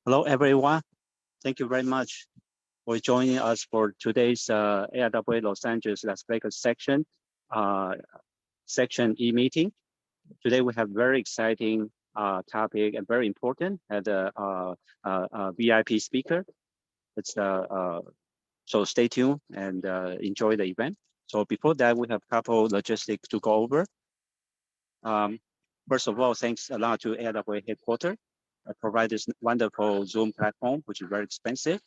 Hello, everyone. Thank you very much for joining us for today's AIAA Los Angeles Las Vegas uh, section E meeting. Today we have very exciting topic and very important at the VIP speaker. So stay tuned and enjoy the event. So before that, we have a couple logistics to go over. First of all, thanks a lot to AIAA headquarters. Provide this wonderful Zoom platform, which is very expensive.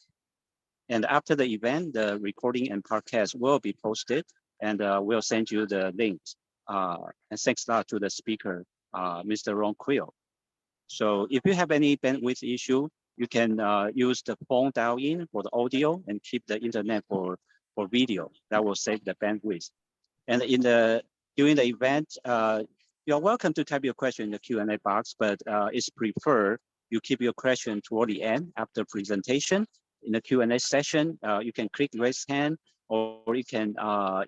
And after the event, the recording and podcast will be posted, and we'll send you the links. And thanks a lot to the speaker, Mr. Ron Creel. So if you have any bandwidth issue, you can use the phone dial-in for the audio and keep the internet for video. That will save the bandwidth. And during the event, you're welcome to type your question in the Q&A box, but it's preferred you keep your question toward the end after presentation. In the Q&A session, you can click raise hand, or you can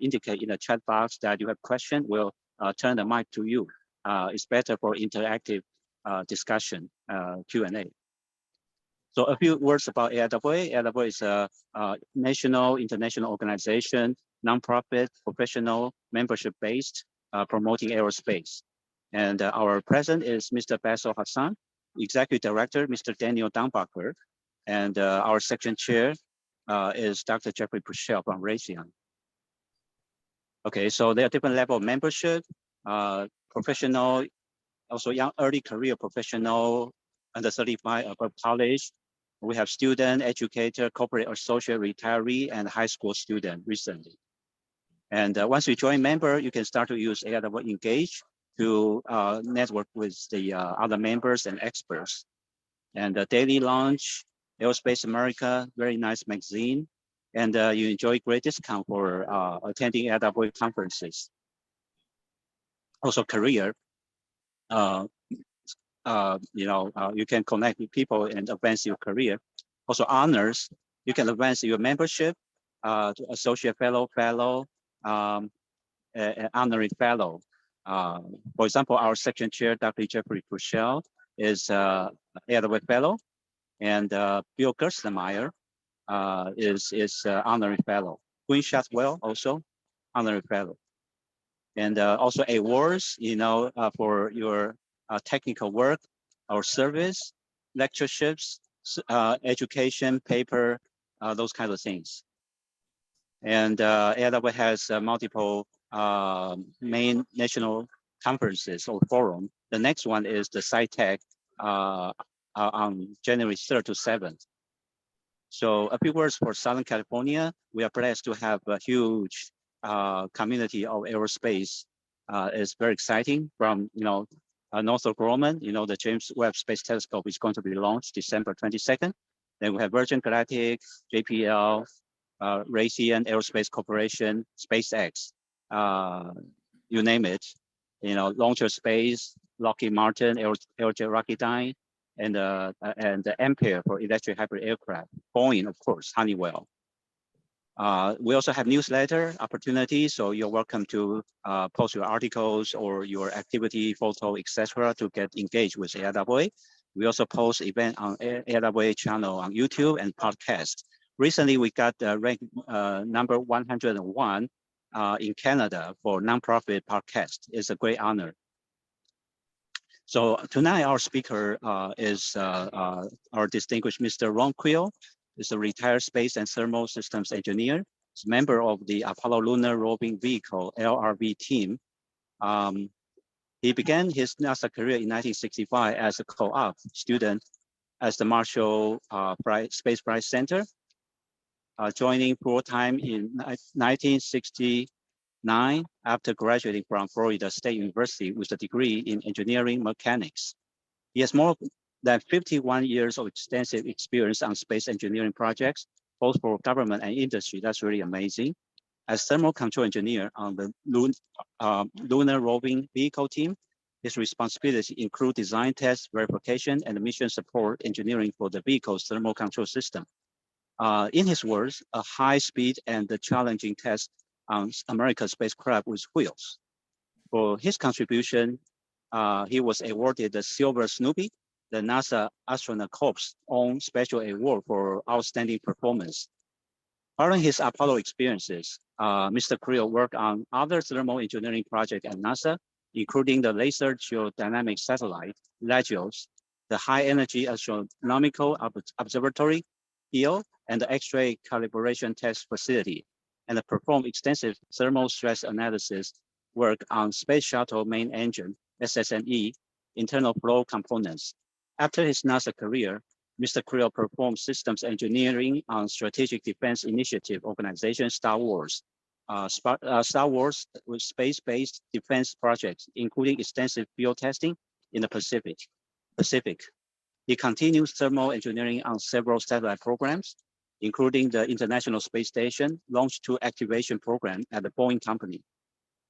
indicate in the chat box that you have question. We'll turn the mic to you. It's better for interactive discussion, Q&A. So a few words about AIAA. AIAA is a national, international organization, nonprofit, professional, membership-based, promoting aerospace. And our president is Mr. Basil Hassan, executive director, Mr. Daniel Dumbacher, and our section chair is Dr. Jeffrey Purcell from Raytheon. Okay, so there are different level of membership, professional, also young early career professional, under 35 above college. We have student, educator, corporate associate, retiree, and high school student recently. And once you join member, you can start to use AIAA Engage to network with the other members and experts. And the daily launch, Aerospace America, very nice magazine. And you enjoy great discount for attending AIAA conferences. Also career, you can connect with people and advance your career. Also honors, you can advance your membership to associate fellow, honorary fellow. For example, our section chair, Dr. Jeffrey Purcell, is AIAA fellow, and Bill Gerstenmaier is honorary fellow. Queen Shotwell also honorary fellow. And also awards, for your technical work or service, lectureships, education, paper, those kinds of things. And AIAA has multiple main national conferences or forum. The next one is the SciTech on January 3rd to 7th. So a few words for Southern California. We are blessed to have a huge community of aerospace. It's very exciting from, Northrop Grumman, the James Webb Space Telescope is going to be launched December 22nd. Then we have Virgin Galactic, JPL, Raytheon Aerospace Corporation, SpaceX, you name it, Launcher Space, Lockheed Martin, LJ Rocketdyne, and the Ampere for electric hybrid aircraft, Boeing, of course, Honeywell. We also have newsletter opportunities, so you're welcome to post your articles or your activity photo, etc., to get engaged with AIAA. We also post event on AIAA channel on YouTube and podcast. Recently, we got ranked number 101 in Canada for nonprofit podcast. It's a great honor. So tonight, our speaker is our distinguished Mr. Ron Creel. He's a retired space and thermal systems engineer. He's a member of the Apollo Lunar Roving Vehicle (LRV) team. He began his NASA career in 1965 as a co-op student at the Marshall Space Flight Center, joining full-time in 1969 after graduating from Florida State University with a degree in engineering mechanics. He has more than 51 years of extensive experience on space engineering projects, both for government and industry. That's really amazing. As thermal control engineer on the Lunar Roving Vehicle team, his responsibilities include design, test, verification, and mission support engineering for the vehicle's thermal control system. In his words, a high speed and the challenging test on America's spacecraft with wheels. For his contribution, he was awarded the Silver Snoopy the NASA Astronaut Corps' own special award for outstanding performance. Following his Apollo experiences, Mr. Creel worked on other thermal engineering projects at NASA, including the Laser Geodynamic Satellite, LAGEOS, the High Energy Astronomical Observatory, HEO, and the X-ray calibration test facility, and performed extensive thermal stress analysis work on Space Shuttle Main Engine, SSME, internal flow components. After his NASA career, Mr. Creel performed systems engineering on Strategic Defense Initiative Organization, Star Wars. Star Wars with space-based defense projects, including extensive field testing in the Pacific. He continues thermal engineering on several satellite programs, including the International Space Station Launch 2 Activation Program at the Boeing Company.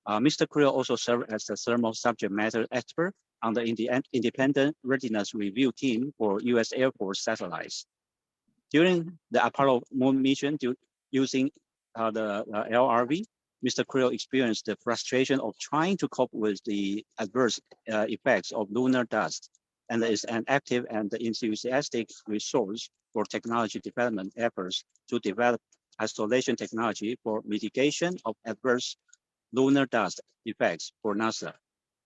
Mr. Creel also served as the thermal subject matter expert on the Independent Readiness Review Team for U.S. Air Force satellites. During the Apollo moon mission using the LRV, Mr. Creel experienced the frustration of trying to cope with the adverse effects of lunar dust, and is an active and enthusiastic resource for technology development efforts to develop isolation technology for mitigation of adverse lunar dust effects for NASA.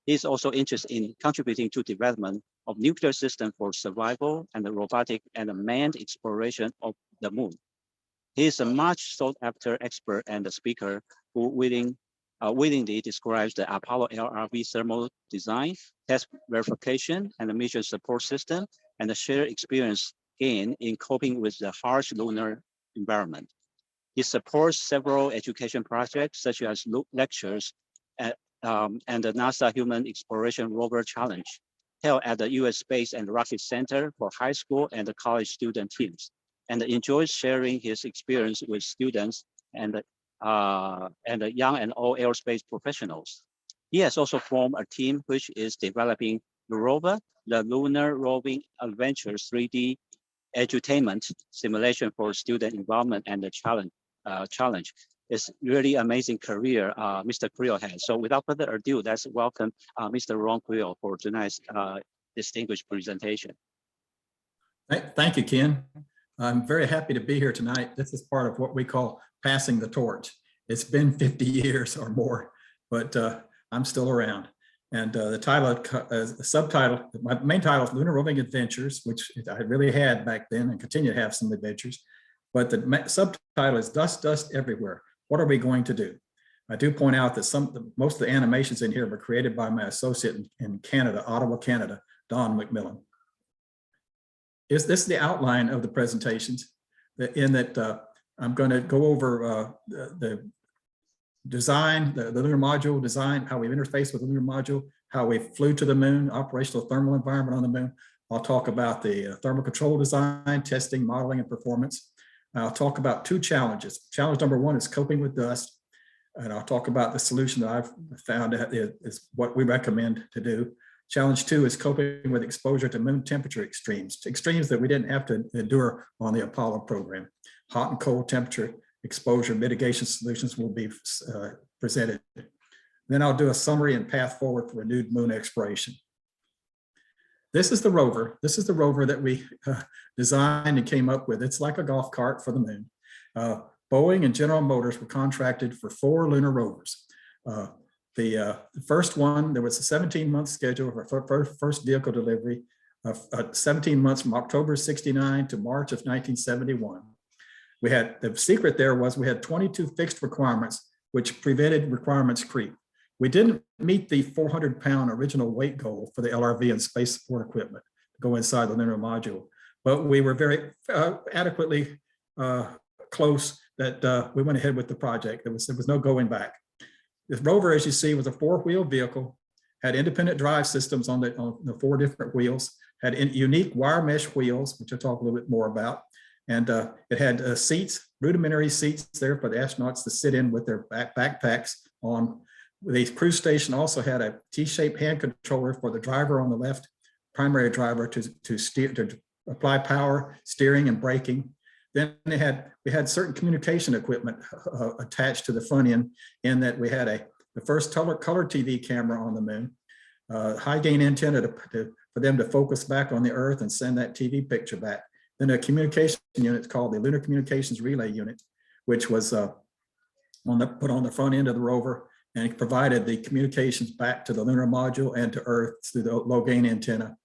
He is also interested in contributing to development of nuclear system for survival and the robotic and manned exploration of the moon. He is a much sought after expert and a speaker who willingly describes the Apollo LRV thermal design, test verification, and the mission support system, and the shared experience gained in coping with the harsh lunar environment. He supports several education projects, such as lectures and the NASA Human Exploration Rover Challenge, held at the U.S. Space and Rocket Center for high school and college student teams, and enjoys sharing his experience with students and the young and old aerospace professionals. He has also formed a team which is developing the rover, the Lunar Roving Adventures 3D edutainment simulation for student involvement and the challenge. It's really amazing career Mr. Creel has. So without further ado, let's welcome Mr. Ron Creel for tonight's distinguished presentation. Thank you, Ken. I'm very happy to be here tonight. This is part of what we call passing the torch. It's been 50 years or more, but I'm still around. And the title, the subtitle, my main title is Lunar Roving Adventures, which I really had back then and continue to have some adventures. But the subtitle is Dust, Dust Everywhere. What are we going to do? I do point out that most of the animations in here were created by my associate in Canada, Ottawa, Canada, Don McMillan. This is the outline of the presentations, in that I'm going to go over the design, the lunar module design, how we interface with the lunar module, how we flew to the moon, operational thermal environment on the moon. I'll talk about the thermal control design, testing, modeling, and performance. I'll talk about two challenges. Challenge number one is coping with dust. And I'll talk about the solution that I've found is what we recommend to do. Challenge two is coping with exposure to moon temperature extremes that we didn't have to endure on the Apollo program. Hot and cold temperature exposure mitigation solutions will be presented. Then I'll do a summary and path forward for renewed moon exploration. This is the rover. This is the rover that we designed and came up with. It's like a golf cart for the moon. Boeing and General Motors were contracted for 4 lunar rovers. The first one, there was a 17-month schedule for first vehicle delivery, 17 months from October 69 to March of 1971. We had, the secret there was we had 22 fixed requirements, which prevented requirements creep. We didn't meet the 400-pound original weight goal for the LRV and space support equipment to go inside the lunar module, but we were very adequately close that we went ahead with the project. There was no going back. This rover, as you see, was a 4-wheel vehicle, had independent drive systems on the 4 different wheels, had unique wire mesh wheels, which I'll talk a little bit more about. And it had seats, rudimentary seats there for the astronauts to sit in with their backpacks on. The crew station also had a T-shaped hand controller for the driver on the left, primary driver to steer, to apply power, steering, and braking. Then we had certain communication equipment attached to the front end, in that we had the first color TV camera on the moon, high gain antenna for them to focus back on the Earth and send that TV picture back. Then a communication unit called the Lunar Communications Relay Unit, which was put on the front end of the rover, and it provided the communications back to the lunar module and to Earth through the low gain antenna.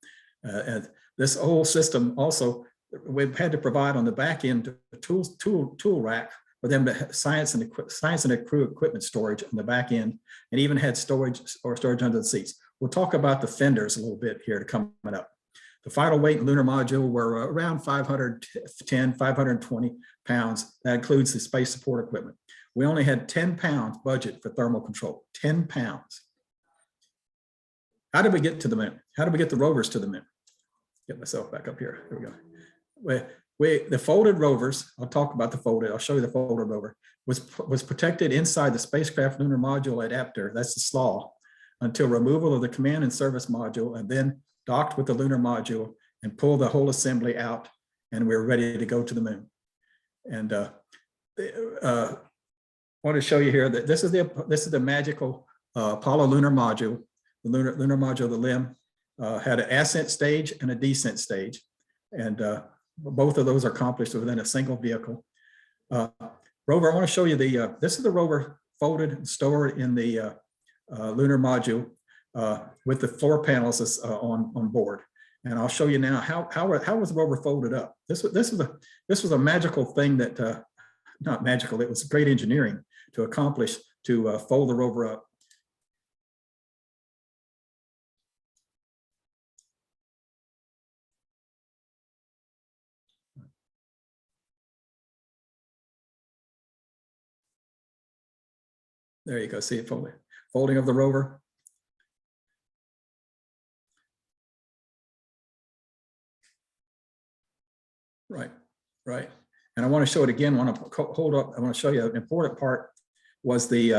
And this whole system also, we've had to provide on the back end a tool rack for them to science and crew equipment storage on the back end, and even had storage under the seats. We'll talk about the fenders a little bit here coming up. The final weight in lunar module were around 510, 520 pounds. That includes the space support equipment. We only had 10 pounds budget for thermal control, 10 pounds. How did we get to the moon? How did we get the rovers to the moon? Get myself back up here. Here we go. The folded rovers, I'll talk about the folded, I'll show you the folded rover, was protected inside the spacecraft lunar module adapter, that's the slaw, until removal of the command and service module, and then docked with the lunar module and pull the whole assembly out, and we were ready to go to the moon. And I want to show you here that this is the magical Apollo lunar module. The lunar module, the LIM, had an ascent stage and a descent stage, and both of those are accomplished within a single vehicle. Rover, I want to show you this is the rover folded and stored in the lunar module with the floor panels on board. And I'll show you now how was the rover folded up. This was a magical thing that, not magical, it was great engineering to accomplish to fold the rover up. There you go, see it folding of the rover. Right. And I want to show it again. I want to hold up. I want to show you an important part was this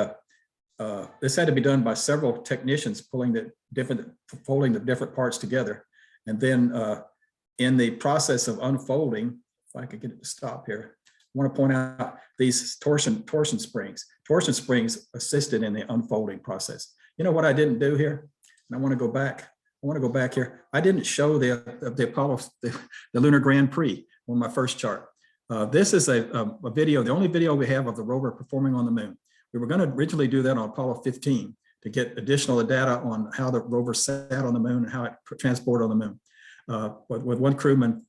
had to be done by several technicians folding the different parts together. And then in the process of unfolding, if I could get it to stop here, I want to point out these torsion springs. Torsion springs assisted in the unfolding process. You know what I didn't do here? And I want to go back. Here. I didn't show the Apollo, the Lunar Grand Prix on my first chart. This is a video, the only video we have of the rover performing on the moon. We were going to originally do that on Apollo 15 to get additional data on how the rover sat on the moon and how it transported on the moon. With one crewman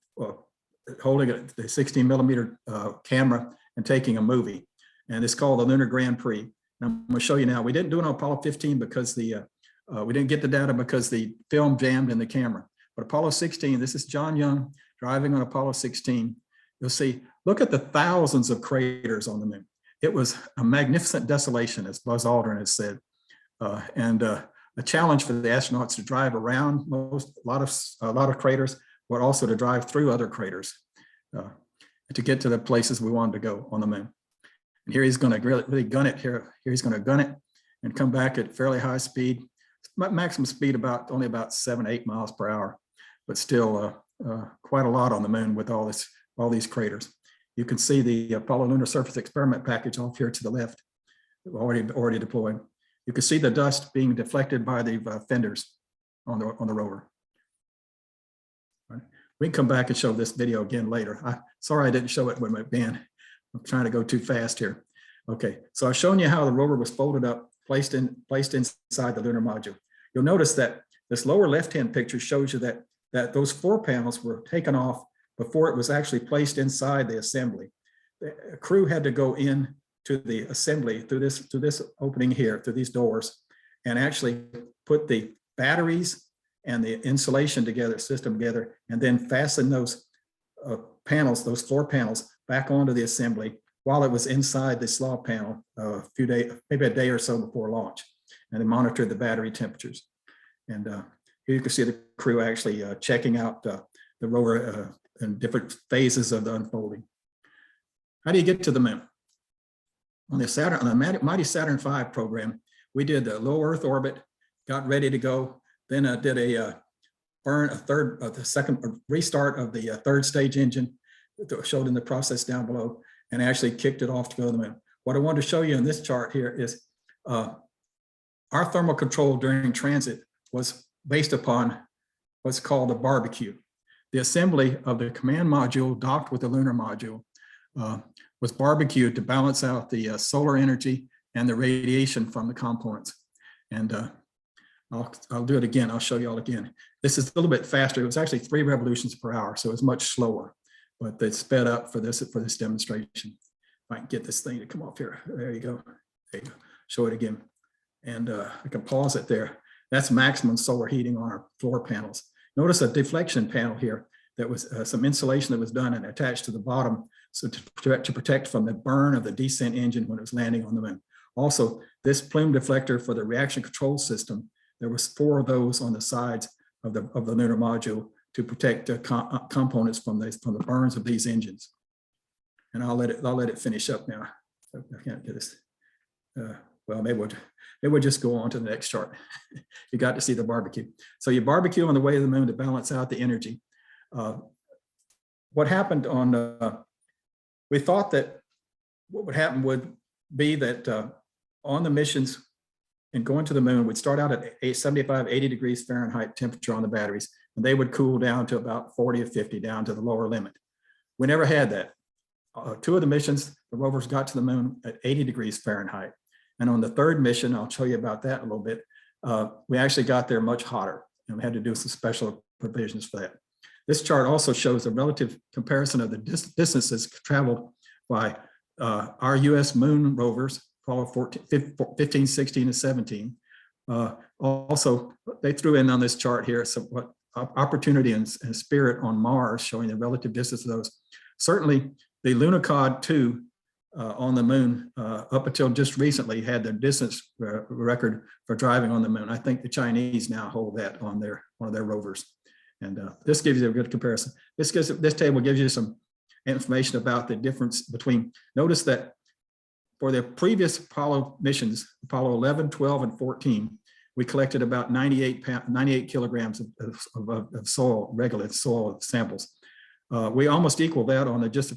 holding the 16 millimeter camera and taking a movie. And it's called the Lunar Grand Prix. And I'm going to show you now. We didn't do it on Apollo 15 because we didn't get the data because the film jammed in the camera. But Apollo 16, this is John Young driving on Apollo 16. You'll see, look at the thousands of craters on the moon. It was a magnificent desolation, as Buzz Aldrin has said, and a challenge for the astronauts to drive around a lot of craters, but also to drive through other craters to get to the places we wanted to go on the moon. And here he's going to really gun it. Here he's going to gun it and come back at fairly high speed. Maximum speed only about 7-8 miles per hour, but still quite a lot on the moon with all these craters. You can see the Apollo Lunar Surface Experiment package off here to the left, already deployed. You can see the dust being deflected by the fenders on the rover. Right. We can come back and show this video again later. Sorry I didn't show it with my band. I'm trying to go too fast here. Okay, so I've shown you how the rover was folded up, placed inside the lunar module. You'll notice that this lower left-hand picture shows you that those floor panels were taken off before it was actually placed inside the assembly. The crew had to go in to the assembly through this opening here, through these doors, and actually put the batteries and the insulation system together, and then fasten those panels, those floor panels, back onto the assembly while it was inside the slaw panel maybe a day or so before launch. And they monitored the battery temperatures. And here you can see the crew actually checking out the rover in different phases of the unfolding. How do you get to the moon? On the mighty Saturn V program, we did the low Earth orbit, got ready to go, then did a second restart of the third stage engine showed in the process down below, and actually kicked it off to go to the moon. What I wanted to show you in this chart here is our thermal control during transit was based upon what's called a barbecue. The assembly of the command module docked with the lunar module was barbecued to balance out the solar energy and the radiation from the components. And I'll do it again. I'll show you all again. This is a little bit faster. It was actually 3 revolutions per hour, so it was much slower, but they sped up for this demonstration. If I can get this thing to come off here. There you go. There you go. Show it again. And I can pause it there. That's maximum solar heating on our floor panels. Notice a deflection panel here that was some insulation that was done and attached to the bottom, so to protect from the burn of the descent engine when it was landing on the moon. Also, this plume deflector for the reaction control system, there was 4 of those on the sides of the lunar module to protect components from the burns of these engines. And I'll let it finish up now. I can't get this. Well, maybe we'll just go on to the next chart. You got to see the barbecue. So you barbecue on the way to the moon to balance out the energy. What happened on, we thought that what would happen would be that on the missions and going to the moon would start out at 75, 80 degrees Fahrenheit temperature on the batteries, and they would cool down to about 40 or 50 down to the lower limit. We never had that. 2 of the missions, the rovers got to the moon at 80 degrees Fahrenheit. And on the 3rd mission, I'll tell you about that a little bit, we actually got there much hotter, and we had to do some special provisions for that. This chart also shows a relative comparison of the distances traveled by our US moon rovers, Apollo 15, 16, and 17. Also, they threw in on this chart here some opportunity and spirit on Mars, showing the relative distance of those. Certainly, the Lunokhod 2 on the moon, up until just recently, had their distance record for driving on the moon. I think the Chinese now hold that on one of their rovers. And this gives you a good comparison. This table gives you some information about the difference between, notice that for the previous Apollo missions, Apollo 11, 12, and 14, we collected about 98 kilograms of soil, regolith soil samples. We almost equal that on just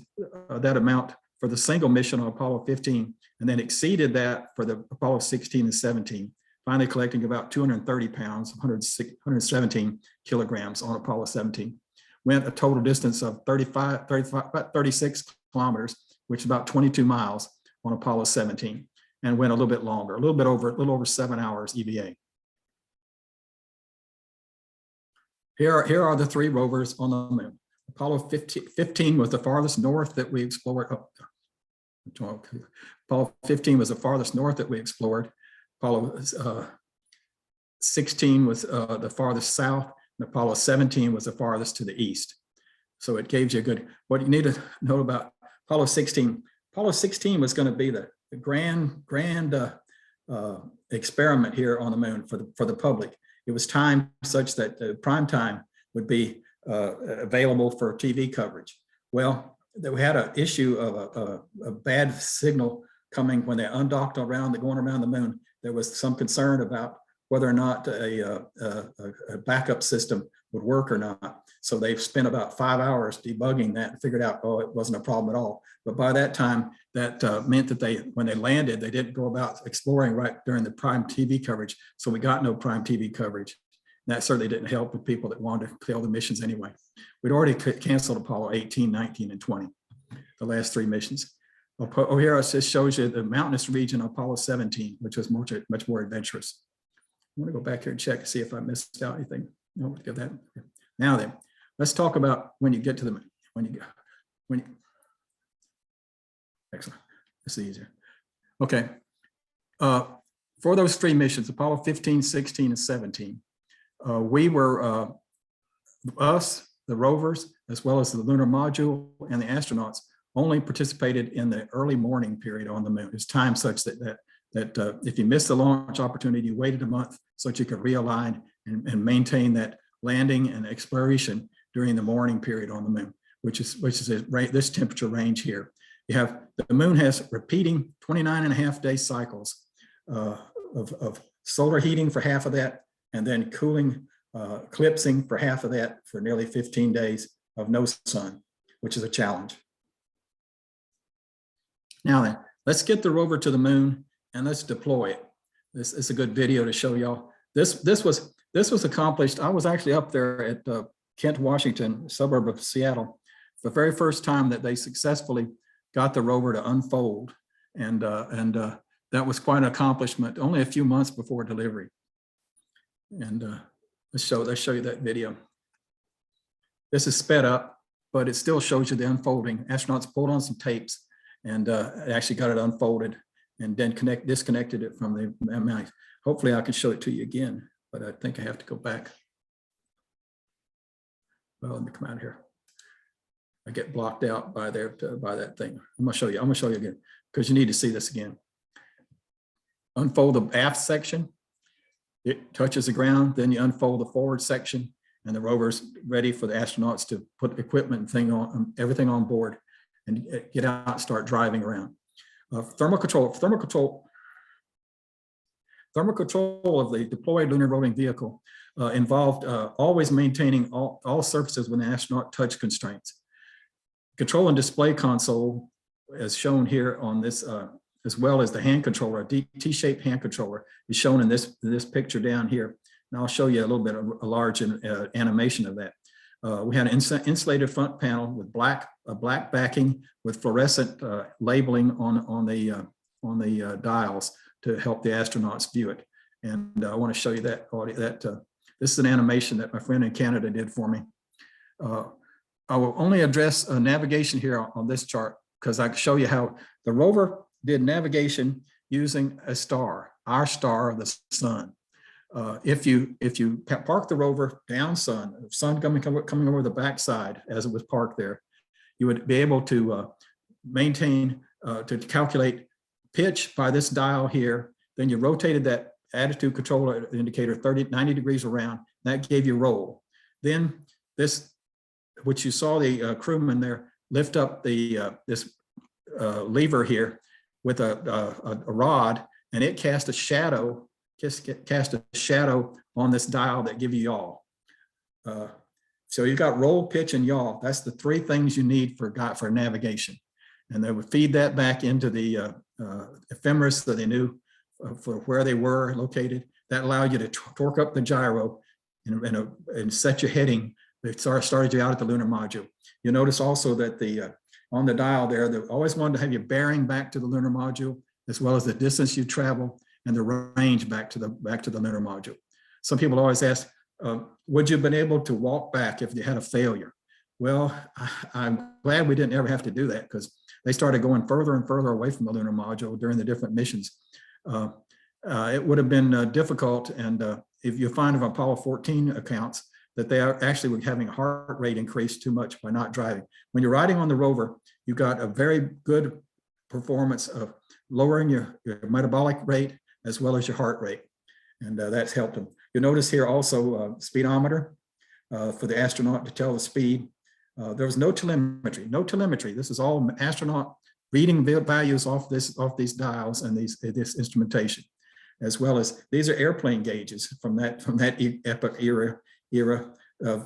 that amount for the single mission on Apollo 15, and then exceeded that for the Apollo 16 and 17, finally collecting about 230 pounds, 117 kilograms on Apollo 17. Went a total distance of 36 kilometers, which is about 22 miles on Apollo 17, and went a little bit longer, a little over 7 hours EVA. Here are the 3 rovers on the moon. Apollo 15 was the farthest north that we explored. Apollo 15 was the farthest north that we explored. Apollo 16 was the farthest south, and Apollo 17 was the farthest to the east. So it gives you a good, what you need to know about Apollo 16. Apollo 16 was going to be the grand experiment here on the moon for the public. It was timed such that prime time would be available for TV coverage. Well, we had an issue of a bad signal coming when they undocked going around the moon. There was some concern about whether or not a backup system would work or not. So they've spent about 5 hours debugging that and figured out, oh, it wasn't a problem at all. But by that time, that meant that when they landed, they didn't go about exploring right during the prime TV coverage. So we got no prime TV coverage. And that certainly didn't help with people that wanted to kill the missions anyway. We'd already canceled Apollo 18, 19, and 20, the last 3 missions. Oh, here it just shows you the mountainous region of Apollo 17, which was much more adventurous. I'm going to go back here and check to see if I missed out anything. No, we'll give that. Now then, let's talk about when you get to the moon. Excellent. This is easier. Okay. For those 3 missions, Apollo 15, 16, and 17, we were us, the rovers, as well as the lunar module and the astronauts, only participated in the early morning period on the moon. It's timed such that if you missed the launch opportunity, you waited a month so that you could realign and maintain that landing and exploration during the morning period on the moon, which is this temperature range here. You have the moon has repeating 29.5-day cycles of solar heating for half of that, and then cooling, eclipsing for half of that for nearly 15 days of no sun, which is a challenge. Now then, let's get the rover to the moon and let's deploy it. This is a good video to show y'all this was accomplished. I was actually up there at Kent, Washington, suburb of Seattle, the very first time that they successfully got the rover to unfold, and that was quite an accomplishment. Only a few months before delivery. And let's show you that video. This is sped up, but it still shows you the unfolding. Astronauts pulled on some tapes and actually got it unfolded, and then disconnected it from the mouse. Hopefully I can show it to you again, but I think I have to go back. Well, let me come out here. I get blocked out by that thing. I'm gonna show you again, because you need to see this again. Unfold the aft section. It touches the ground, then you unfold the forward section, and the rover's ready for the astronauts to put equipment and everything on board and get out and start driving around. Thermal control of the deployed lunar roving vehicle involved always maintaining all surfaces when the astronaut touch constraints. Control and display console, as shown here on this, as well as the hand controller, a T-shaped hand controller, is shown in this picture down here. And I'll show you a little bit of a large animation of that. We had an insulated front panel with a black backing with fluorescent labeling on the dials to help the astronauts view it. And I want to show you that this is an animation that my friend in Canada did for me. I will only address navigation here on this chart because I can show you how the rover did navigation using a star, our star, the sun. If you park the rover down sun coming over the backside as it was parked there, you would be able to maintain, to calculate pitch by this dial here. Then you rotated that attitude control indicator 90 degrees around. That gave you roll. Then this, which you saw the crewman there lift up the this lever here with a rod, and it cast a shadow. Cast a shadow on this dial that give you yaw. So you've got roll, pitch, and yaw. That's the three things you need for navigation. And they would feed that back into the ephemeris so they knew for where they were located. That allowed you to torque up the gyro and set your heading. It started you out at the lunar module. You notice also that on the dial there, they always wanted to have you bearing back to the lunar module, as well as the distance you travel and the range back to the lunar module. Some people always ask, would you have been able to walk back if you had a failure? Well, I'm glad we didn't ever have to do that, because they started going further and further away from the lunar module during the different missions. It would have been difficult, and if you find of Apollo 14 accounts that they are actually were having a heart rate increase too much by not driving. When you're riding on the rover, you got a very good performance of lowering your metabolic rate as well as your heart rate. And that's helped them. You notice here also speedometer for the astronaut to tell the speed. There was no telemetry. This is all astronaut reading values off these dials and this instrumentation, as well as these are airplane gauges from that epoch era of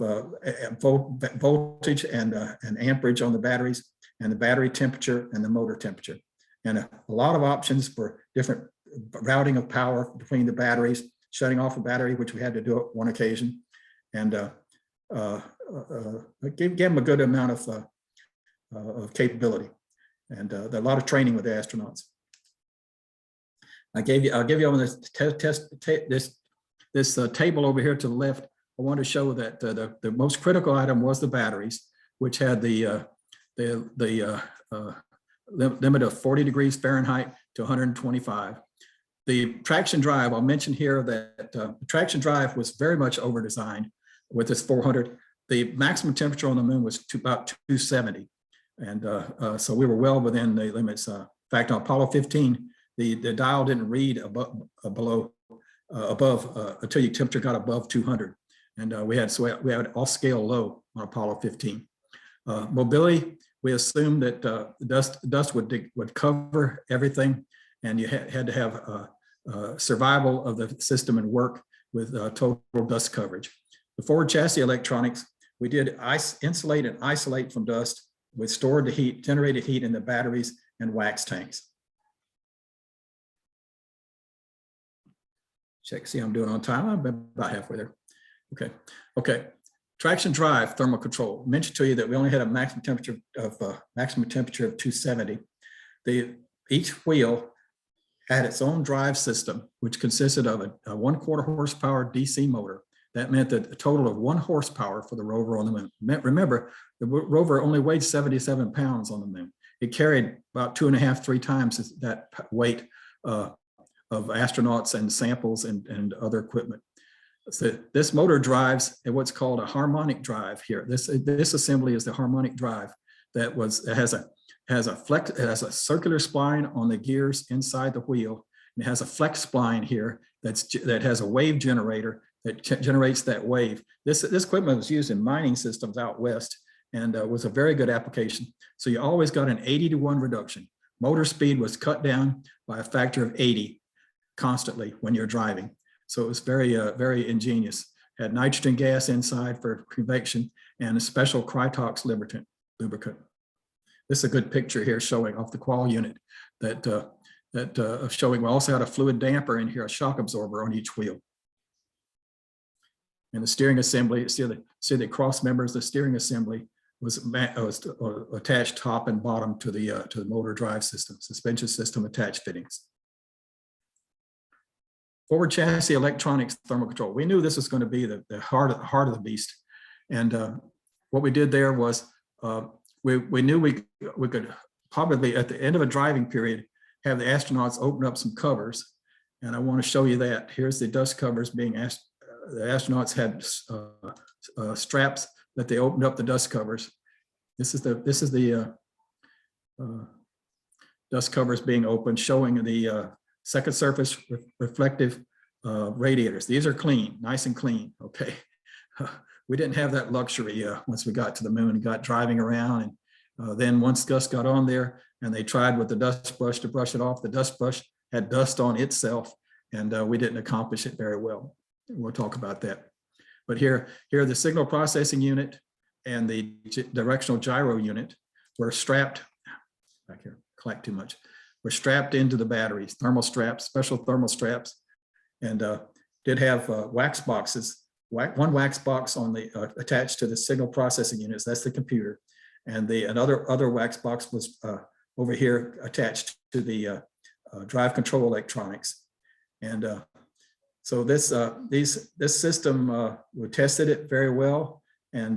voltage and amperage on the batteries, and the battery temperature and the motor temperature, and a lot of options for different routing of power between the batteries, shutting off a battery, which we had to do at one occasion, and gave them a good amount of capability, and a lot of training with the astronauts. I'll give you on this table over here to the left. I want to show that the most critical item was the batteries, which had the limit of 40 degrees Fahrenheit to 125. The traction drive, I'll mention here that the traction drive was very much over-designed with this 400. The maximum temperature on the moon was about 270. And so we were well within the limits. In fact, on Apollo 15, the dial didn't read above until your temperature got above 200. And we had off-scale low on Apollo 15. Mobility, we assumed that dust would cover everything, and you had to have survival of the system and work with total dust coverage. The forward chassis electronics, we did insulate and isolate from dust with generated heat in the batteries and wax tanks. check, see I'm doing on time. I'm about halfway there. Okay. Traction drive thermal control. I mentioned to you that we only had a maximum temperature of 270. Each wheel had its own drive system, which consisted of a 1/4 horsepower DC motor. That meant that a total of 1 horsepower for the rover on the moon. Remember, the rover only weighed 77 pounds on the moon. It carried about 2.5, 3 times that weight of astronauts and samples and other equipment. So this motor drives at what's called a harmonic drive here. This assembly is the harmonic drive that has a circular spline on the gears inside the wheel. And it has a flex spline here that has a wave generator that generates that wave. This equipment was used in mining systems out west and was a very good application. So you always got an 80-to-1 reduction. Motor speed was cut down by a factor of 80 constantly when you're driving. So it was very ingenious. Had nitrogen gas inside for convection and a special Krytox lubricant. This is a good picture here showing off the qual unit showing. We also had a fluid damper in here, a shock absorber on each wheel. And the steering assembly, see the cross members, the steering assembly was attached top and bottom to the motor drive system, suspension system attached fittings. Forward chassis electronics thermal control. We knew this was going to be the heart of the beast. And what we did there was we knew we could probably at the end of a driving period have the astronauts open up some covers. And I want to show you that. Here's the dust covers being asked. The astronauts had straps that they opened up the dust covers. This is the dust covers being opened, showing the second surface reflective radiators. These are clean, nice and clean. Okay, we didn't have that luxury once we got to the moon and got driving around. And then once Gus got on there and they tried with the dust brush to brush it off, the dust brush had dust on itself, and we didn't accomplish it very well. We'll talk about that. But here the signal processing unit and the directional gyro unit were strapped, back here, collect too much. We're strapped into the batteries, thermal straps, special thermal straps, and did have wax boxes, one wax box on the attached to the signal processing units. That's the computer, and another wax box was over here attached to the drive control electronics. And so this system, we tested it very well, and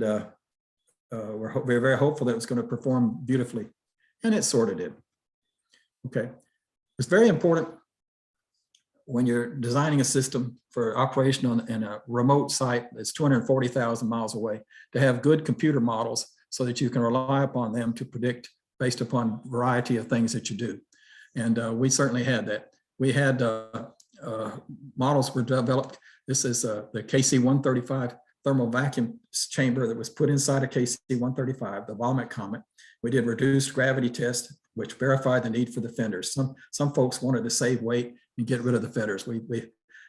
we're very hopeful that it was going to perform beautifully, and it sort of did. Okay, it's very important when you're designing a system for operation in a remote site that's 240,000 miles away to have good computer models so that you can rely upon them to predict based upon a variety of things that you do. And we certainly had that. We had models were developed. This is the KC-135 thermal vacuum chamber that was put inside a KC-135, the Vomit Comet. We did reduced gravity tests, which verified the need for the fenders. Some folks wanted to save weight and get rid of the fenders. We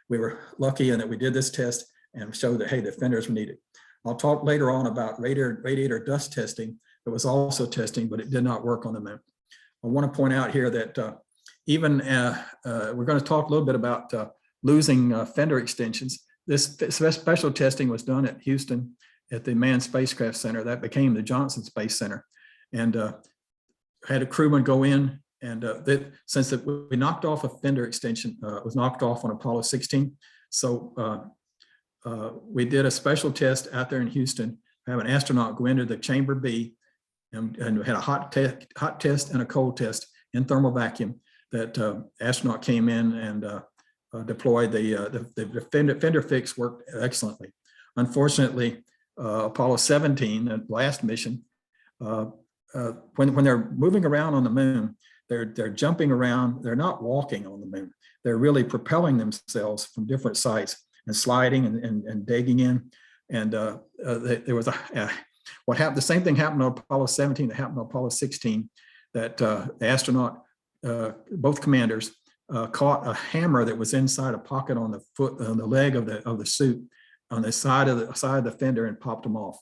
were lucky in that we did this test and showed that, hey, the fenders were needed. I'll talk later on about radiator dust testing. It was also testing, but it did not work on the moon. I want to point out here that we're going to talk a little bit about losing fender extensions. This special testing was done at Houston at the Manned Spacecraft Center. That became the Johnson Space Center. And had a crewman go in, and we knocked off a fender extension, it was knocked off on Apollo 16. So we did a special test out there in Houston, have an astronaut go into the chamber B, and we had a hot test and a cold test in thermal vacuum. That astronaut came in and deployed the fender fix worked excellently. Unfortunately, Apollo 17, the last mission, when they're moving around on the moon, they're jumping around. They're not walking on the moon. They're really propelling themselves from different sites and sliding and digging in. And there was what happened. The same thing happened on Apollo 17 that happened on Apollo 16. That the astronaut, both commanders, caught a hammer that was inside a pocket on the leg of the suit, on the side of the fender, and popped them off.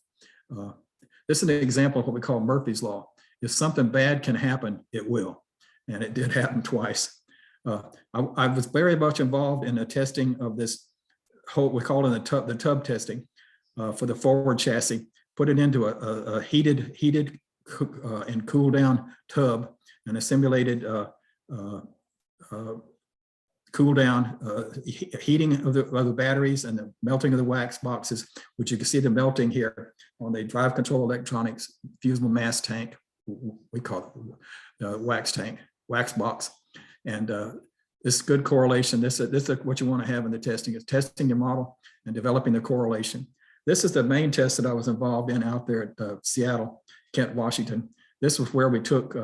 This is an example of what we call Murphy's Law. If something bad can happen, it will. And it did happen twice. I was very much involved in the testing of this whole, we call it the tub testing for the forward chassis, put it into a heated and cool down tub and a simulated cool down heating of the batteries and the melting of the wax boxes, which you can see the melting here on the drive control electronics fusible mass tank. We call it the wax box. And this is good correlation. This is what you want to have in the testing, is testing your model and developing the correlation. This is the main test that I was involved in out there at Seattle, Kent, Washington. This was where we took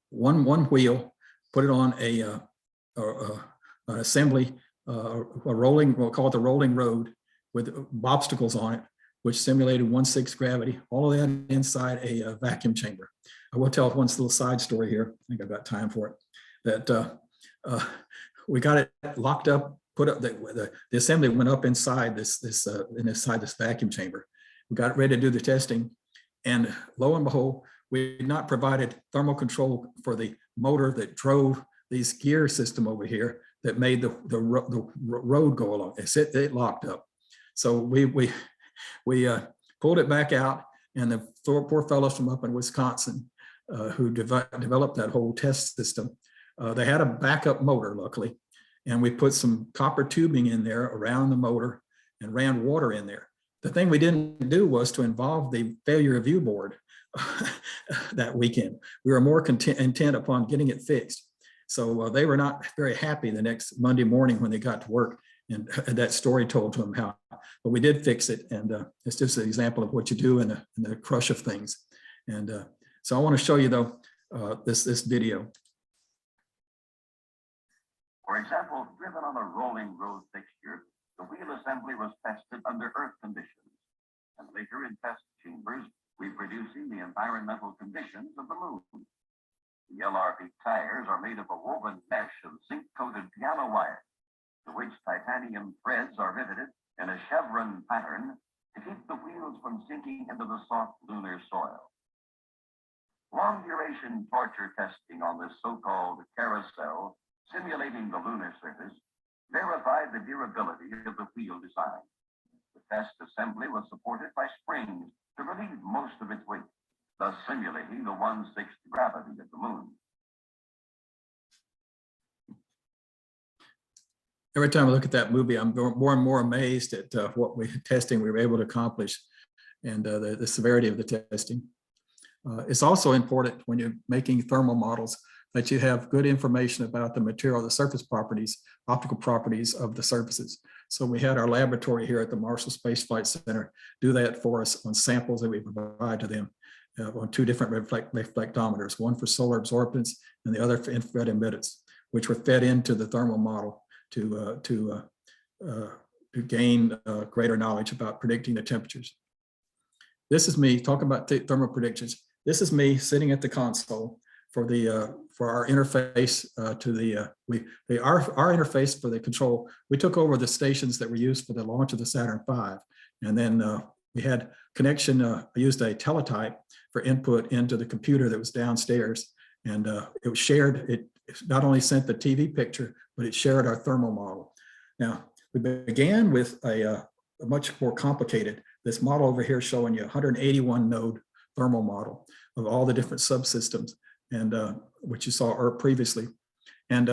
one wheel, put it on an assembly, a rolling, we'll call it the rolling road with obstacles on it, which simulated 1/6 gravity, all of that inside a vacuum chamber. I will tell one little side story here. I think I've got time for it. That we got it locked up, put up, the assembly went up inside this vacuum chamber. We got ready to do the testing, and lo and behold, we had not provided thermal control for the motor that drove these gear system over here that made the road go along. It locked up. So we pulled it back out, and the poor fellows from up in Wisconsin who developed that whole test system, they had a backup motor, luckily, and we put some copper tubing in there around the motor and ran water in there. The thing we didn't do was to involve the failure review board that weekend. We were more intent upon getting it fixed. So they were not very happy the next Monday morning when they got to work, and that story told to them how, but we did fix it. And it's just an example of what you do in the crush of things. And so I want to show you though, this video. For example, driven on a rolling road fixture, the wheel assembly was tested under earth conditions, and later in test chambers, reproducing the environmental conditions of the moon. The LRV tires are made of a woven mesh of zinc-coated piano wire, to which titanium threads are riveted in a chevron pattern to keep the wheels from sinking into the soft lunar soil. Long-duration torture testing on this so-called carousel, simulating the lunar surface, verified the durability of the wheel design. The test assembly was supported by springs to relieve most of its weight, thus simulating the 1/6 gravity of the moon. Every time I look at that movie, I'm more and more amazed at what testing we were able to accomplish, and the severity of the testing. It's also important when you're making thermal models that you have good information about the material, the surface properties, optical properties of the surfaces. So we had our laboratory here at the Marshall Space Flight Center do that for us on samples that we provide to them on two different reflectometers, one for solar absorbance and the other for infrared emittance, which were fed into the thermal model to gain greater knowledge about predicting the temperatures. This is me talking about thermal predictions. This is me sitting at the console for our interface our interface for the control. We took over the stations that were used for the launch of the Saturn V, and then we had connection. I used a teletype for input into the computer that was downstairs, and it was shared. It not only sent the TV picture, but it shared our thermal model. Now we began with a much more complicated. This model over here showing you 181 node thermal model of all the different subsystems, and which you saw previously. And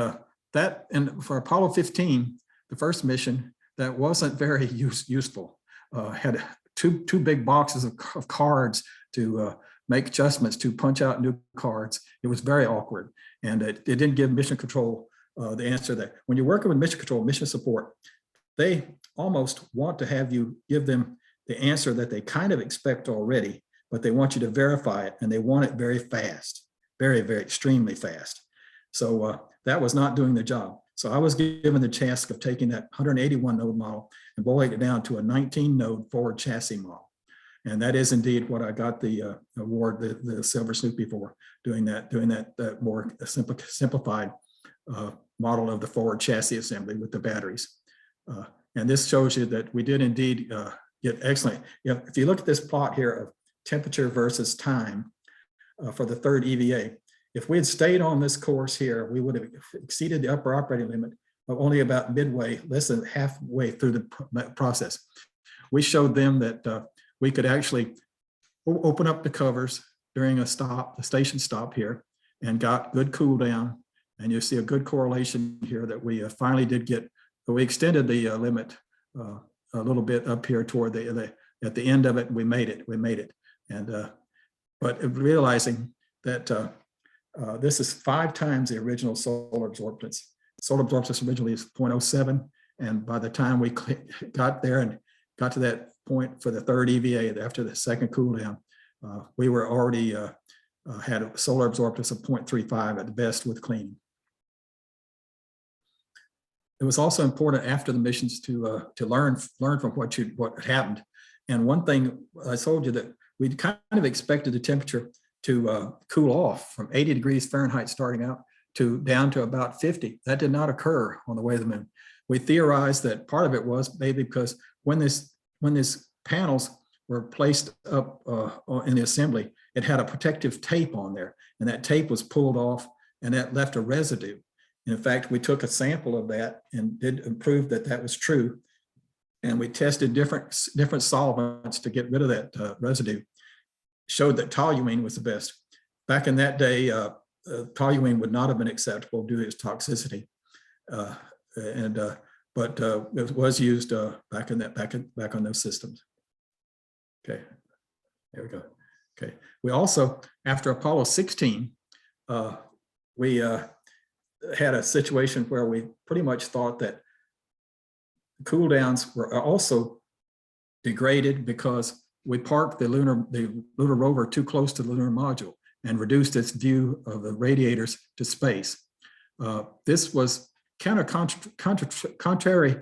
for Apollo 15, the first mission, that wasn't very useful. Had two big boxes of cards to make adjustments, to punch out new cards. It was very awkward, and it didn't give mission control the answer that when you're working with mission control, mission support, they almost want to have you give them the answer that they kind of expect already, but they want you to verify it, and they want it very fast, very, very extremely fast. So that was not doing the job. So I was given the task of taking that 181 node model and boiling it down to a 19 node forward chassis model. And that is indeed what I got the award, the Silver Snoopy, for doing that more simplified model of the forward chassis assembly with the batteries. And this shows you that we did indeed get excellent. If you look at this plot here of temperature versus time for the third EVA, If we had stayed on this course here, we would have exceeded the upper operating limit of only about midway, less than halfway through the process. We showed them that we could actually open up the covers during a station stop here, and got good cool down. And you see a good correlation here that we finally did get, we extended the limit a little bit up here toward at the end of it, we made it. And, but realizing that this is 5 times the original solar absorptance. Solar absorptance originally is 0.07. And by the time we got there and got to that point for the 3rd EVA, after the second cool down, we were already had a solar absorptance of 0.35 at the best with cleaning. It was also important after the missions to learn from what happened. And one thing I told you that we kind of expected the temperature to cool off from 80 degrees Fahrenheit starting out to down to about 50. That did not occur on the way to the moon. We theorized that part of it was maybe because when these panels were placed up in the assembly, it had a protective tape on there, and that tape was pulled off, and that left a residue. And in fact, we took a sample of that and did prove that that was true. And we tested different solvents to get rid of that residue. Showed that toluene was the best. Back in that day, toluene would not have been acceptable due to its toxicity, but it was used back on those systems. Okay, there we go. Okay, we also, after Apollo 16, we had a situation where we pretty much thought that cool downs were also degraded because we parked the lunar rover too close to the lunar module and reduced its view of the radiators to space. This was kind of contrary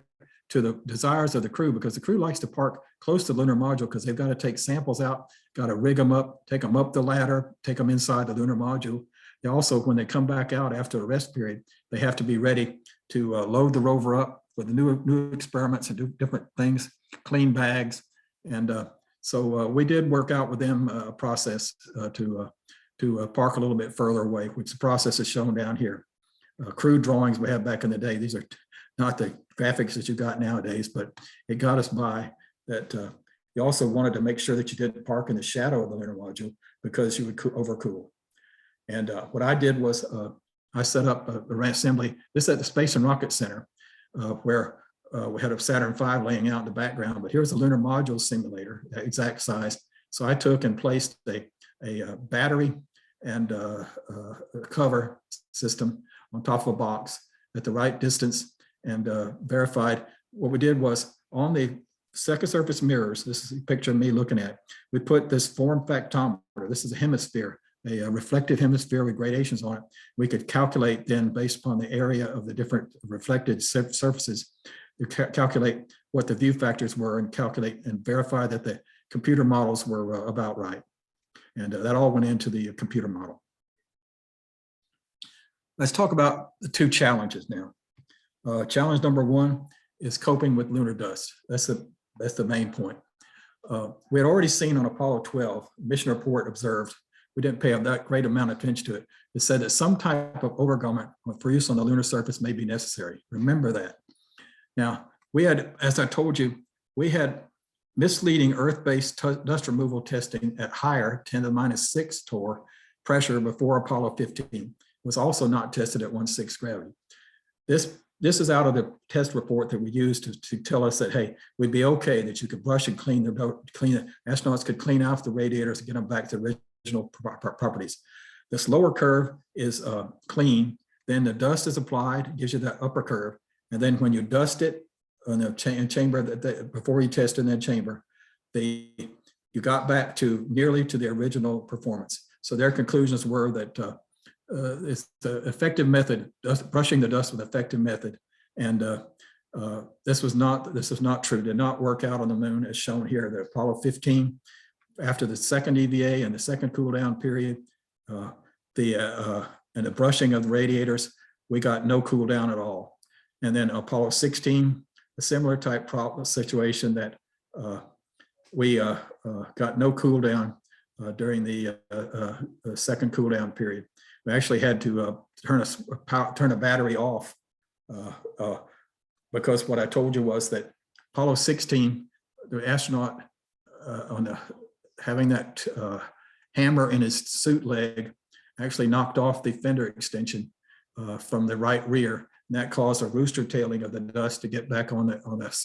to the desires of the crew, because the crew likes to park close to the lunar module because they've got to take samples out, got to rig them up, take them up the ladder, take them inside the lunar module. They also, when they come back out after a rest period, they have to be ready to load the rover up with the new experiments and do different things, clean bags. And so we did work out with them a process to park a little bit further away, which the process is shown down here. Crude drawings we had back in the day. These are not the graphics that you got nowadays, but it got us by that. You also wanted to make sure that you didn't park in the shadow of the lunar module because you would overcool. And what I did was I set up a assembly. This is at the Space and Rocket Center, where we had a Saturn V laying out in the background, but here's the lunar module simulator, that exact size. So I took and placed a battery and a cover system on top of a box at the right distance, and verified. What we did was on the second surface mirrors, this is a picture of me looking at, we put this form factometer. This is a hemisphere, a reflective hemisphere with gradations on it. We could calculate then, based upon the area of the different reflected surfaces, to calculate what the view factors were and calculate and verify that the computer models were about right. And that all went into the computer model. Let's talk about the 2 challenges now. Challenge number 1 is coping with lunar dust. That's the main point. We had already seen on Apollo 12, mission report observed, we didn't pay that great amount of attention to it. It said that some type of overgarment for use on the lunar surface may be necessary. Remember that. Now, we had, as I told you, we had misleading Earth-based dust removal testing at higher 10⁻⁶ torr pressure before Apollo 15. It was also not tested at 1/6 gravity. This is out of the test report that we used to tell us that, hey, we'd be okay, that you could brush and clean the astronauts could clean off the radiators and get them back to original properties. This lower curve is clean. Then the dust is applied, gives you that upper curve. And then when you dust it in the chamber, before you test in that chamber, you got back to nearly to the original performance. So their conclusions were that it's the effective method, brushing the dust with effective method. And this was not true, did not work out on the moon as shown here. The Apollo 15, after the second EVA and the second cool down period, and the brushing of the radiators, we got no cool down at all. And then Apollo 16, a similar type problem situation that we got no cool down during the second cool down period. We actually had to turn a battery off because what I told you was that Apollo 16, the astronaut having that hammer in his suit leg actually knocked off the fender extension from the right rear. And that caused a rooster tailing of the dust to get back on the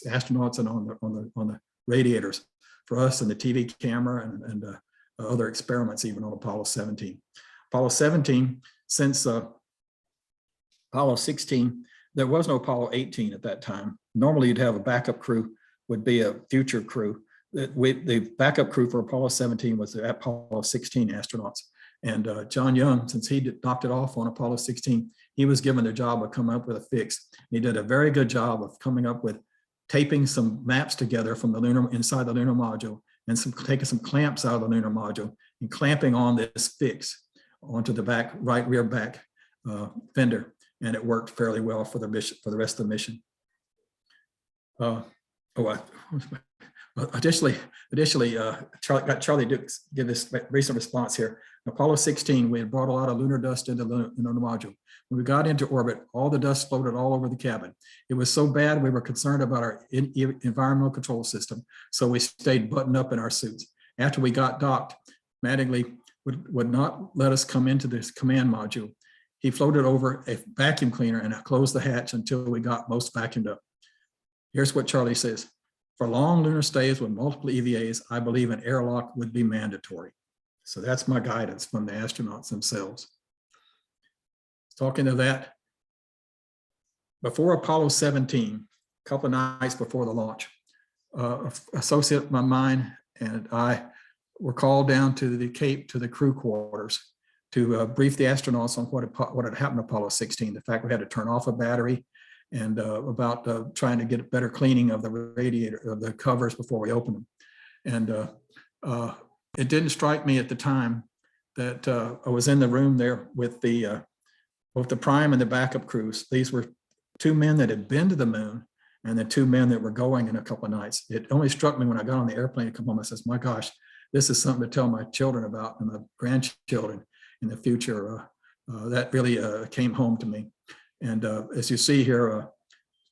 astronauts and on the radiators for us and the TV camera and other experiments even on Apollo 17. Apollo 17, since Apollo 16, there was no Apollo 18 at that time. Normally you'd have a backup crew, would be a future crew. The backup crew for Apollo 17 was the Apollo 16 astronauts. And John Young, since he knocked it off on Apollo 16, he was given the job of coming up with a fix. He did a very good job of coming up with taping some maps together from the inside the lunar module and taking some clamps out of the lunar module and clamping on this fix onto the right rear back fender. And it worked fairly well for the mission, for the rest of the mission. Additionally, Charlie Dukes give this recent response here. In Apollo 16, we had brought a lot of lunar dust into the lunar module. When we got into orbit, all the dust floated all over the cabin. It was so bad, we were concerned about our environmental control system, so we stayed buttoned up in our suits. After we got docked, Mattingly would not let us come into this command module. He floated over a vacuum cleaner and closed the hatch until we got most vacuumed up. Here's what Charlie says. For long lunar stays with multiple EVAs, I believe an airlock would be mandatory. So that's my guidance from the astronauts themselves. Talking to that, before Apollo 17, a couple of nights before the launch, an associate of mine and I were called down to the Cape to the crew quarters to brief the astronauts on what had happened to Apollo 16. The fact we had to turn off a battery and about trying to get better cleaning of the radiator, of the covers before we open them. And it didn't strike me at the time that I was in the room there with both the prime and the backup crews. These were two men that had been to the moon and the two men that were going in a couple of nights. It only struck me when I got on the airplane to come home. I says, my gosh, this is something to tell my children about and my grandchildren in the future. That really came home to me. And as you see here,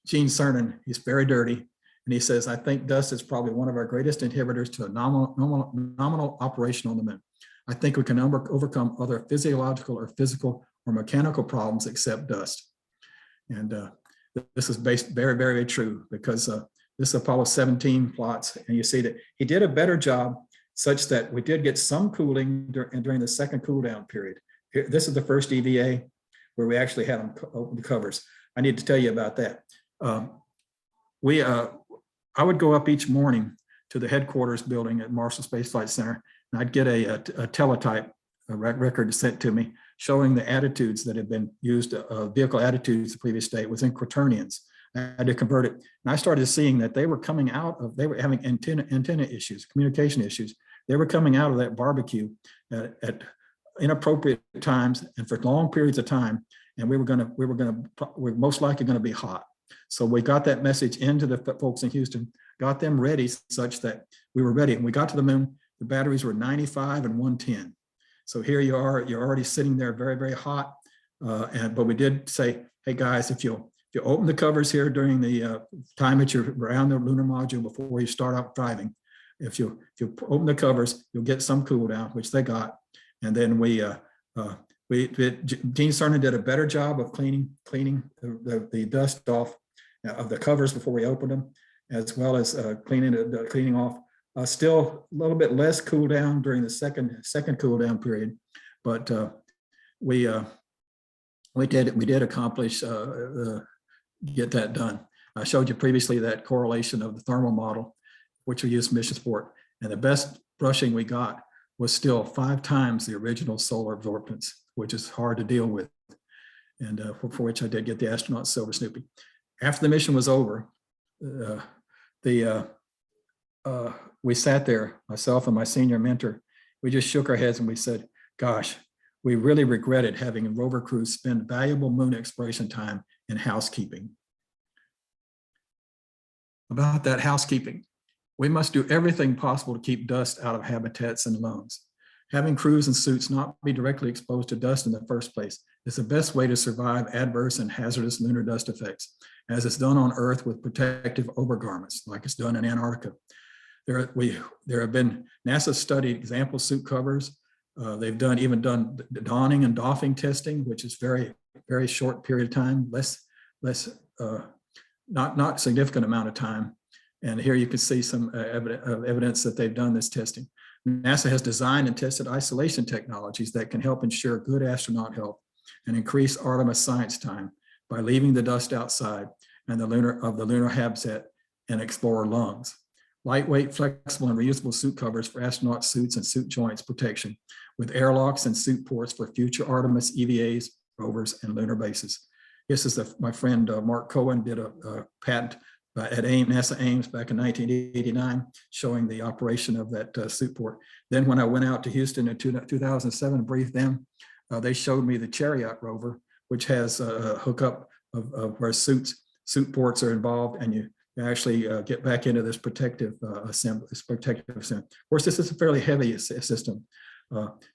Gene Cernan, he's very dirty. And he says, I think dust is probably one of our greatest inhibitors to a nominal operation on the moon. I think we can overcome other physiological or physical or mechanical problems except dust. And this is based very, very true because this Apollo 17 plots, and you see that he did a better job such that we did get some cooling during the second cool down period. Here, this is the first EVA where we actually had them open the covers. I need to tell you about that. I would go up each morning to the headquarters building at Marshall Space Flight Center, and I'd get a teletype record sent to me showing the attitudes that had been used, vehicle attitudes the previous day. It was in quaternions. I had to convert it. And I started seeing that they were coming out of, they were having antenna issues, communication issues. They were coming out of that barbecue at inappropriate times and for long periods of time. And we're most likely going to be hot. So we got that message into the folks in Houston, got them ready such that we were ready. And we got to the moon, the batteries were 95 and 110. So here you are, you're already sitting there very, very hot. But we did say, hey guys, if you open the covers here during the time that you're around the lunar module before you start out driving, if you open the covers, you'll get some cool down, which they got. And then Gene Cernan did a better job of cleaning the dust off of the covers before we opened them, as well as cleaning off. Still a little bit less cool down during the second cool down period, but we did accomplish get that done. I showed you previously that correlation of the thermal model, which we used mission support, and the best brushing we got was still 5 times the original solar absorbance, which is hard to deal with, and for which I did get the astronaut Silver Snoopy. After the mission was over, we sat there, myself and my senior mentor, we just shook our heads and we said, gosh, we really regretted having rover crews spend valuable moon exploration time in housekeeping. About that housekeeping, we must do everything possible to keep dust out of habitats and loans. Having crews and suits not be directly exposed to dust in the first place is the best way to survive adverse and hazardous lunar dust effects, as it's done on Earth with protective overgarments, like it's done in Antarctica. There have been NASA studied example suit covers. They've even done donning and doffing testing, which is very short period of time, not significant amount of time. And here you can see some evidence that they've done this testing. NASA has designed and tested isolation technologies that can help ensure good astronaut health and increase Artemis science time by leaving the dust outside and the lunar habitat and explorer lungs. Lightweight, flexible, and reusable suit covers for astronaut suits and suit joints protection with airlocks and suit ports for future Artemis EVAs, rovers, and lunar bases. This is my friend Mark Cohen did a patent at NASA Ames back in 1989, showing the operation of that suit port. Then when I went out to Houston in 2007 and briefed them, they showed me the Chariot rover, which has a hookup of where suit ports are involved, and you actually get back into this protective assembly. Of course, this is a fairly heavy system.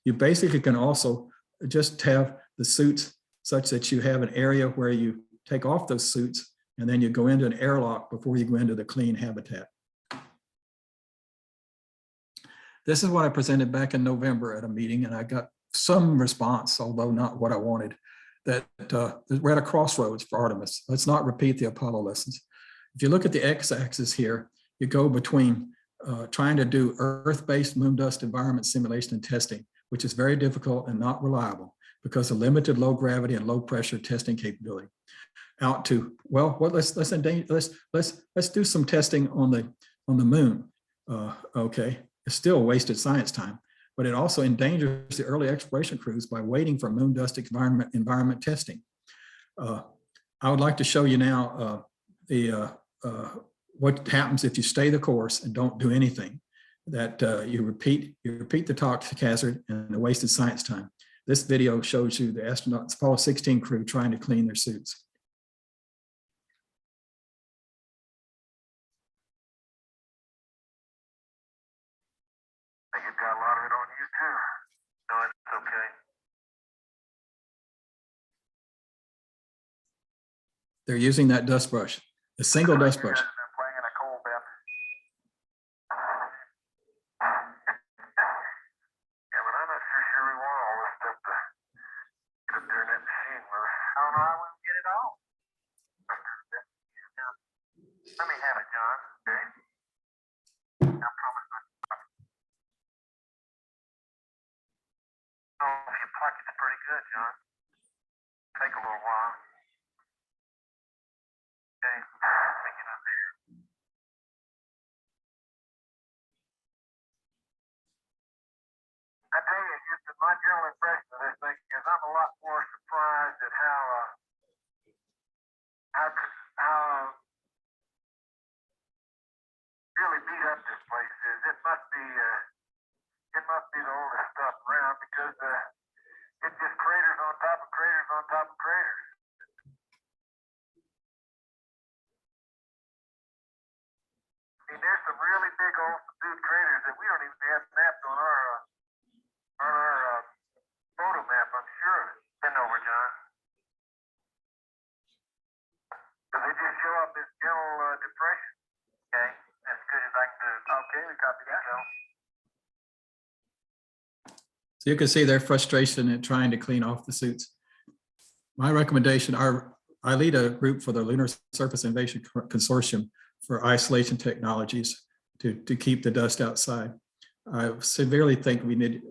You basically can also just have the suits such that you have an area where you take off those suits and then you go into an airlock before you go into the clean habitat. This is what I presented back in November at a meeting, and I got some response, although not what I wanted, that we're at a crossroads for Artemis. Let's not repeat the Apollo lessons. If you look at the x-axis here, you go between trying to do Earth-based moon dust environment simulation and testing, which is very difficult and not reliable because of limited low gravity and low pressure testing capability, out to, well, let's do some testing on the moon. Okay, it's still wasted science time, but it also endangers the early exploration crews by waiting for moon dust environment testing. I would like to show you now what happens if you stay the course and don't do anything. That you repeat the toxic hazard and the wasted science time. This video shows you the astronauts, Apollo 16 crew trying to clean their suits. You've got a lot of it on you too. No, it's okay. They're using that dust brush, a single dust brush. Let me have it, John. Okay. I promise not. Oh, your pocket's pretty good, John. Take a little while. Okay, take it up here. I tell you, just my general impression of this thing is I'm a lot more surprised at how really beat up this place is. It must be the oldest stuff around because it just craters on top of craters on top of craters. I mean, there's some really big old subdued craters that we don't even have mapped on our photo map, I'm sure. Bend over, John. Does it just show up this general depression? Okay. As good as I can do. Okay, we copy that, Joe. So you can see their frustration in trying to clean off the suits. My recommendation, I lead a group for the Lunar Surface Invasion Consortium for isolation technologies to keep the dust outside. I sincerely think we need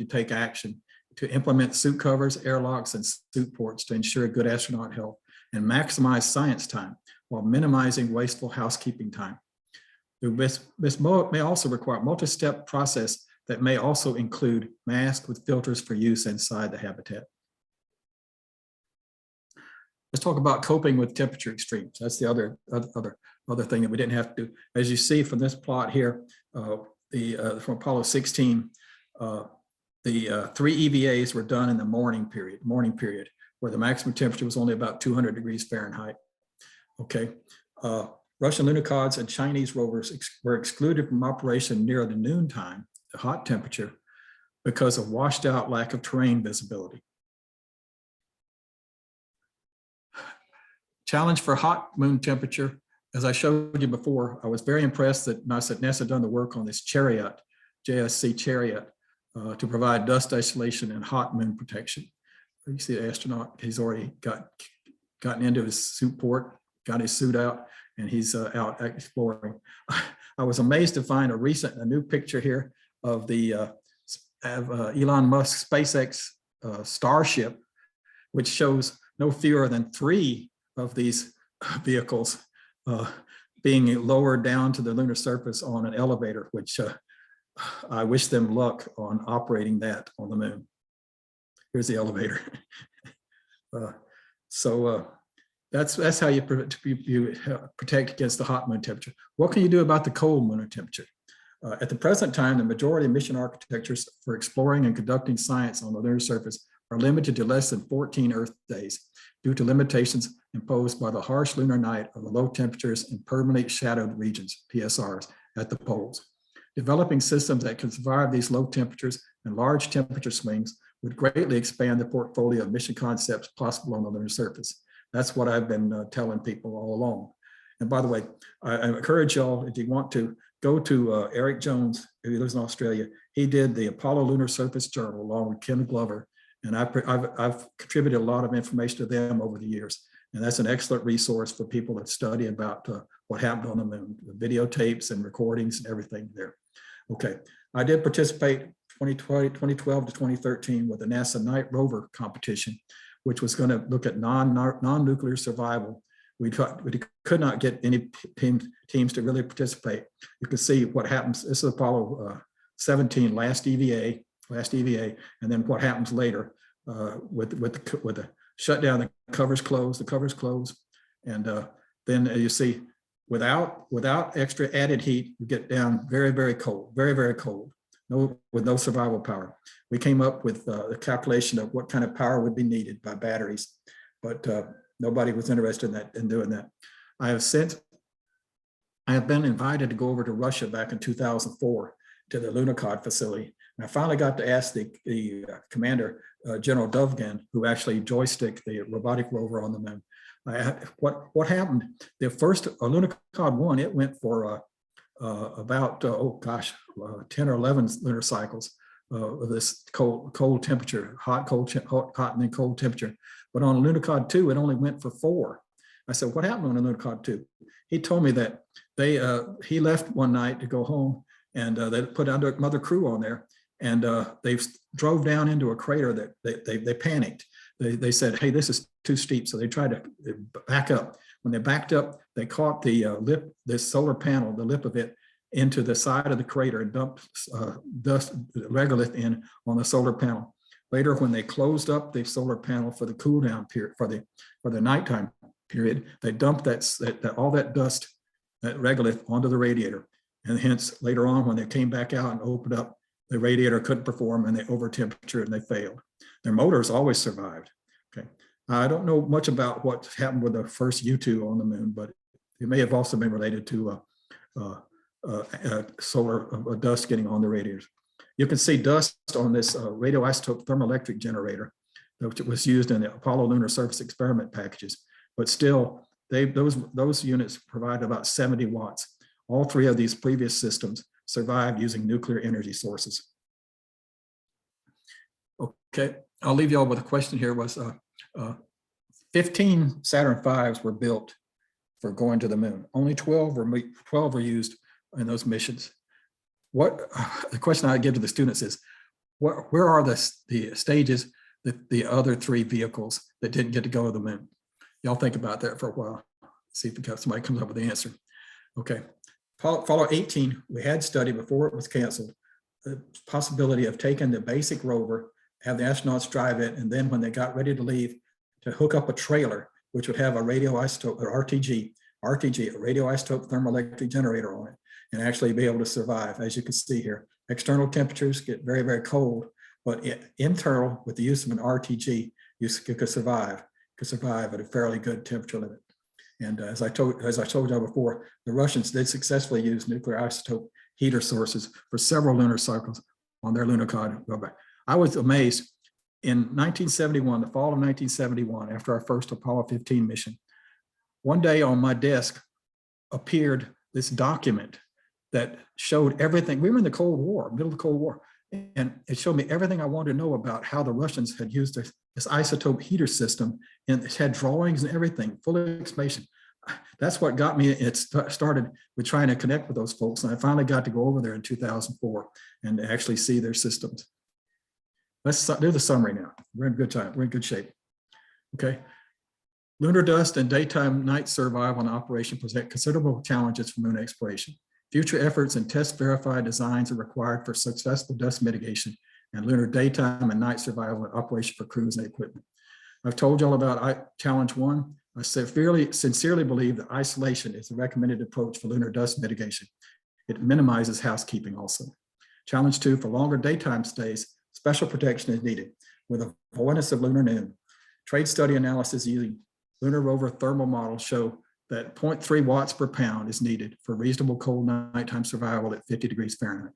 to take action to implement suit covers, airlocks, and suit ports to ensure good astronaut health and maximize science time while minimizing wasteful housekeeping time. This may also require a multi-step process that may also include masks with filters for use inside the habitat. Let's talk about coping with temperature extremes. That's the other thing that we didn't have to do. As you see from this plot here, from Apollo 16, the 3 EVAs were done in the morning period, where the maximum temperature was only about 200 degrees Fahrenheit. Okay, Russian lunokhod and Chinese rovers were excluded from operation near the noon time hot temperature because of washed out lack of terrain visibility. Challenge for hot moon temperature. As I showed you before, I was very impressed that NASA had done the work on this Chariot, JSC Chariot, to provide dust isolation and hot moon protection. You see the astronaut, he's already gotten into his suit port, got his suit out, and he's out exploring. I was amazed to find a new picture here of the Elon Musk SpaceX Starship, which shows no fewer than 3 of these vehicles being lowered down to the lunar surface on an elevator, which I wish them luck on operating that on the moon. Here's the elevator. That's how you protect against the hot moon temperature. What can you do about the cold lunar temperature? At the present time, the majority of mission architectures for exploring and conducting science on the lunar surface are limited to less than 14 Earth days due to limitations imposed by the harsh lunar night of the low temperatures in permanently shadowed regions, PSRs, at the poles. Developing systems that can survive these low temperatures and large temperature swings would greatly expand the portfolio of mission concepts possible on the lunar surface. That's what I've been telling people all along. And by the way, I encourage y'all, if you want to, go to Eric Jones, who lives in Australia. He did the Apollo Lunar Surface Journal along with Ken Glover. And I've contributed a lot of information to them over the years. And that's an excellent resource for people that study about what happened on the moon, the videotapes and recordings and everything there. Okay, I did participate 2012 to 2013 with the NASA Night Rover competition, which was going to look at non-nuclear survival. We could not get any teams to really participate. You can see what happens. This is Apollo 17, last EVA, and then what happens later with the shutdown. The covers close, and then you see without extra added heat, you get down very cold, very cold. With no survival power. We came up with a calculation of what kind of power would be needed by batteries, but nobody was interested in doing that. I have been invited to go over to Russia back in 2004 to the Lunokhod facility. And I finally got to ask the commander, General Dovgan, who actually joysticked the robotic rover on the moon. What happened? The first Lunokhod 1, it went for about 10 or 11 lunar cycles of this cold temperature, hot and then cold temperature. But on Lunokhod 2, it only went for 4. I said, what happened on Lunokhod 2? He told me that he left one night to go home, and they put another crew on there, and they drove down into a crater that they panicked. They said, hey, this is too steep. So they tried to back up. When they backed up, they caught the this solar panel, the lip of it, into the side of the crater and dumped dust regolith in on the solar panel. Later, when they closed up the solar panel for the cool down period, for the nighttime period, they dumped all that dust, that regolith, onto the radiator. And hence, later on, when they came back out and opened up, the radiator couldn't perform and they over temperature and they failed. Their motors always survived. Okay. I don't know much about what happened with the first U2 on the moon, but it may have also been related to solar dust getting on the radiators. You can see dust on this radioisotope thermoelectric generator, which was used in the Apollo lunar surface experiment packages. But still, those units provide about 70 watts. All 3 of these previous systems survived using nuclear energy sources. Okay, I'll leave you all with a question here. 15 Saturn V's were built for going to the moon. Only 12 were used in those missions. The question I give to the students is, where are the stages that the other 3 vehicles that didn't get to go to the moon? Y'all think about that for a while. See if somebody comes up with the answer. Okay, Apollo 18, we had studied before it was canceled, the possibility of taking the basic rover, have the astronauts drive it, and then when they got ready to leave, to hook up a trailer, which would have a radioisotope, or RTG, a radioisotope thermoelectric generator on it, and actually be able to survive. As you can see here, external temperatures get very cold, but internal, with the use of an RTG, you could survive at a fairly good temperature limit. And as I told you before, the Russians did successfully use nuclear isotope heater sources for several lunar cycles on their lunar rover. I was amazed in 1971, the fall of 1971, after our first Apollo 15 mission. One day on my desk appeared this document that showed everything. We were in the Cold War, middle of the Cold War, and it showed me everything I wanted to know about how the Russians had used this isotope heater system, and it had drawings and everything, full of information. That's what got me. It started with trying to connect with those folks, and I finally got to go over there in 2004 and actually see their systems. Let's do the summary now. We're in good time. We're in good shape. Okay. Lunar dust and daytime night survival and operation present considerable challenges for moon exploration. Future efforts and test verified designs are required for successful dust mitigation and lunar daytime and night survival and operation for crews and equipment. I've told y'all about challenge 1. I sincerely believe that isolation is the recommended approach for lunar dust mitigation. It minimizes housekeeping also. Challenge 2, for longer daytime stays, special protection is needed with avoidance of lunar noon. Trade study analysis using Lunar Rover thermal models show that 0.3 watts per pound is needed for reasonable cold nighttime survival at 50 degrees Fahrenheit.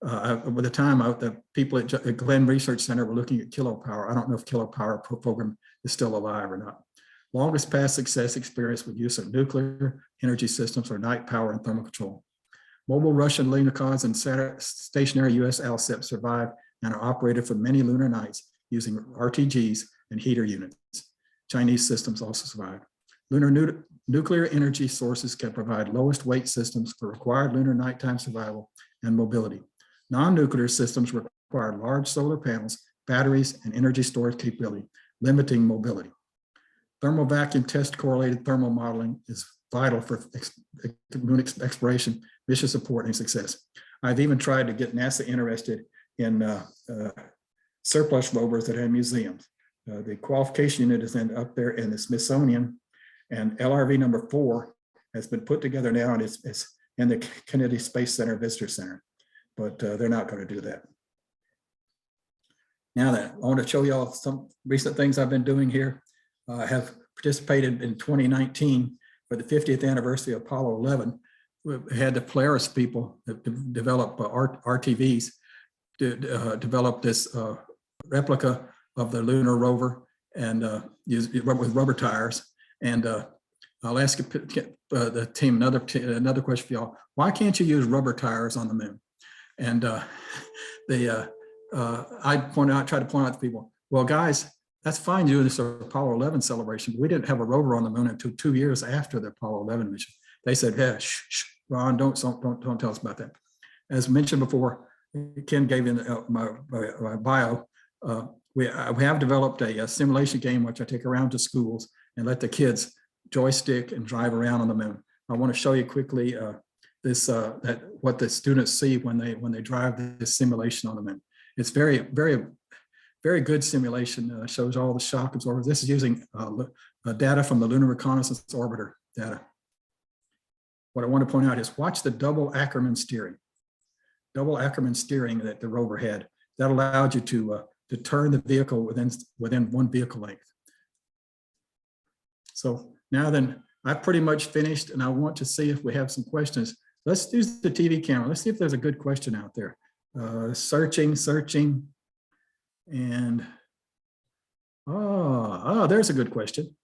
By the time the people at Glenn Research Center were looking at kilopower. I don't know if kilopower program is still alive or not. Longest past success experience with use of nuclear energy systems for night power and thermal control. Mobile Russian lunokhod and stationary US ALSEP survive and are operated for many lunar nights using RTGs and heater units. Chinese systems also survive. Lunar nuclear energy sources can provide lowest weight systems for required lunar nighttime survival and mobility. Non-nuclear systems require large solar panels, batteries, and energy storage capability, limiting mobility. Thermal vacuum test correlated thermal modeling is vital for moon exploration, mission support, and success. I've even tried to get NASA interested in surplus rovers that have museums. The qualification unit is up there in the Smithsonian, and LRV number 4 has been put together now, and it's in the Kennedy Space Center Visitor Center, but they're not going to do that. Now that I want to show y'all some recent things I've been doing here. I have participated in 2019 for the 50th anniversary of Apollo 11. We had the Polaris people develop RTVs to develop this replica of the lunar rover and with rubber tires. And I'll ask the team another question for y'all. Why can't you use rubber tires on the moon? And I try to point out to people, well, guys, that's fine doing this Apollo 11 celebration, but we didn't have a rover on the moon until 2 years after the Apollo 11 mission. They said, yeah, shh, Ron, don't tell us about that. As mentioned before, Ken gave in my bio, we have developed a simulation game which I take around to schools and let the kids joystick and drive around on the moon. I want to show you quickly what the students see when they drive this simulation on the moon. It's very, very, very good simulation. Shows all the shock absorbers. This is using data from the Lunar Reconnaissance Orbiter data. What I want to point out is watch the double Ackerman steering. Double Ackerman steering that the rover had. That allowed you to turn the vehicle within one vehicle length. So now then, I've pretty much finished, and I want to see if we have some questions. Let's use the TV camera. Let's see if there's a good question out there. Searching, and there's a good question.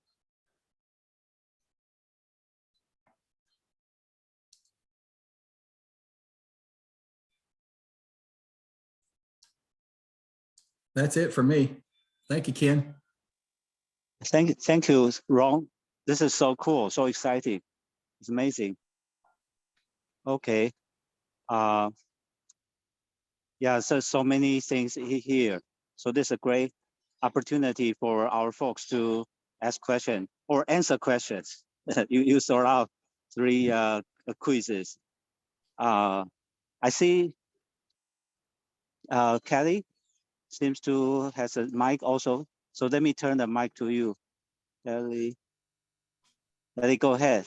That's it for me. Thank you, Ken. Thank you, Ron. This is so cool, so exciting. It's amazing. Okay. Yeah, so many things here. So this is a great opportunity for our folks to ask questions or answer questions. you sort out 3 quizzes. I see Kelly seems to has a mic also. So let me turn the mic to you, Kelly. Let it go ahead.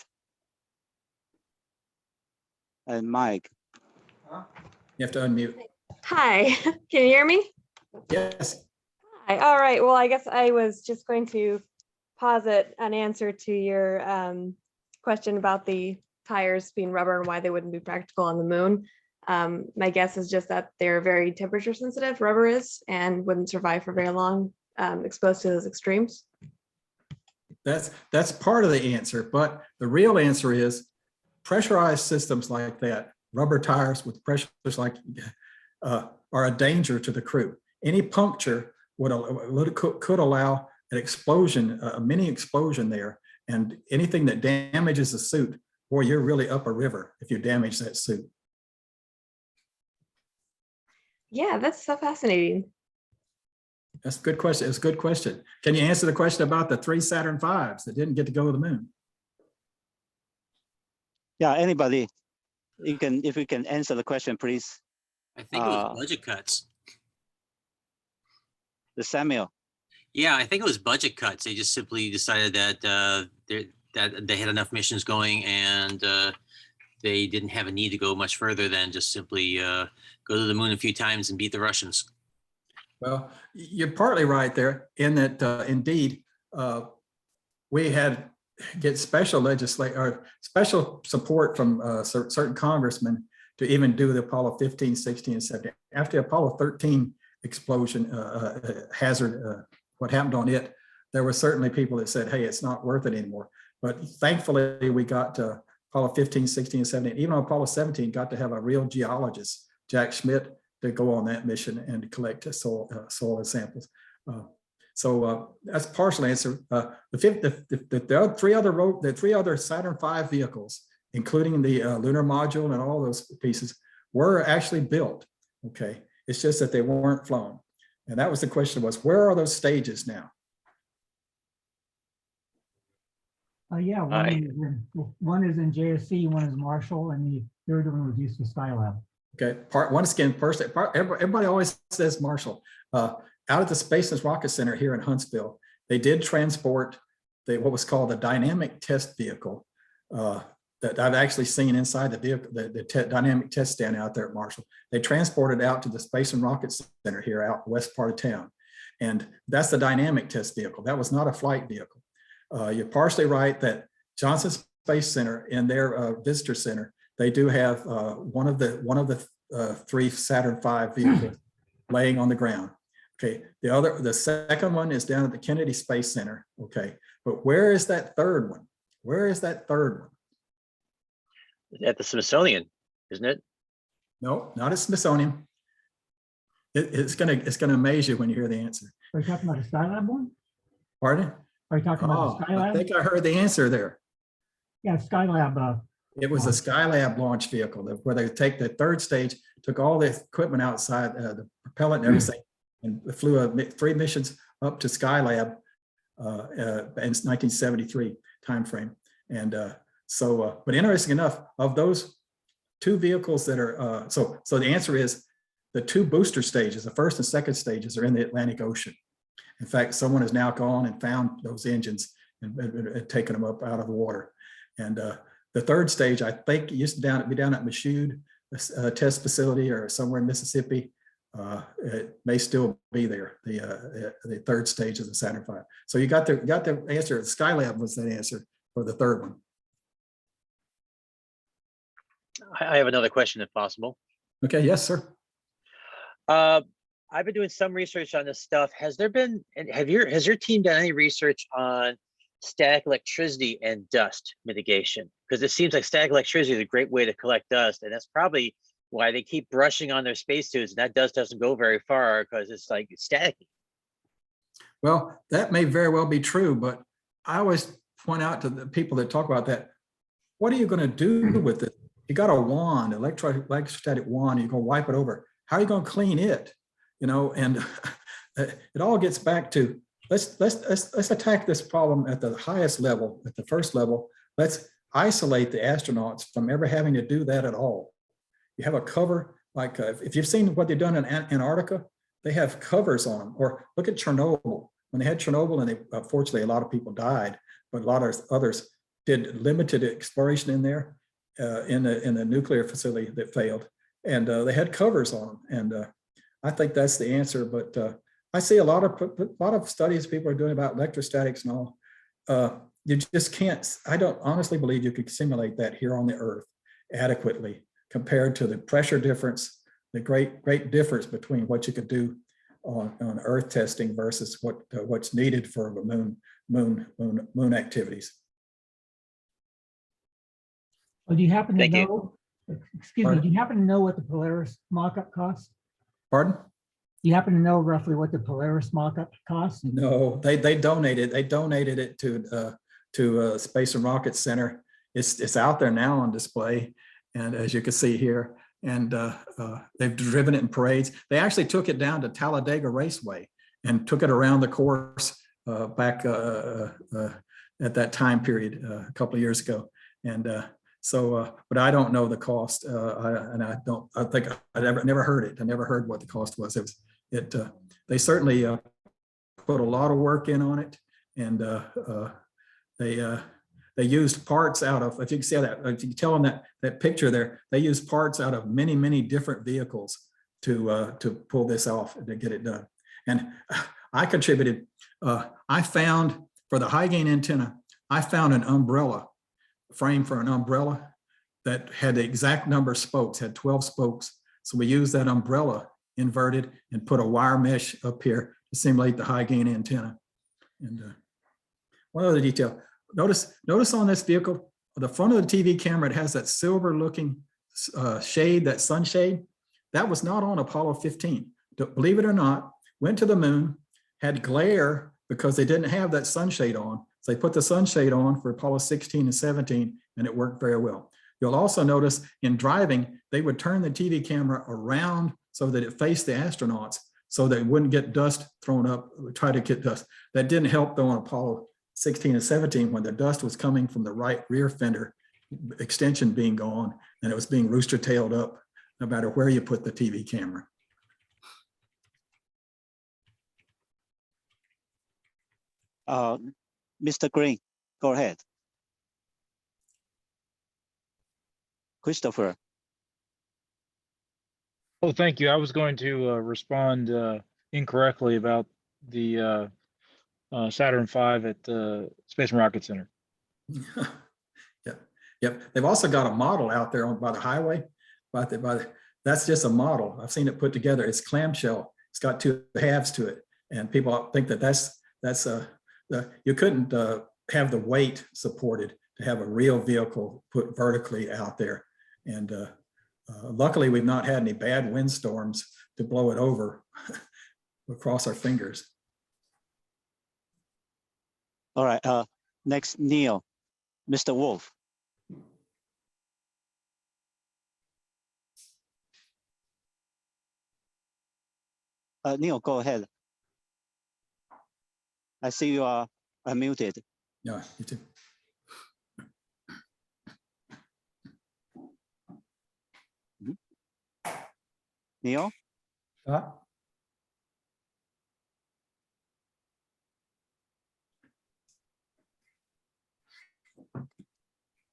And Mike. You have to unmute. Hi, can you hear me? Yes. Hi. All right. Well, I guess I was just going to posit an answer to your question about the tires being rubber and why they wouldn't be practical on the moon. My guess is just that they're very temperature sensitive, rubber is, and wouldn't survive for very long exposed to those extremes. That's part of the answer, but the real answer is pressurized systems like that, rubber tires with pressures like are a danger to the crew. Any puncture could allow an explosion, a mini explosion there, and anything that damages the suit, boy, you're really up a river if you damage that suit. Yeah, that's so fascinating. That's a good question. It's a good question. Can you answer the question about the 3 Saturn V's that didn't get to go to the moon? Yeah, anybody, if you can answer the question, please. I think it was budget cuts. The Samuel. Yeah, I think it was budget cuts. They just simply decided that that they had enough missions going, and they didn't have a need to go much further than just simply go to the moon a few times and beat the Russians. Well, you're partly right there in that indeed we had get special or special support from certain congressmen to even do the Apollo 15, 16, and 17. After the Apollo 13 explosion hazard, what happened on it, there were certainly people that said, hey, it's not worth it anymore. But thankfully, we got Apollo 15, 16, and 17. Even Apollo 17 got to have a real geologist, Jack Schmidt, to go on that mission and collect soil samples. So that's partial answer. The three other Saturn V vehicles, including the lunar module and all those pieces, were actually built. Okay, it's just that they weren't flown. And that was the question: was where are those stages now? Yeah, one is in JSC, one is Marshall, and the third one was used for Skylab. Okay, everybody always says Marshall. Out at the Space and Rocket Center here in Huntsville, they did transport what was called a dynamic test vehicle that I've actually seen inside the vehicle, the dynamic test stand out there at Marshall. They transported out to the Space and Rocket Center here out west part of town. And that's the dynamic test vehicle. That was not a flight vehicle. You're partially right that Johnson Space Center in their visitor center, they do have one of the 3 Saturn V vehicles laying on the ground. Okay, the second one is down at the Kennedy Space Center. Okay, but where is that third one? Where is that third one? At the Smithsonian, isn't it? No, not at Smithsonian. It's gonna amaze you when you hear the answer. Are you talking about the Skylab one? Pardon? Are you talking about the Skylab? I think I heard the answer there. Yeah, Skylab. It was a Skylab launch vehicle where they take the third stage, took all the equipment outside, the propellant and everything, and flew 3 missions up to Skylab in 1973 timeframe. And but interesting enough, of those 2 vehicles that are, so the answer is the 2 booster stages, the first and second stages, are in the Atlantic Ocean. In fact, someone has now gone and found those engines and taken them up out of the water. And the third stage, I think, used to be down at Michoud test facility or somewhere in Mississippi. It may still be there. The third stage of the Saturn V. So you got the answer. Skylab was the answer for the third one. I have another question, if possible. Okay. Yes, sir. I've been doing some research on this stuff. Has your team done any research on static electricity and dust mitigation? Because it seems like static electricity is a great way to collect dust, and that's probably why they keep brushing on their spacesuits, and that dust doesn't go very far because it's like static. Well, that may very well be true, but I always point out to the people that talk about that, what are you going to do with it? You got a wand, electrostatic wand, you're going to wipe it over. How are you going to clean it? You know, and it all gets back to let's attack this problem at the highest level, at the first level. Let's isolate the astronauts from ever having to do that at all. You have a cover, like if you've seen what they've done in Antarctica, they have covers on them. Or look at Chernobyl. When they had Chernobyl, and unfortunately a lot of people died, but a lot of others did limited exploration in there in the nuclear facility that failed, and they had covers on them. And I think that's the answer. But I see a lot of studies people are doing about electrostatics and all. You just can't. I don't honestly believe you could simulate that here on the Earth adequately compared to the pressure difference, the great difference between what you could do on Earth testing versus what's needed for the moon activities. Oh, do you happen to Thank you. know, excuse me, Pardon? do you happen to know what the Polaris mock-up costs? Pardon? Do you happen to know roughly what the Polaris mock-up costs? No, they donated it to Space and Rocket Center. It's out there now on display, and as you can see here, and they've driven it in parades. They actually took it down to Talladega Raceway and took it around the course back at that time period a couple of years ago. And but I don't know the cost, I think I never heard it. I never heard what the cost was. They certainly put a lot of work in on it, and they used parts out of, if you can see that, if you tell them that picture there, they used parts out of many different vehicles to pull this off and to get it done. And I contributed, I found for the high gain antenna, I found an umbrella, frame for an umbrella that had the exact number of spokes, had 12 spokes. So we used that umbrella inverted and put a wire mesh up here to simulate the high gain antenna. And one other detail, notice on this vehicle, the front of the TV camera, it has that silver looking shade, that sunshade. That was not on Apollo 15. Believe it or not, went to the moon, had glare because they didn't have that sunshade on. So they put the sunshade on for Apollo 16 and 17, and it worked very well. You'll also notice in driving, they would turn the TV camera around so that it faced the astronauts so they wouldn't get dust thrown up, try to get dust. That didn't help though on Apollo 16 and 17 when the dust was coming from the right rear fender extension being gone, and it was being rooster tailed up no matter where you put the TV camera. Mr. Green, go ahead. Christopher. Oh, thank you. I was going to respond incorrectly about the Saturn V at the Space and Rocket Center. Yep. They've also got a model out there by the highway. That's just a model. I've seen it put together. It's clamshell. It's got two halves to it, and people think that that's you couldn't have the weight supported to have a real vehicle put vertically out there. And luckily, we've not had any bad windstorms to blow it over. We'll cross our fingers. All right. Next, Neil, Mr. Wolf. Neil, go ahead. I see you are unmuted. Yeah, you too. Neil?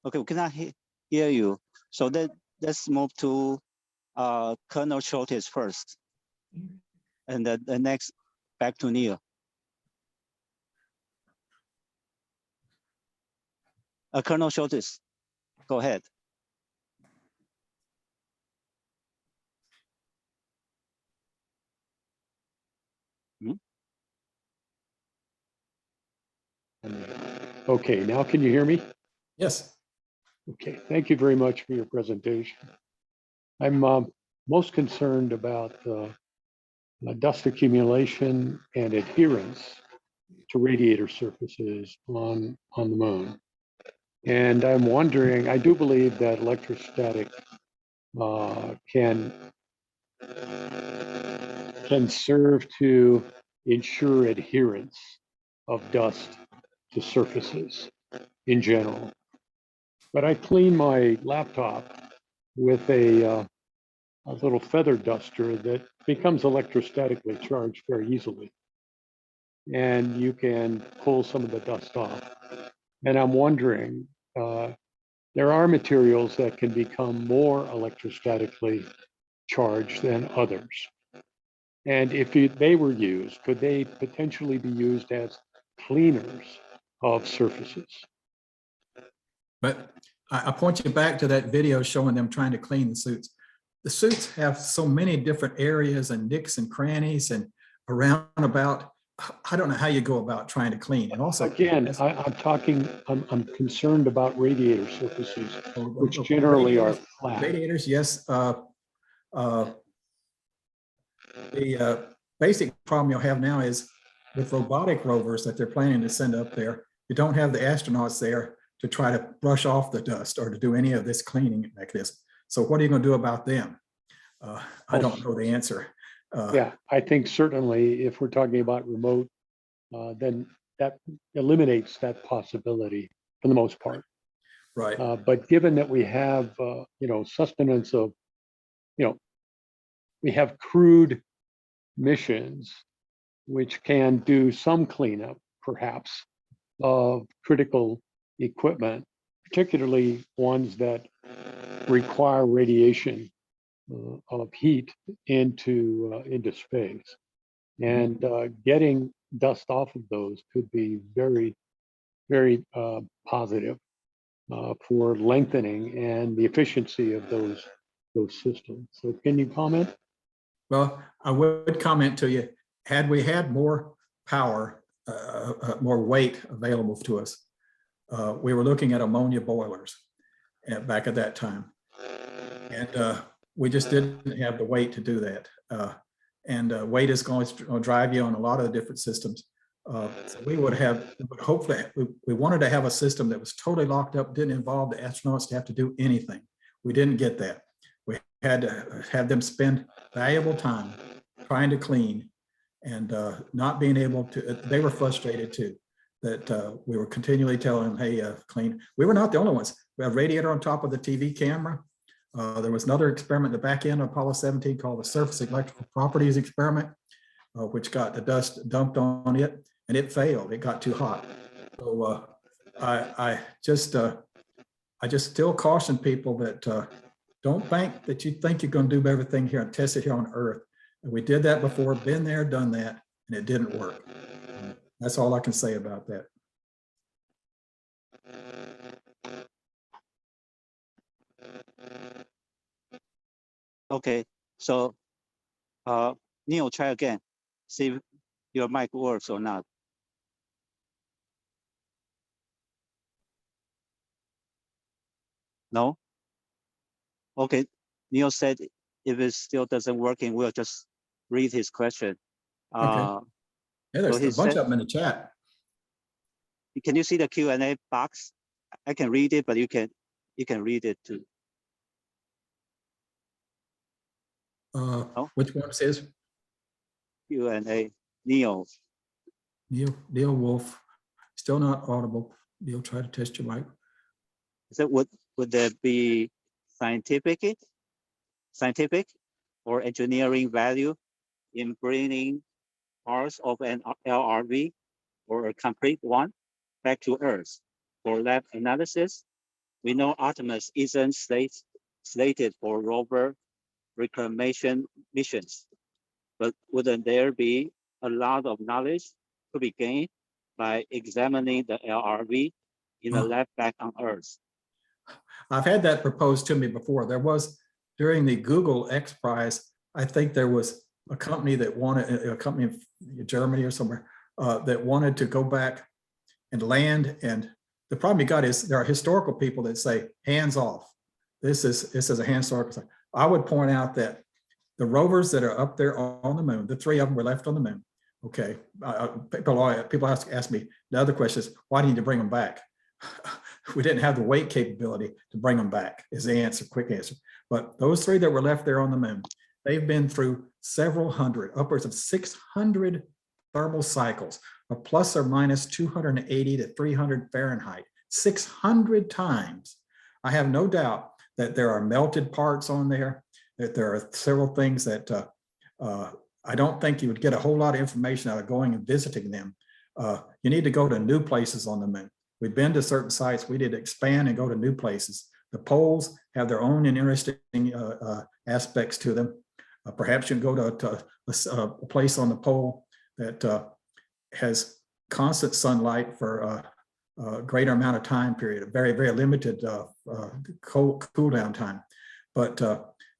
Okay, we cannot hear you. So let's move to Colonel Schultes first. And the next, back to Neil. Colonel Schultes, go ahead. Okay, now can you hear me? Yes. Okay, thank you very much for your presentation. I'm most concerned about dust accumulation and adherence to radiator surfaces on the moon. And I'm wondering, I do believe that electrostatic can serve to ensure adherence of dust to surfaces in general. But I clean my laptop with a little feather duster that becomes electrostatically charged very easily. And you can pull some of the dust off. And I'm wondering, there are materials that can become more electrostatically charged than others. And if they were used, could they potentially be used as cleaners of surfaces? But I point you back to that video showing them trying to clean the suits. The suits have so many different areas and nicks and crannies and around about. I don't know how you go about trying to clean. And also, Again, I'm concerned about radiator surfaces, which generally are flat. radiators, yes. The basic problem you'll have now is with robotic rovers that they're planning to send up there, you don't have the astronauts there to try to brush off the dust or to do any of this cleaning mechanism. So what are you going to do about them? I don't know the answer. Yeah, I think certainly if we're talking about remote, then that eliminates that possibility for the most part. Right. But given that we have, sustenance of, we have crewed missions, which can do some cleanup, perhaps, of critical equipment, particularly ones that require radiation of heat into space. And getting dust off of those could be very, very positive for lengthening and the efficiency of those systems. So can you comment? Well, I would comment to you, had we had more power, more weight available to us, we were looking at ammonia boilers back at that time. And we just didn't have the weight to do that. Weight is going to drive you on a lot of the different systems. So we would hopefully, we wanted to have a system that was totally locked up, didn't involve the astronauts to have to do anything. We didn't get that. We had to have them spend valuable time trying to clean and not being able to, they were frustrated too, that we were continually telling them, hey, clean. We were not the only ones. We have a radiator on top of the TV camera. There was another experiment at the back end of Apollo 17 called the Surface Electrical Properties Experiment, which got the dust dumped on it, and it failed. It got too hot. So I just still caution people that don't think that you think you're going to do everything here and test it here on Earth. And we did that before, been there, done that, and it didn't work. That's all I can say about that. Okay, so Neil, try again. See if your mic works or not. No? Okay, Neil said if it still doesn't working, we'll just read his question. Okay. Yeah, there's so a bunch of them in the chat. Can you see the Q&A box? I can read it, but you can read it too. Which one says? Q&A, Neil. Neil Wolf, still not audible. Neil, try to test your mic. So would there be scientific or engineering value in bringing parts of an LRV or a complete one back to Earth for lab analysis? We know Artemis isn't slated for rover reclamation missions, but wouldn't there be a lot of knowledge to be gained by examining the LRV in a lab back on Earth? I've had that proposed to me before. There was, during the Google X Prize, I think there was a company that wanted, a company in Germany or somewhere, that wanted to go back and land. And the problem you got is there are historical people that say, hands off. This is a historical site. I would point out that the rovers that are up there on the moon, the 3 of them were left on the moon. Okay, people ask me, the other question is, why do you need to bring them back? We didn't have the weight capability to bring them back, is the answer, quick answer. But those 3 that were left there on the moon, they've been through several hundred, upwards of 600 thermal cycles, or plus or minus 280 to 300 Fahrenheit, 600 times. I have no doubt that there are melted parts on there, that there are several things that I don't think you would get a whole lot of information out of going and visiting them. You need to go to new places on the moon. We've been to certain sites. We did expand and go to new places. The poles have their own interesting aspects to them. Perhaps you can go to a place on the pole that has constant sunlight for greater amount of time period, a very, very limited cool down time. But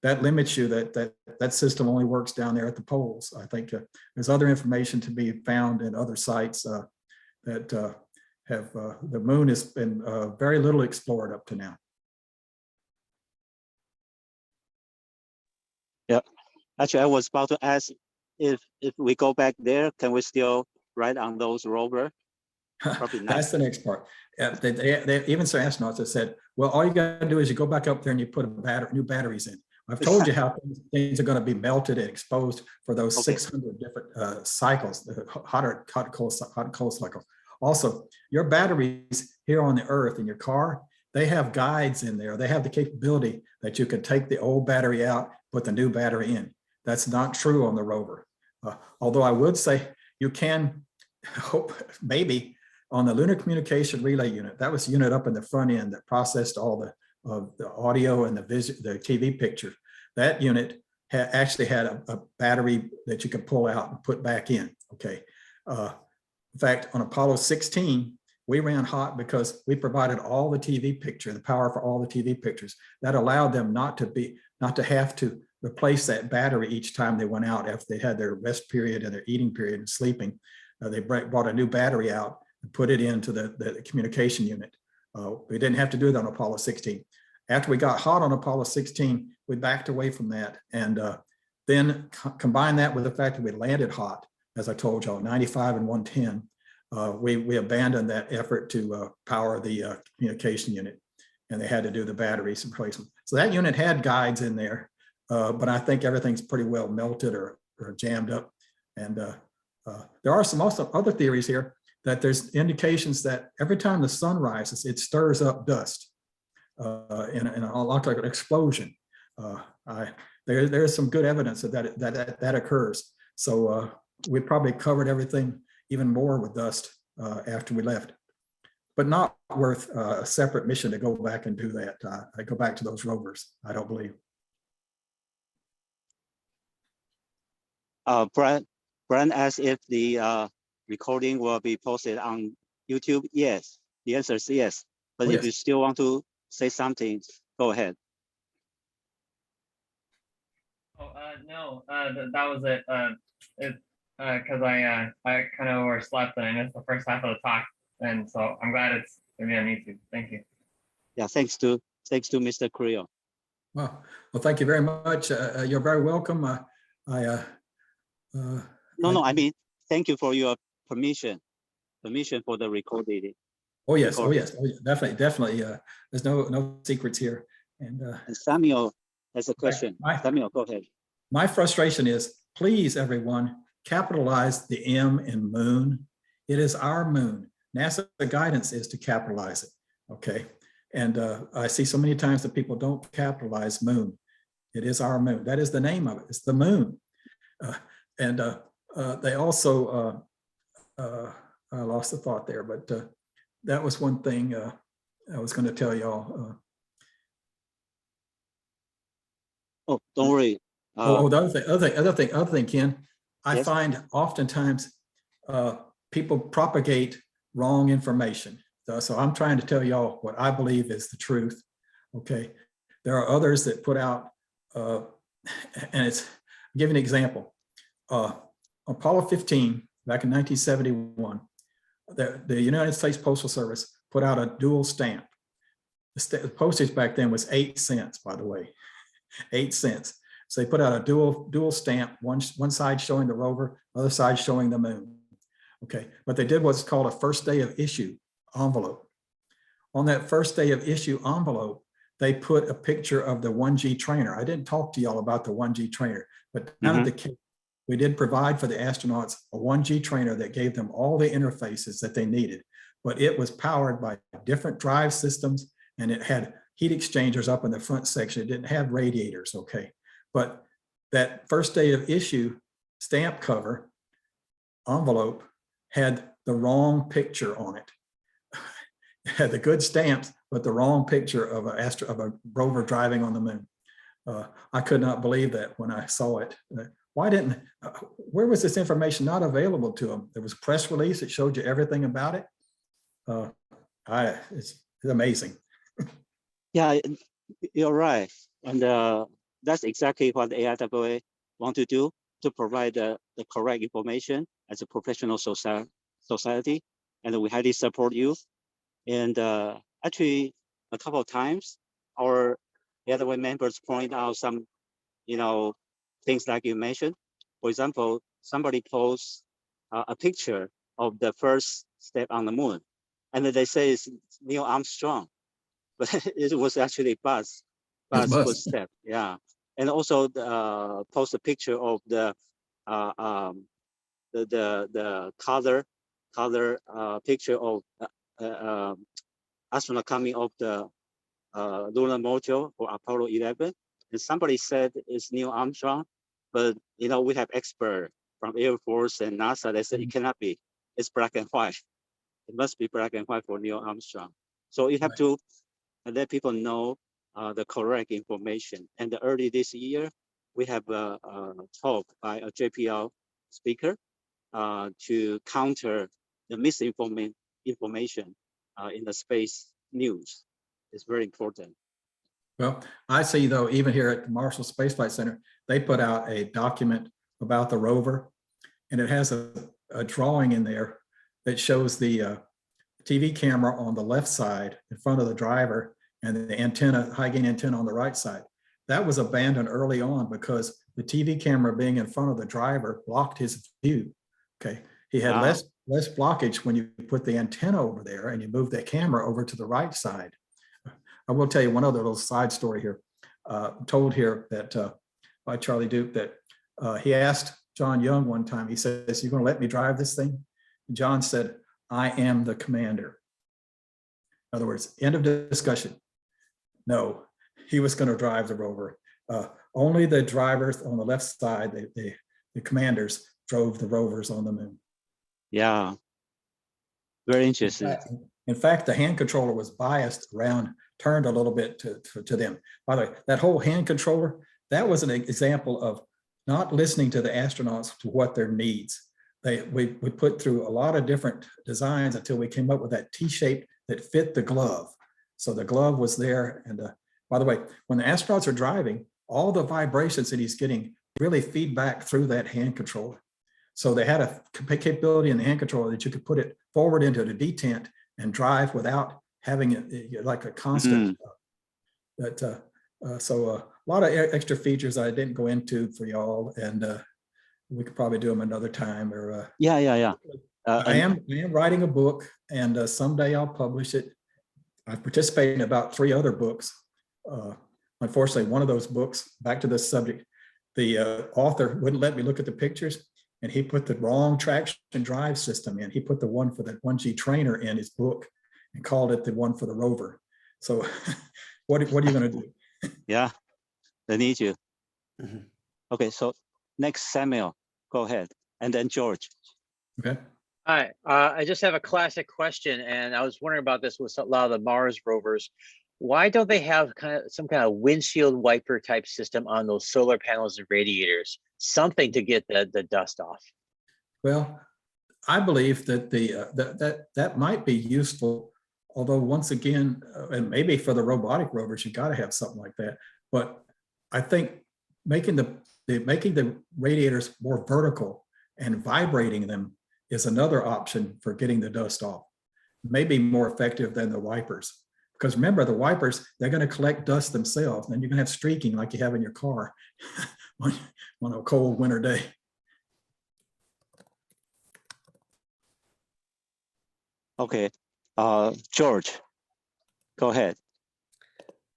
that limits you, that system only works down there at the poles. I think there's other information to be found in other sites that have, the moon has been very little explored up to now. Yeah, actually, I was about to ask if we go back there, can we still ride on those rover? Probably not. That's the next part. They even some astronauts have said, well, all you got to do is you go back up there and you put new batteries in. I've told you how things are going to be melted and exposed for those 600 different cycles, the hot and cold cycles. Also, your batteries here on the Earth in your car, they have guides in there. They have the capability that you can take the old battery out, put the new battery in. That's not true on the rover. Although I would say you can hope maybe on the Lunar Communication Relay Unit, that was the unit up in the front end that processed all the audio and the TV picture. That unit actually had a battery that you could pull out and put back in. Okay. In fact, on Apollo 16, we ran hot because we provided all the TV picture, the power for all the TV pictures. That allowed them not to have to replace that battery each time they went out after they had their rest period and their eating period and sleeping. They brought a new battery out and put it into the communication unit. We didn't have to do that on Apollo 16. After we got hot on Apollo 16, we backed away from that. And then combine that with the fact that we landed hot, as I told y'all, 95 and 110. We abandoned that effort to power the communication unit, and they had to do the batteries and replacement. So that unit had guides in there, but I think everything's pretty well melted or jammed up. And there are some also other theories here that there's indications that every time the sun rises, it stirs up dust in a lot like an explosion. There's some good evidence that occurs. So we probably covered everything even more with dust after we left, but not worth a separate mission to go back and do that. I go back to those rovers, I don't believe. Brian asked if the recording will be posted on YouTube. Yes, the answer is yes. But if you still want to say something, go ahead. Oh, no, that was it. Because I kind of overslept and I missed the first half of the talk, and so I'm glad it's gonna be on YouTube. Thank you. Yeah, thanks to Mr. Creel. Well, thank you very much. You're very welcome. No, I mean, thank you for your permission for the recording. Oh yes, definitely. There's no secrets here. And Samuel has a question. Samuel, go ahead. My frustration is, please, everyone, capitalize the M in moon. It is our moon. NASA guidance is to capitalize it. Okay. And I see so many times that people don't capitalize moon. It is our moon. That is the name of it. It's the moon. They also, I lost the thought there, but that was one thing I was going to tell y'all. Oh, don't worry. The other thing, Ken, I Yes. find oftentimes people propagate wrong information. So I'm trying to tell y'all what I believe is the truth. Okay. There are others that put out, and I'll give you an example. Apollo 15, back in 1971, the United States Postal Service put out a dual stamp. The postage back then was 8 cents, by the way, 8 cents. So they put out a dual stamp, one side showing the rover, other side showing the moon. Okay, but they did what's called a first day of issue envelope. On that first day of issue envelope, they put a picture of the 1G trainer. I didn't talk to y'all about the 1G trainer, but none of the case. We did provide for the astronauts a 1G trainer that gave them all the interfaces that they needed, but it was powered by different drive systems, and it had heat exchangers up in the front section. It didn't have radiators, okay? But that first day of issue stamp cover envelope had the wrong picture on it. It had the good stamps, but the wrong picture of a rover driving on the moon. I could not believe that when I saw it. Where was this information not available to them? There was a press release that showed you everything about it. It's amazing. Yeah, you're right. And that's exactly what the AIAA want to do, to provide the correct information as a professional society. And we highly support you. And actually, a couple of times, our AIAA members point out some, things like you mentioned. For example, somebody posts a picture of the first step on the moon, and they say it's Neil Armstrong, but it was actually Buzz footstep. Yeah, and also post a picture of the color picture of astronaut coming off the lunar module for Apollo 11. And somebody said it's Neil Armstrong, but we have experts from Air Force and NASA. They said it cannot be. It's black and white. It must be black and white for Neil Armstrong. So you have to let people know the correct information. And early this year, we have a talk by a JPL speaker to counter the misinformation in the space news. It's very important. Well, I see though, even here at the Marshall Space Flight Center, they put out a document about the rover, and it has a drawing in there that shows the TV camera on the left side in front of the driver and the antenna, high gain antenna on the right side. That was abandoned early on because the TV camera being in front of the driver blocked his view. Okay, he had less blockage when you put the antenna over there and you move the camera over to the right side. I will tell you one other little side story here, told here that by Charlie Duke, that he asked John Young one time, he says, "You gonna let me drive this thing?" And John said, "I am the commander." In other words, end of discussion. No, he was gonna drive the rover. Only the drivers on the left side, the commanders, drove the rovers on the moon. Yeah, very interesting. In fact, the hand controller was biased around, turned a little bit to them. By the way, that whole hand controller, that was an example of not listening to the astronauts to what their needs. We put through a lot of different designs until we came up with that T-shape that fit the glove. So the glove was there. And by the way, when the astronauts are driving, all the vibrations that he's getting really feed back through that hand controller. So they had a capability in the hand controller that you could put it forward into the detent and drive without having it like a constant. So a lot of extra features I didn't go into for y'all, and we could probably do them another time. Or Yeah. I am writing a book, and someday I'll publish it. I've participated in about 3 other books. Unfortunately, one of those books, back to this subject, the author wouldn't let me look at the pictures, and he put the wrong traction drive system in. He put the one for the 1G trainer in his book and called it the one for the rover. So what are you going to do? Yeah, they need you. Okay, so next, Samuel, go ahead. And then George. Okay. Hi, I just have a classic question, and I was wondering about this with a lot of the Mars rovers. Why don't they have some kind of windshield wiper type system on those solar panels and radiators? Something to get the dust off. Well, I believe that that might be useful. Although once again, and maybe for the robotic rovers, you got to have something like that. But I think making the radiators more vertical and vibrating them is another option for getting the dust off. Maybe more effective than the wipers. Because remember, the wipers, they're going to collect dust themselves, and then you're going to have streaking like you have in your car on a cold winter day. Okay, George, go ahead.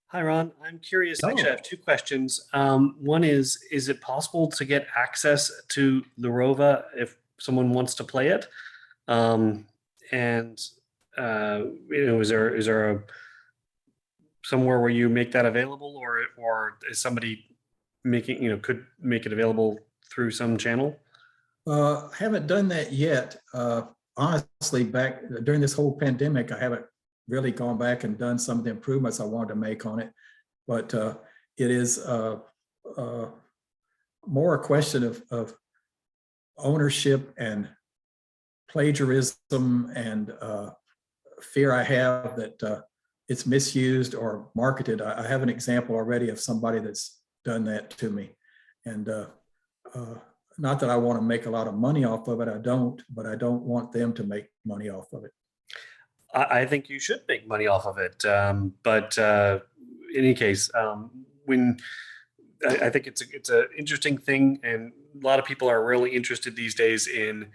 Hi, Ron. I'm curious. Actually, I have 2 questions. One is it possible to get access to the rover if someone wants to play it? Is there somewhere where you make that available, or is somebody could make it available through some channel? I haven't done that yet. Honestly, back during this whole pandemic, I haven't really gone back and done some of the improvements I wanted to make on it. But it is more a question of ownership and plagiarism and fear I have that it's misused or marketed. I have an example already of somebody that's done that to me. And not that I want to make a lot of money off of it, I don't, but I don't want them to make money off of it. I think you should make money off of it. But in any case, when I think it's an interesting thing, and a lot of people are really interested these days in,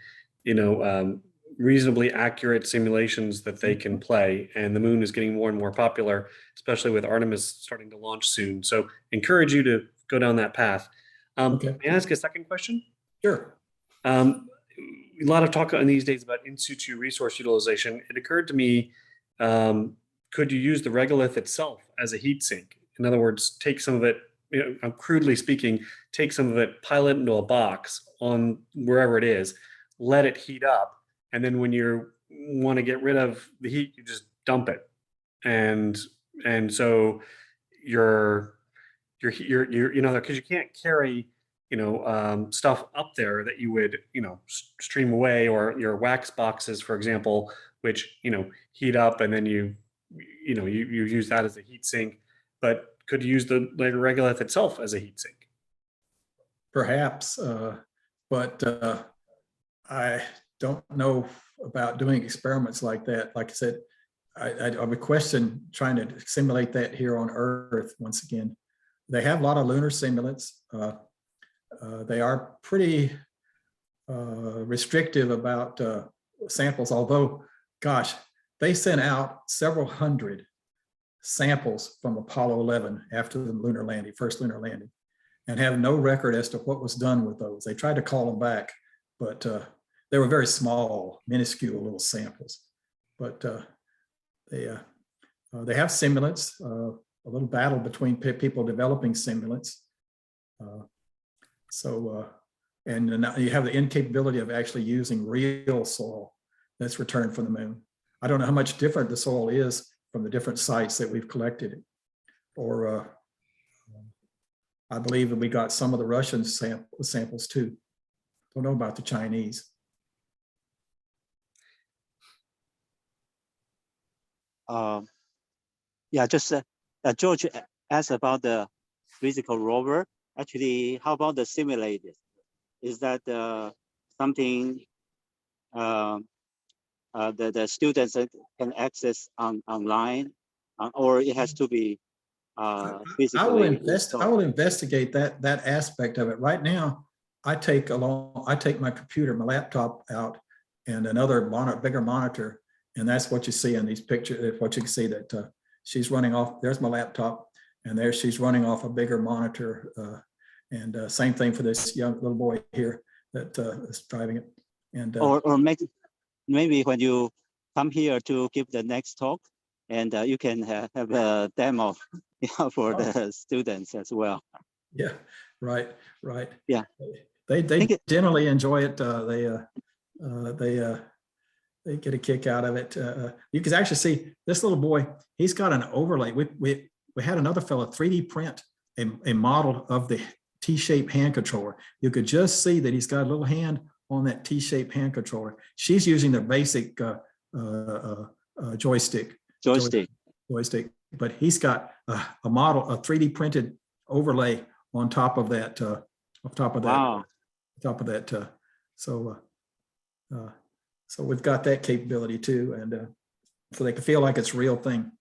reasonably accurate simulations that they can play. And the moon is getting more and more popular, especially with Artemis starting to launch soon. So encourage you to go down that path. Okay. May I ask a second question? Sure. A lot of talk in these days about in situ resource utilization. It occurred to me, could you use the regolith itself as a heat sink? In other words, take some of it, crudely speaking, take some of it, pile it into a box on wherever it is, let it heat up, and then when you want to get rid of the heat, you just dump it, and so you're because you can't carry stuff up there that you would stream away, or your wax boxes, for example, which heat up, and then you use that as a heat sink. But could you use the regolith itself as a heat sink? Perhaps, but I don't know about doing experiments like that. Like I said, I would question trying to simulate that here on Earth once again. They have a lot of lunar simulants. They are pretty restrictive about samples, although, gosh, they sent out several hundred samples from Apollo 11 after the lunar landing, first lunar landing, and have no record as to what was done with those. They tried to call them back, but they were very small, minuscule little samples. But they have simulants, a little battle between people developing simulants. And now you have the incapability of actually using real soil that's returned from the moon. I don't know how much different the soil is from the different sites that we've collected it. Or I believe that we got some of the Russian samples too. Don't know about the Chinese. Yeah, just George asked about the physical rover. Actually, how about the simulated? Is that something the students can access online, or it has to be physically? I will investigate that aspect of it. Right now, I take my computer, my laptop out, and another bigger monitor, and that's what you see in these pictures. What you can see that she's running off. There's my laptop, and there she's running off a bigger monitor. And same thing for this young little boy here that is driving it. And or maybe when you come here to give the next talk, and you can have a demo for the students as well. Yeah, right. Yeah, they generally enjoy it. They get a kick out of it. You can actually see this little boy. He's got an overlay. We had another fellow 3D print a model of the T-shaped hand controller. You could just see that he's got a little hand on that T-shaped hand controller. She's using the basic joystick, but he's got a model, a 3D printed overlay on top of that. Wow. So we've got that capability too, and so they can feel like it's a real thing.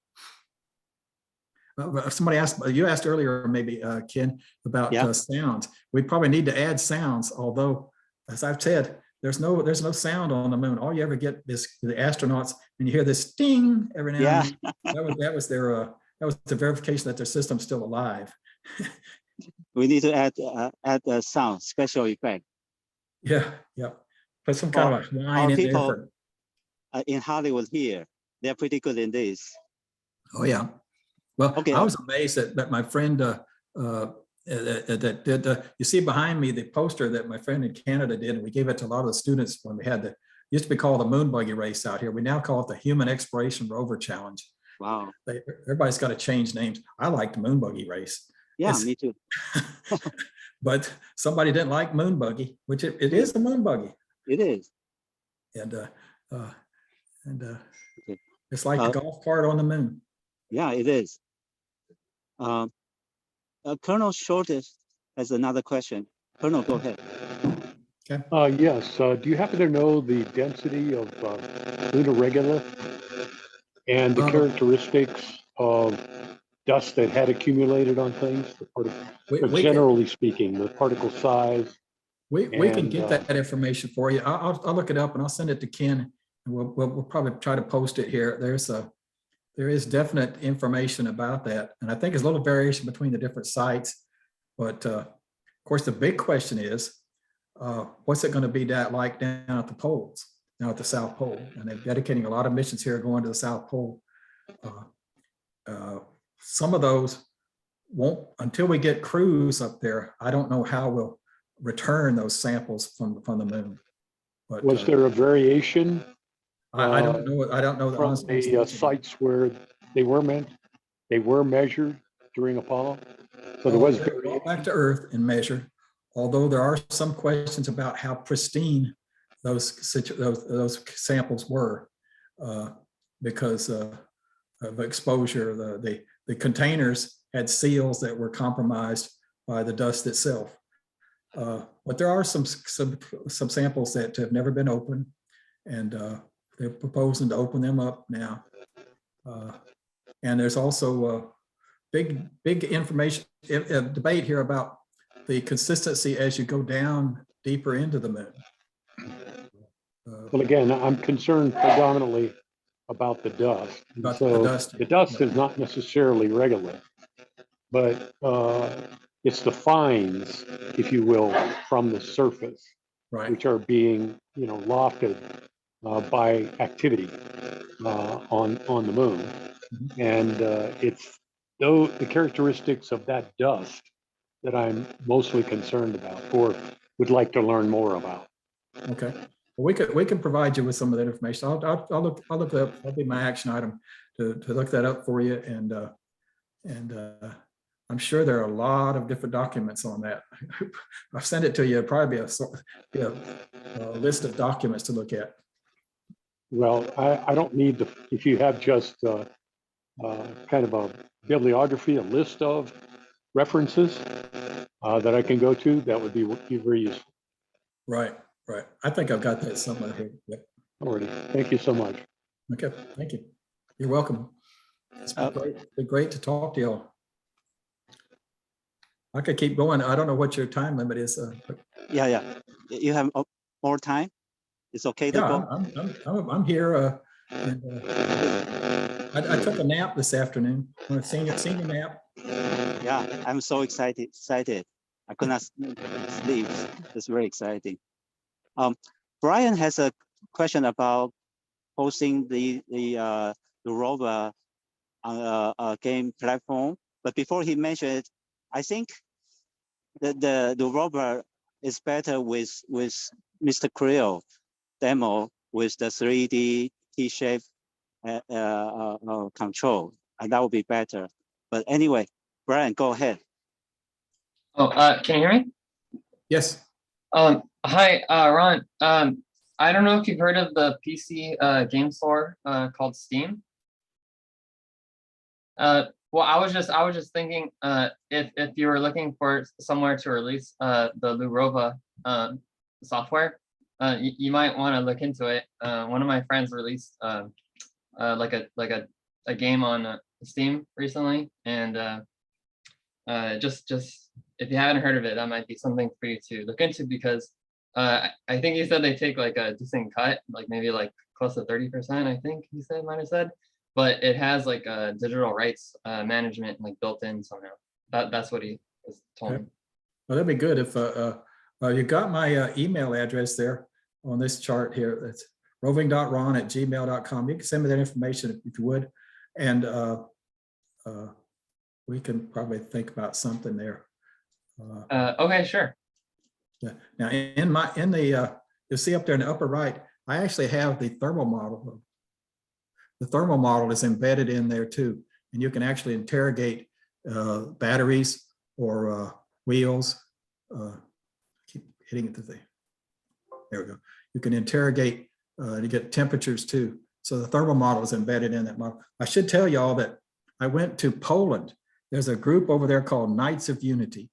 Somebody asked, you asked earlier, maybe Ken, about sounds. We probably need to add sounds, although, as I've said, there's no sound on the moon. All you ever get is the astronauts, and you hear this ding every now and then. That was the verification that their system's still alive. We need to add a sound, special effect. Yeah. Put some kind of whine in people there. In Hollywood here, they're pretty good in this. Oh yeah. Well, okay. I was amazed that my friend that did you see behind me the poster that my friend in Canada did, and we gave it to a lot of the students when we had used to be called the moon buggy race out here. We now call it the Human Exploration Rover Challenge. Wow. Everybody's got to change names. I like the moon buggy race. Yeah, me too. But somebody didn't like moon buggy, which it is the moon buggy. It is. And It's like a golf cart on the moon. Yeah, it is. Colonel Short has another question. Colonel, go ahead. Yes. Do you happen to know the density of lunar regolith and the characteristics of dust that had accumulated on things? Generally speaking, the particle size. We can get that information for you. I'll look it up and I'll send it to Ken. And we'll probably try to post it here. There is definite information about that. And I think there's a little variation between the different sites. But of course, the big question is, what's it going to be like down at the poles, down at the South Pole? And they're dedicating a lot of missions here going to the South Pole. Some of those won't, until we get crews up there, I don't know how we'll return those samples from the moon. But was there a variation? I don't know. I don't know the from the sites where they were measured during Apollo. So there was brought back to Earth and measured. Although there are some questions about how pristine those samples were, because of exposure. The containers had seals that were compromised by the dust itself. But there are some samples that have never been opened, and they're proposing to open them up now. And there's also big information debate here about the consistency as you go down deeper into the moon. Well, again, I'm concerned predominantly about the dust. The dust is not necessarily regolith, but it's the fines, if you will, from the surface, right, which are being, lofted by activity on the moon. Mm-hmm. And it's the characteristics of that dust that I'm mostly concerned about, or would like to learn more about. Okay, well, we can provide you with some of that information. I'll look it up. That'll be my action item to look that up for you, and I'm sure there are a lot of different documents on that. I've sent it to you. Probably be a list of documents to look at. Well, I don't need if you have just kind of a bibliography, a list of references that I can go to, that would be very useful. Right. I think I've got that somewhere here. Yep. Alrighty. Thank you so much. Okay. Thank you. You're welcome. It's been great to talk to y'all. I could keep going. I don't know what your time limit is. Yeah. You have more time? It's okay to go? I'm here. I took a nap this afternoon. A senior nap. Yeah, I'm so excited. I could not sleep. It's very exciting. Brian has a question about posting the rover on a game platform. But before he mentioned it, I think that the rover is better with Mr. Creel demo with the 3D T-shape control, and that would be better. But anyway, Brian, go ahead. Oh, can you hear me? Yes. Hi, Ron. I don't know if you've heard of the PC game store called Steam. Well, I was just thinking if you were looking for somewhere to release the Lurova software, you might want to look into it. One of my friends released like a game on Steam recently, and just if you haven't heard of it, that might be something for you to look into, because I think he said they take like a decent cut, like maybe like close to 30%. I think he might have said, but it has like a digital rights management like built in somehow. That's what he was told me. Well, that'd be good if you got my email address there on this chart here. That's roving.ron@gmail.com. You can send me that information if you would, and we can probably think about something there. Okay, sure. Yeah. Now you'll see up there in the upper right, I actually have the thermal model. The thermal model is embedded in there too, and you can actually interrogate batteries or wheels. Keep hitting it to there we go. You can interrogate to get temperatures too. So the thermal model is embedded in that model. I should tell y'all that I went to Poland. There's a group over there called Knights of Unity.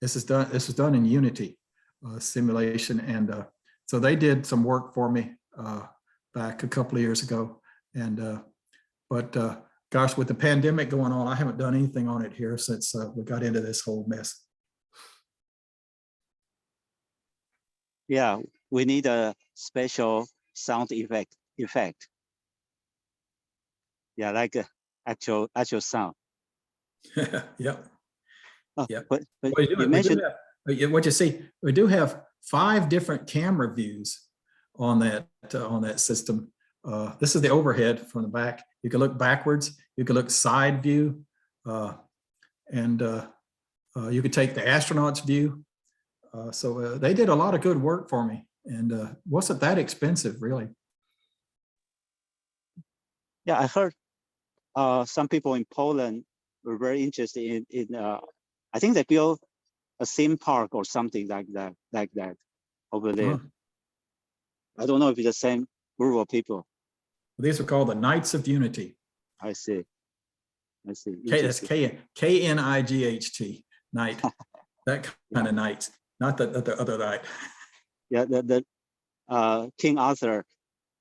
This is done in Unity simulation. And so they did some work for me back a couple of years ago. And but gosh, with the pandemic going on, I haven't done anything on it here since we got into this whole mess. Yeah, we need a special sound effect. Yeah, like actual sound. Yep. Oh, Yep. but You mentioned what you see. We do have 5 different camera views on that system. This is the overhead from the back. You can look backwards. You can look side view, and you could take the astronaut's view. So they did a lot of good work for me, and wasn't that expensive, really. Yeah, I heard some people in Poland were very interested in I think they built a theme park or something like that over there. I don't know if it's the same group of people. These are called the Knights of Unity. I see. That's K-N-I-G-H-T, Knight. That kind of knights, not the other knight. Yeah, the King Arthur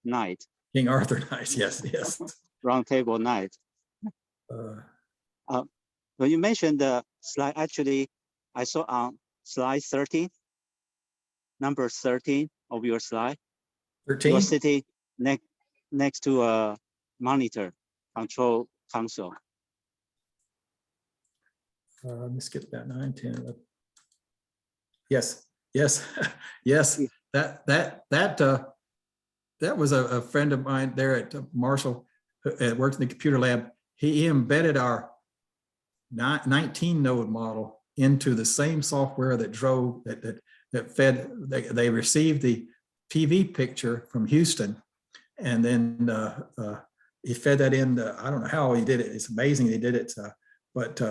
Knight. King Arthur Knight, yes. Round table knight. When you mentioned the slide, actually, I saw on slide 13, number 13 of your slide. 13? You're sitting next to a monitor control console. Let me skip that 9, 10, 11. Yes. That was a friend of mine there at Marshall, who worked in the computer lab. He embedded our 19 node model into the same software that drove that fed. They received the TV picture from Houston, and then he fed that in. I don't know how he did it. It's amazing he did it, but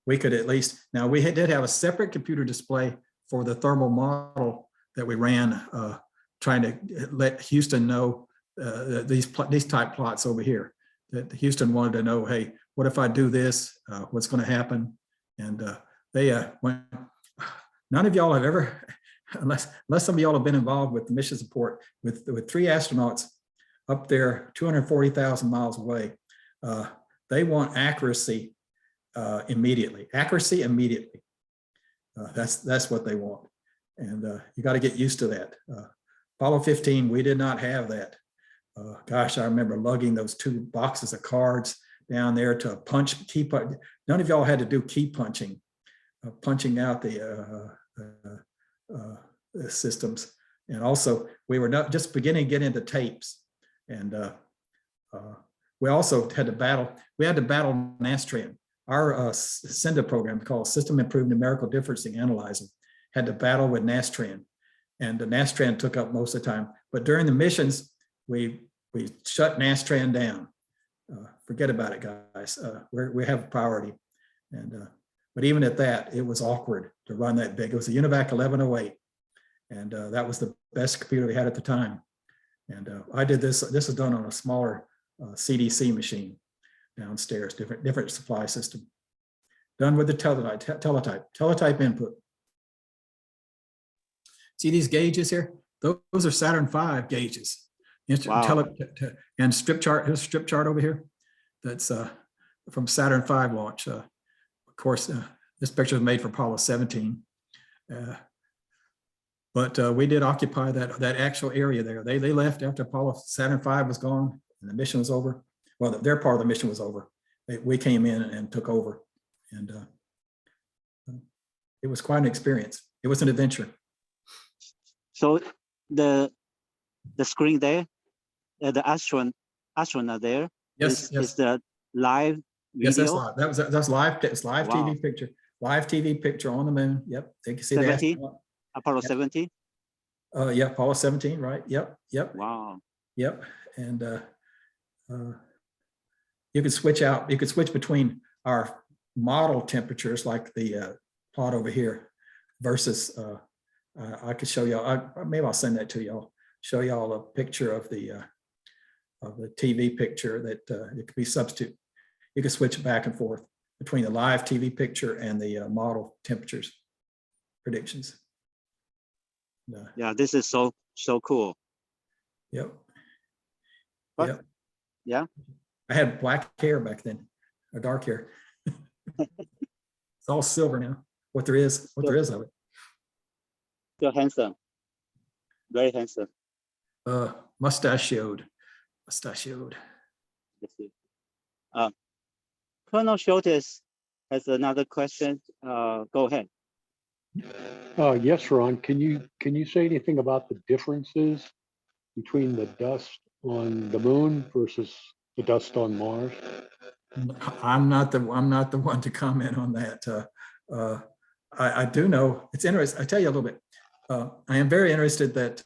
we could at least. Now we did have a separate computer display for the thermal model that we ran, trying to let Houston know these type plots over here. That Houston wanted to know, hey, what if I do this? What's going to happen? And they went. None of y'all have ever, unless some of y'all have been involved with the mission support with 3 astronauts up there, 240,000 miles away. They want accuracy immediately. Accuracy immediately. That's what they want, and you got to get used to that. Apollo 15, we did not have that. Gosh, I remember lugging those 2 boxes of cards down there to punch key punch. None of y'all had to do key punching, punching out the systems. And also, we were not just beginning to get into tapes, and we also had to battle. We had to battle Nastran. Our SINDA program called System Improved Numerical Differencing Analyzer had to battle with Nastran, and the Nastran took up most of the time. But during the missions, we shut Nastran down. Forget about it, guys. We have priority, and but even at that, it was awkward to run that big. It was a UNIVAC 1108, and that was the best computer we had at the time. And I did this. This is done on a smaller CDC machine downstairs, different supply system. Done with the teletype input. See these gauges here? Those are Saturn V gauges. Wow. And strip chart. Here's a strip chart over here. That's from Saturn V launch. Of course, this picture was made for Apollo 17. But we did occupy that actual area there. They left after Saturn V was gone and the mission was over. Well, their part of the mission was over. We came in and took over, and it was quite an experience. It was an adventure. So the screen there, the astronaut there, yes. is the live video? Yes, that's live. That's live. It's live Wow. TV picture. Live TV picture on the moon. Yep, they can see 17? that. Apollo 17? Yeah, Apollo 17, right? Yep. Wow. Yep, and you could switch out. You could switch between our model temperatures, like the plot over here, versus. I could show y'all. Maybe I'll send that to y'all. Show y'all a picture of the the TV picture that it could be substitute. You can switch back and forth between the live TV picture and the model temperatures predictions. Yeah, this is so cool. Yep. But, Yep. yeah. I had black hair back then, or dark hair. It's all silver now. What there is of it. Still handsome. Very handsome. Mustachioed. Let's see. Colonel Schultes has another question. Go ahead. Yes, Ron, can you say anything about the differences between the dust on the moon versus the dust on Mars? I'm not the one to comment on that. I do know it's interesting. I tell you a little bit. I am very interested that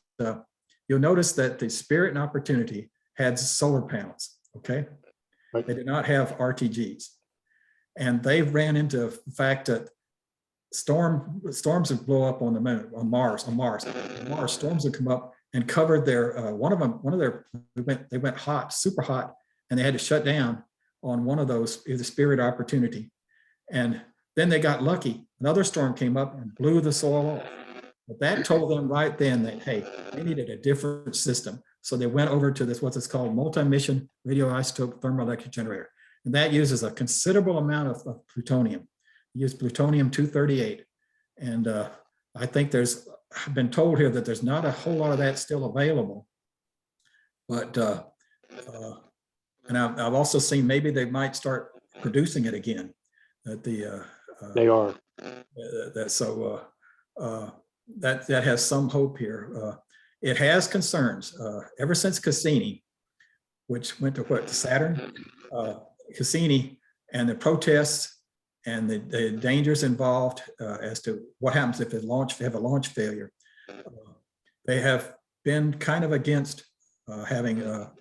you'll notice that the Spirit and Opportunity had solar panels. Okay, right. They did not have RTGs, and they ran into the fact that storms would blow up on the moon, on Mars. Storms would come up and covered their they went hot, super hot, and they had to shut down on one of those, the Spirit Opportunity. And then they got lucky. Another storm came up and blew the soil off. But that told them right then that, hey, they needed a different system. So they went over to this, what's called multi-mission radioisotope thermoelectric generator. And that uses a considerable amount of plutonium. It used plutonium-238. And I think I've been told here that there's not a whole lot of that still available. But, and I've also seen maybe they might start producing it again. They are. That has some hope here. It has concerns ever since Cassini, which went to Saturn, Cassini, and the protests and the dangers involved as to what happens if they have a launch failure. They have been kind of against having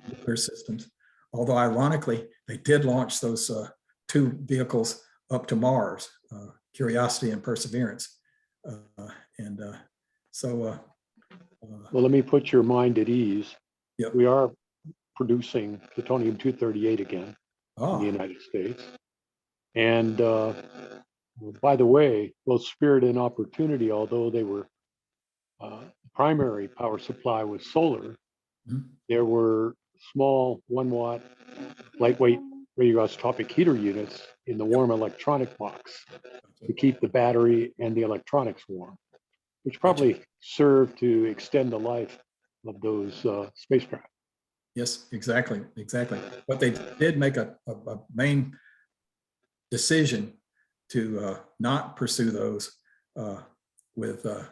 nuclear systems, although ironically, they did launch those two vehicles up to Mars, Curiosity and Perseverance. Well, let me put your mind at ease. Yep. We are producing plutonium-238 again in the United States. And by the way, both Spirit and Opportunity, although they were primary power supply was solar, there were small 1 watt lightweight radioisotopic heater units in the warm electronic box to keep the battery and the electronics warm, which probably served to extend the life of those spacecraft. Yes, exactly. But they did make a main decision to not pursue those with, of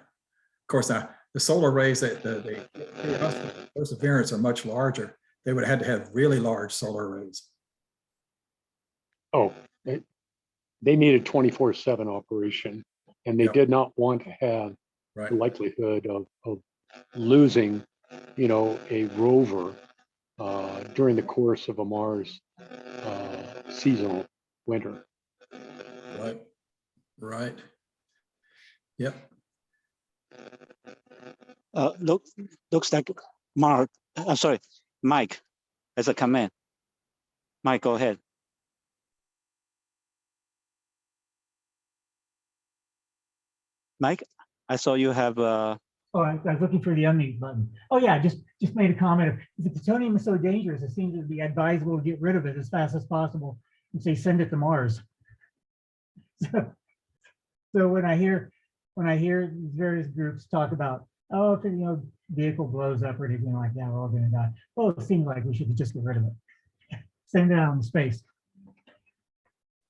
course, now the solar arrays that the Perseverance are much larger. They would have had to have really large solar arrays. Oh, they needed 24/7 operation, and they did not want to have the likelihood of losing, a rover during the course of a Mars seasonal winter. Right. Yep. Looks like Mike has a comment. Mike, go ahead. Mike, I saw you have Oh, I was looking for the unmute button. Oh yeah, just made a comment. If the plutonium is so dangerous, it seems to be advisable to get rid of it as fast as possible and say send it to Mars. So when I hear these various groups talk about, oh, if vehicle blows up or anything like that, we're all going to die. Well, it seems like we should just get rid of it, send it out in space.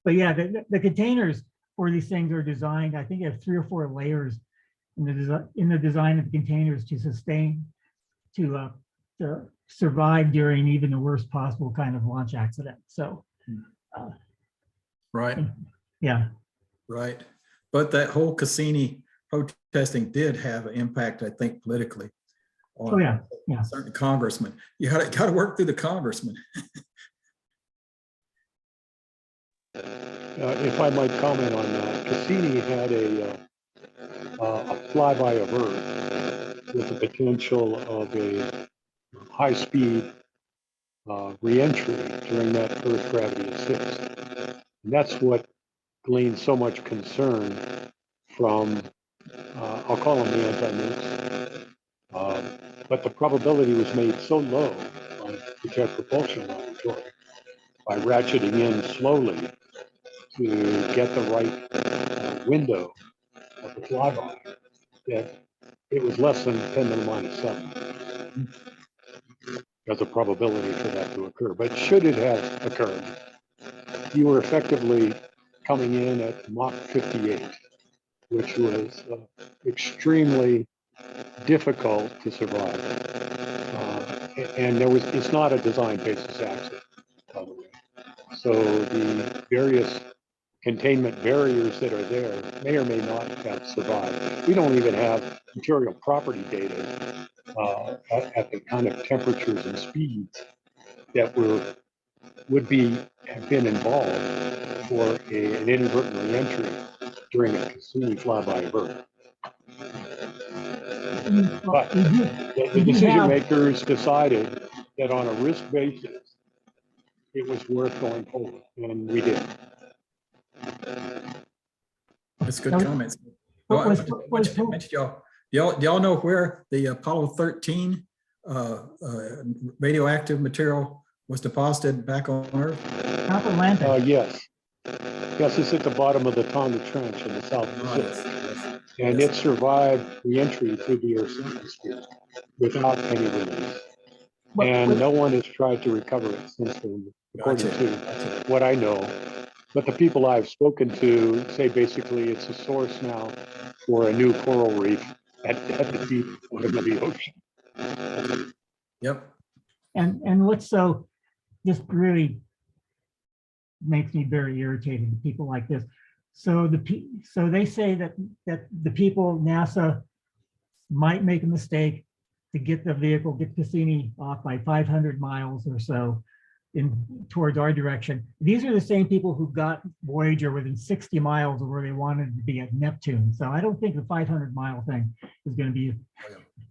But yeah, the containers for these things are designed. I think they have 3 or 4 layers in the design of the containers to survive during even the worst possible kind of launch accident. So, right. Yeah. Right. But that whole Cassini protesting did have an impact, I think, politically. On certain congressmen. You got to work through the congressmen. If I might comment on that, Cassini had a flyby of Earth with the potential of a high-speed reentry during that Earth gravity assist. And that's what gleaned so much concern from, I'll call them the anti-nukes. But the probability was made so low by the Jet Propulsion Laboratory by ratcheting in slowly to get the right window of the flyby that it was less than 10 to the minus 7 as a probability for that to occur. But should it have occurred, you were effectively coming in at Mach 58, which was extremely difficult to survive. And it's not a design basis accident, by the way. So the various containment barriers that are there may or may not have survived. We don't even have material property data at the kind of temperatures and speeds that have been involved for an inadvertent reentry during a Cassini flyby of Earth. But the decision makers decided that on a risk basis, it was worth going forward, and we did. That's good comments. Y'all know where the Apollo 13 radioactive material was deposited back on Earth? South Atlantic. Yes. Yes, it's at the bottom of the Tonga Trench in the South Pacific. And it survived re-entry through the Earth's atmosphere without any release. And no one has tried to recover it since then, according to what I know. But the people I've spoken to say basically it's a source now for a new coral reef at the deep bottom of the ocean. Yep. And what's so just really makes me very irritated, people like this. So they say that the people, NASA, might make a mistake to get the vehicle, get Cassini off by 500 miles or so towards our direction. These are the same people who got Voyager within 60 miles of where they wanted to be at Neptune. So I don't think the 500-mile thing is going to be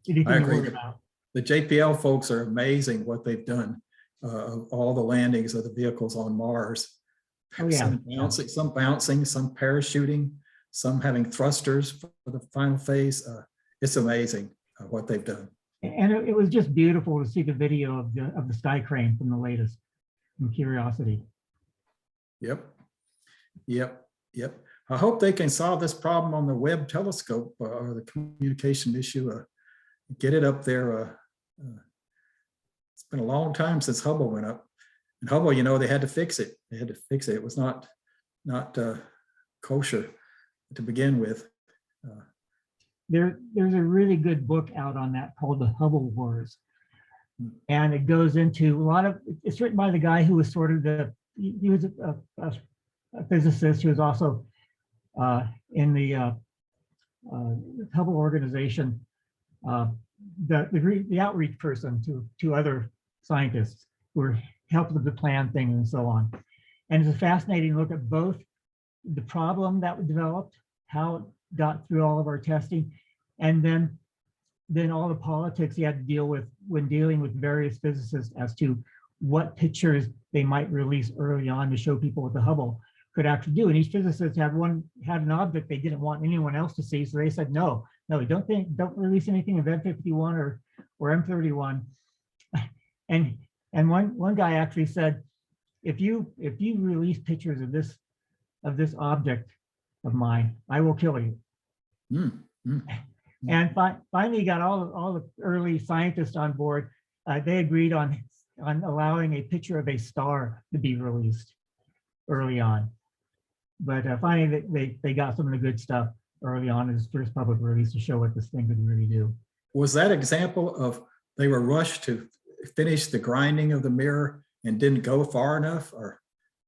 anything to worry about. The JPL folks are amazing what they've done. All the landings of the vehicles on Mars. Oh, yeah. Some bouncing, some parachuting, some having thrusters for the final phase. It's amazing what they've done. And it was just beautiful to see the video of the sky crane from the latest, from Curiosity. Yep. I hope they can solve this problem on the Webb telescope or the communication issue. Get it up there. It's been a long time since Hubble went up. And Hubble, they had to fix it. It was not kosher to begin with. There's a really good book out on that called The Hubble Wars. And it goes into it's written by the guy who was sort of he was a physicist who was also in the Hubble organization, the outreach person to other scientists who were helping them to plan things and so on. And it's a fascinating look at both the problem that was developed, how it got through all of our testing, and then all the politics he had to deal with when dealing with various physicists as to what pictures they might release early on to show people what the Hubble could actually do. And each physicist had an object they didn't want anyone else to see, so they said no, don't release anything of M51 or M31. And one guy actually said, if you release pictures of this object of mine, I will kill you. And finally got all the early scientists on board. They agreed on allowing a picture of a star to be released early on. But finally they got some of the good stuff early on in his first public release to show what this thing could really do. Was that example of they were rushed to finish the grinding of the mirror and didn't go far enough? Or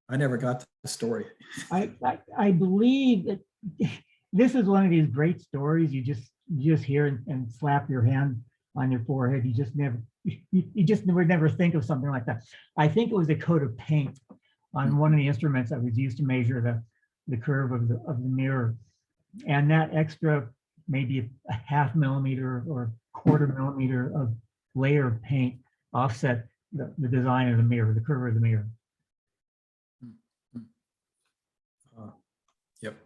I never got the story. I believe that this is one of these great stories you just hear and slap your hand on your forehead. You just never think of something like that. I think it was a coat of paint on one of the instruments that was used to measure the curve of the mirror, and that extra maybe a ½ millimeter or 1/4 millimeter of layer of paint offset the design of the mirror, the curve of the mirror. Yep.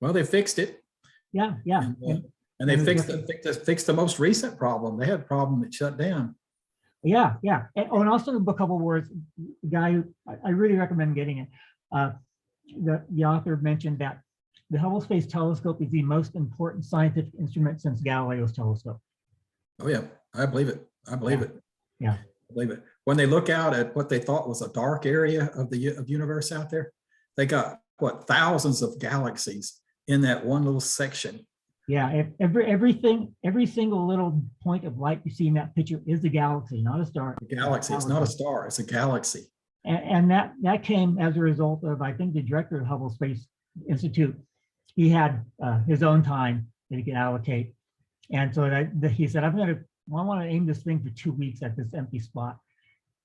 Well, they fixed it. Yeah, yeah. And they and fixed the most recent problem. They had a problem that shut down. Yeah, yeah. And also a couple of words, the guy who I really recommend getting it. The author mentioned that the Hubble Space Telescope is the most important scientific instrument since Galileo's telescope. Oh yeah, I believe it. I believe it. Yeah. I believe it. When they look out at what they thought was a dark area of the universe out there, they got what, thousands of galaxies in that one little section. Yeah, every single little point of light you see in that picture is a galaxy, not a star. A galaxy. It's not a star. It's a galaxy. And that came as a result of, I think, the director of Hubble Space Institute. He had his own time that he could allocate, and so he said, I want to aim this thing for 2 weeks at this empty spot.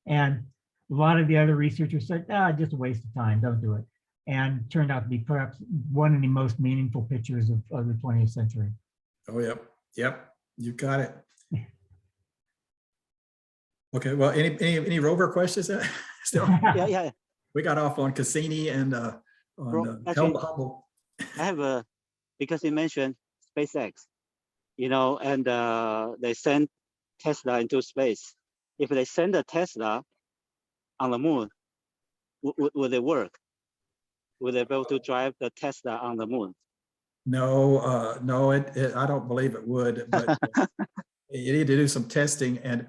And a lot of the other researchers said, just a waste of time, don't do it. And turned out to be perhaps one of the most meaningful pictures of the 20th century. Oh, yep. Yep. You got it. Okay. Well, any rover questions? Still, Yeah. we got off on Cassini and on Actually, Hubble. I have because you mentioned SpaceX, and they send Tesla into space. If they send a Tesla on the moon, would it work? Would they be able to drive the Tesla on the moon? No, no, I don't believe it would. But you need to do some testing, and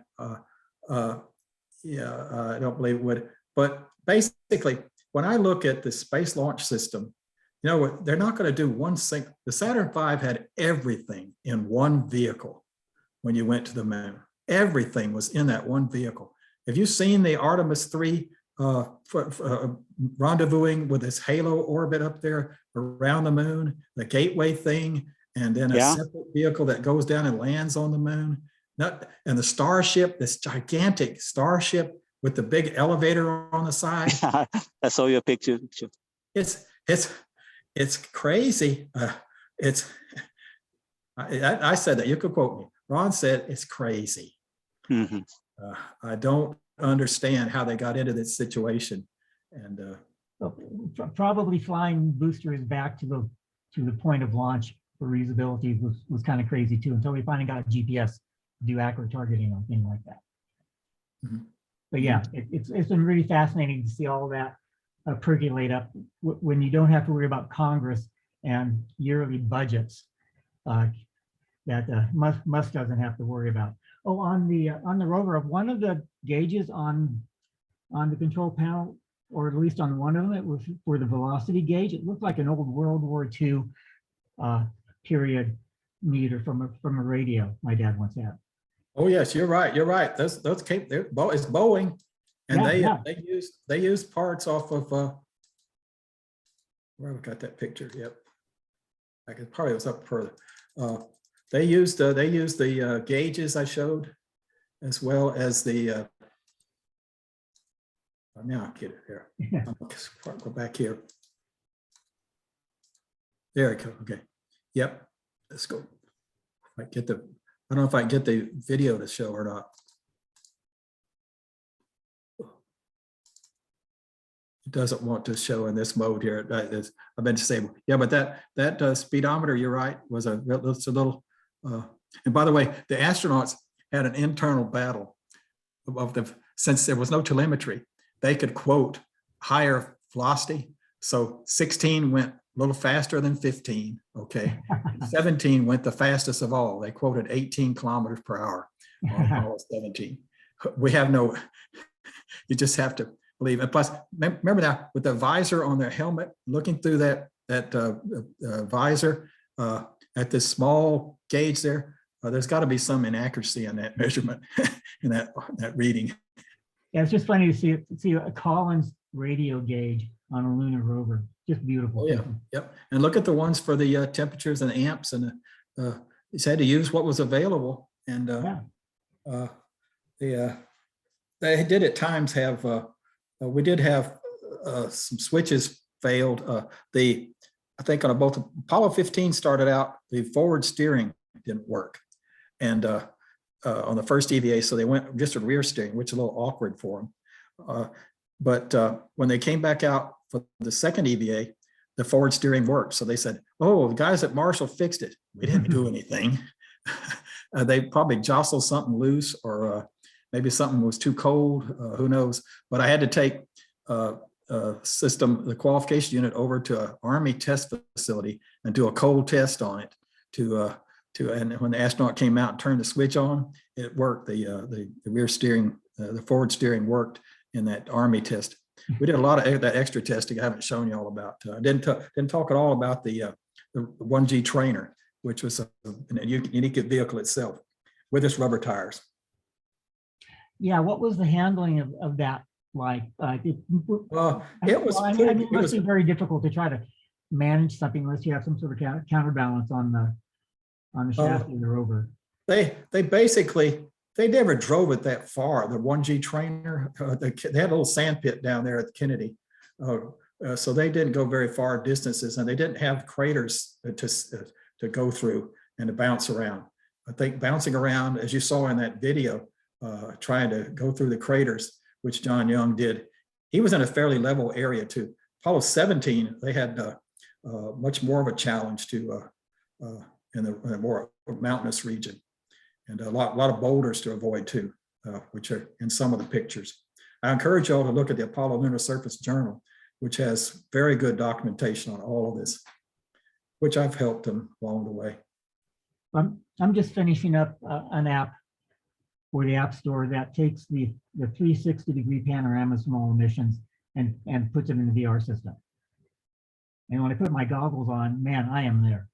yeah, I don't believe it would. But basically, when I look at the Space Launch System, they're not going to do one thing. The Saturn V had everything in one vehicle when you went to the moon. Everything was in that one vehicle. Have you seen the Artemis 3 rendezvousing with this halo orbit up there around the moon, the gateway thing, and then a separate vehicle that goes down and lands on the moon? And the Starship, this gigantic Starship with the big elevator on the side. I saw your picture. It's crazy. I said that. You could quote me. Ron said it's crazy. Mm-hmm. I don't understand how they got into this situation, and probably flying boosters back to the point of launch for reusability was kind of crazy too, until we finally got a GPS to do accurate targeting on things like that. Mm-hmm. But yeah, it's been really fascinating to see all that percolate up when you don't have to worry about Congress and yearly budgets that Musk doesn't have to worry about. Oh, on the rover, one of the gauges on the control panel, or at least on one of them, it was for the velocity gauge. It looked like an old World War II period meter from a radio my dad once had. oh yes, you're right. You're right. Those came. It's Boeing, and they used parts off of where we got that picture. Yep, I could probably was up further. They used the gauges I showed, as well as the. Now I get it here. I'll go back here. There we go. Okay. Yep. Let's go. If I get the. I don't know if I can get the video to show or not. It doesn't want to show in this mode here. I've been disabled. Yeah, but that speedometer, you're right, was a little. And by the way, the astronauts had an internal battle since there was no telemetry. They could quote higher velocity. So 16 went a little faster than 15. Okay, 17 went the fastest of all. They quoted 18 kilometers per hour on Apollo 17. We have no. You just have to believe. And plus, remember now with the visor on their helmet, looking through that visor at this small gauge there, there's got to be some inaccuracy in that measurement, in that reading. Yeah, it's just funny to see a Collins radio gauge on a lunar rover. Just beautiful. Oh yeah, yep. And look at the ones for the temperatures and amps, and it's had to use what was available. And they did at times have. We did have some switches failed. I think on both Apollo 15 started out, the forward steering didn't work, and on the first EVA, so they went just a rear steering, which is a little awkward for them. But when they came back out for the second EVA, the forward steering worked. So they said, "Oh, the guys at Marshall fixed it. We didn't do anything." They probably jostled something loose, or maybe something was too cold. Who knows? But I had to take the qualification unit over to an Army test facility and do a cold test on it and when the astronaut came out and turned the switch on, it worked. The rear steering, the forward steering worked in that Army test. We did a lot of that extra testing I haven't shown you all about. I didn't talk at all about the 1G trainer, which was a unique vehicle itself with its rubber tires. Yeah, what was the handling of that like? It was. It must be very difficult to try to manage something unless you have some sort of counterbalance on the shaft of the rover. They never drove it that far. The 1G trainer, they had a little sand pit down there at Kennedy. So they didn't go very far distances, and they didn't have craters to go through and to bounce around. I think bouncing around, as you saw in that video, trying to go through the craters, which John Young did, he was in a fairly level area too. Apollo 17, they had much more of a challenge in the more mountainous region, and a lot of boulders to avoid too, which are in some of the pictures. I encourage you all to look at the Apollo Lunar Surface Journal, which has very good documentation on all of this, which I've helped them along the way. I'm just finishing up an app for the App Store that takes the 360-degree panoramas from all missions and puts it in the VR system. And when I put my goggles on, man, I am there.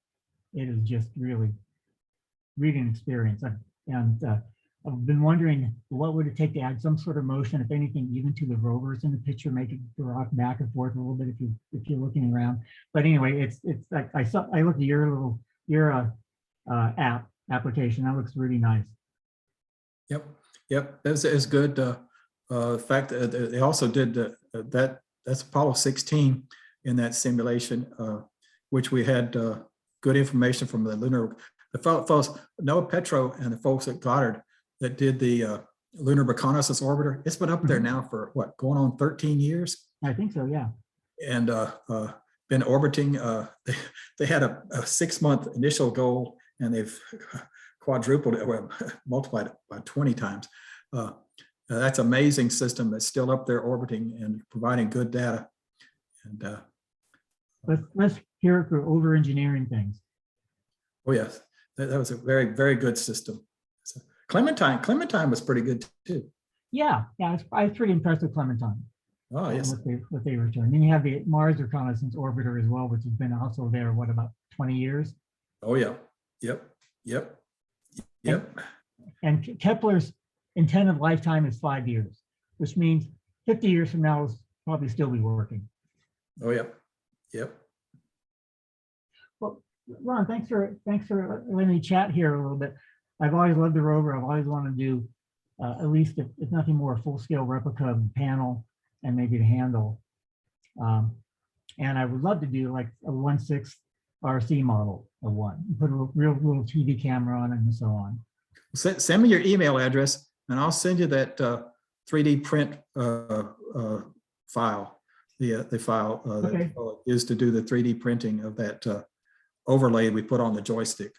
It is just really an experience. I've been wondering, what would it take to add some sort of motion, if anything, even to the rovers in the picture, make it rock back and forth a little bit if you're looking around. But anyway, it's like I looked at your application. That looks really nice. Yep, it's good. In fact, they also did that's Apollo 16 in that simulation, which we had good information from the folks, Noah Petro and the folks at Goddard that did the Lunar Reconnaissance Orbiter. It's been up there now for what, going on 13 years? I think so, yeah. And been orbiting. They had a 6-month initial goal, and they've quadrupled it, well, multiplied it by 20 times. That's an amazing system that's still up there orbiting and providing good data. And let's hear it for over engineering things. Oh yes, that was a very, very good system. So Clementine was pretty good too. Yeah, I was pretty impressed with Clementine. Oh yes, what they returned. Then you have the Mars Reconnaissance Orbiter as well, which has been also there, what, about 20 years? Oh yeah, yep. And Kepler's intended lifetime is 5 years, which means 50 years from now will probably still be working. Oh yep. Well, Ron, thanks for letting me chat here a little bit. I've always loved the rover. I've always wanted to do at least, if nothing more, a full-scale replica of the panel and maybe the handle. And I would love to do like a 1/6 RC model of one, put a real little TV camera on it and so on. Send me your email address and I'll send you that 3D print file. The file that is to do the 3D printing of that overlay we put on the joystick.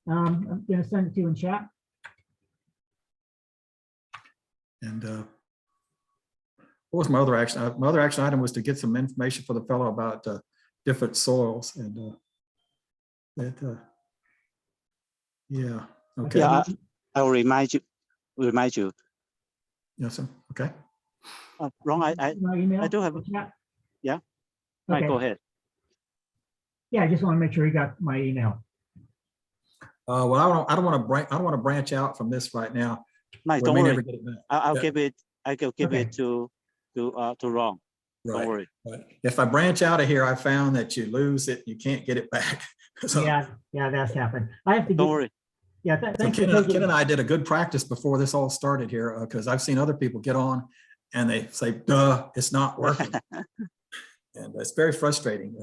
I'm going to send it to you in chat. And what was my other action? My other action item was to get some information for the fellow about different soils and yeah. Okay. Yeah, I will remind you. Yes, sir. Okay. Ron, I do have. Yeah. Okay. Right, go ahead. Yeah, I just want to make sure you got my email. Well, I don't want to branch out from this right now. Mike, don't worry. I'll Yeah. give it. I can give it to Ron. Right. Don't worry. But if I branch out of here, I found that you lose it, you can't get it back. So, Yeah, that's happened. I have to. Don't worry. Yeah, so thanks. Ken and I did a good practice before this all started here, because I've seen other people get on and they say, "Duh, it's not working," and it's very frustrating.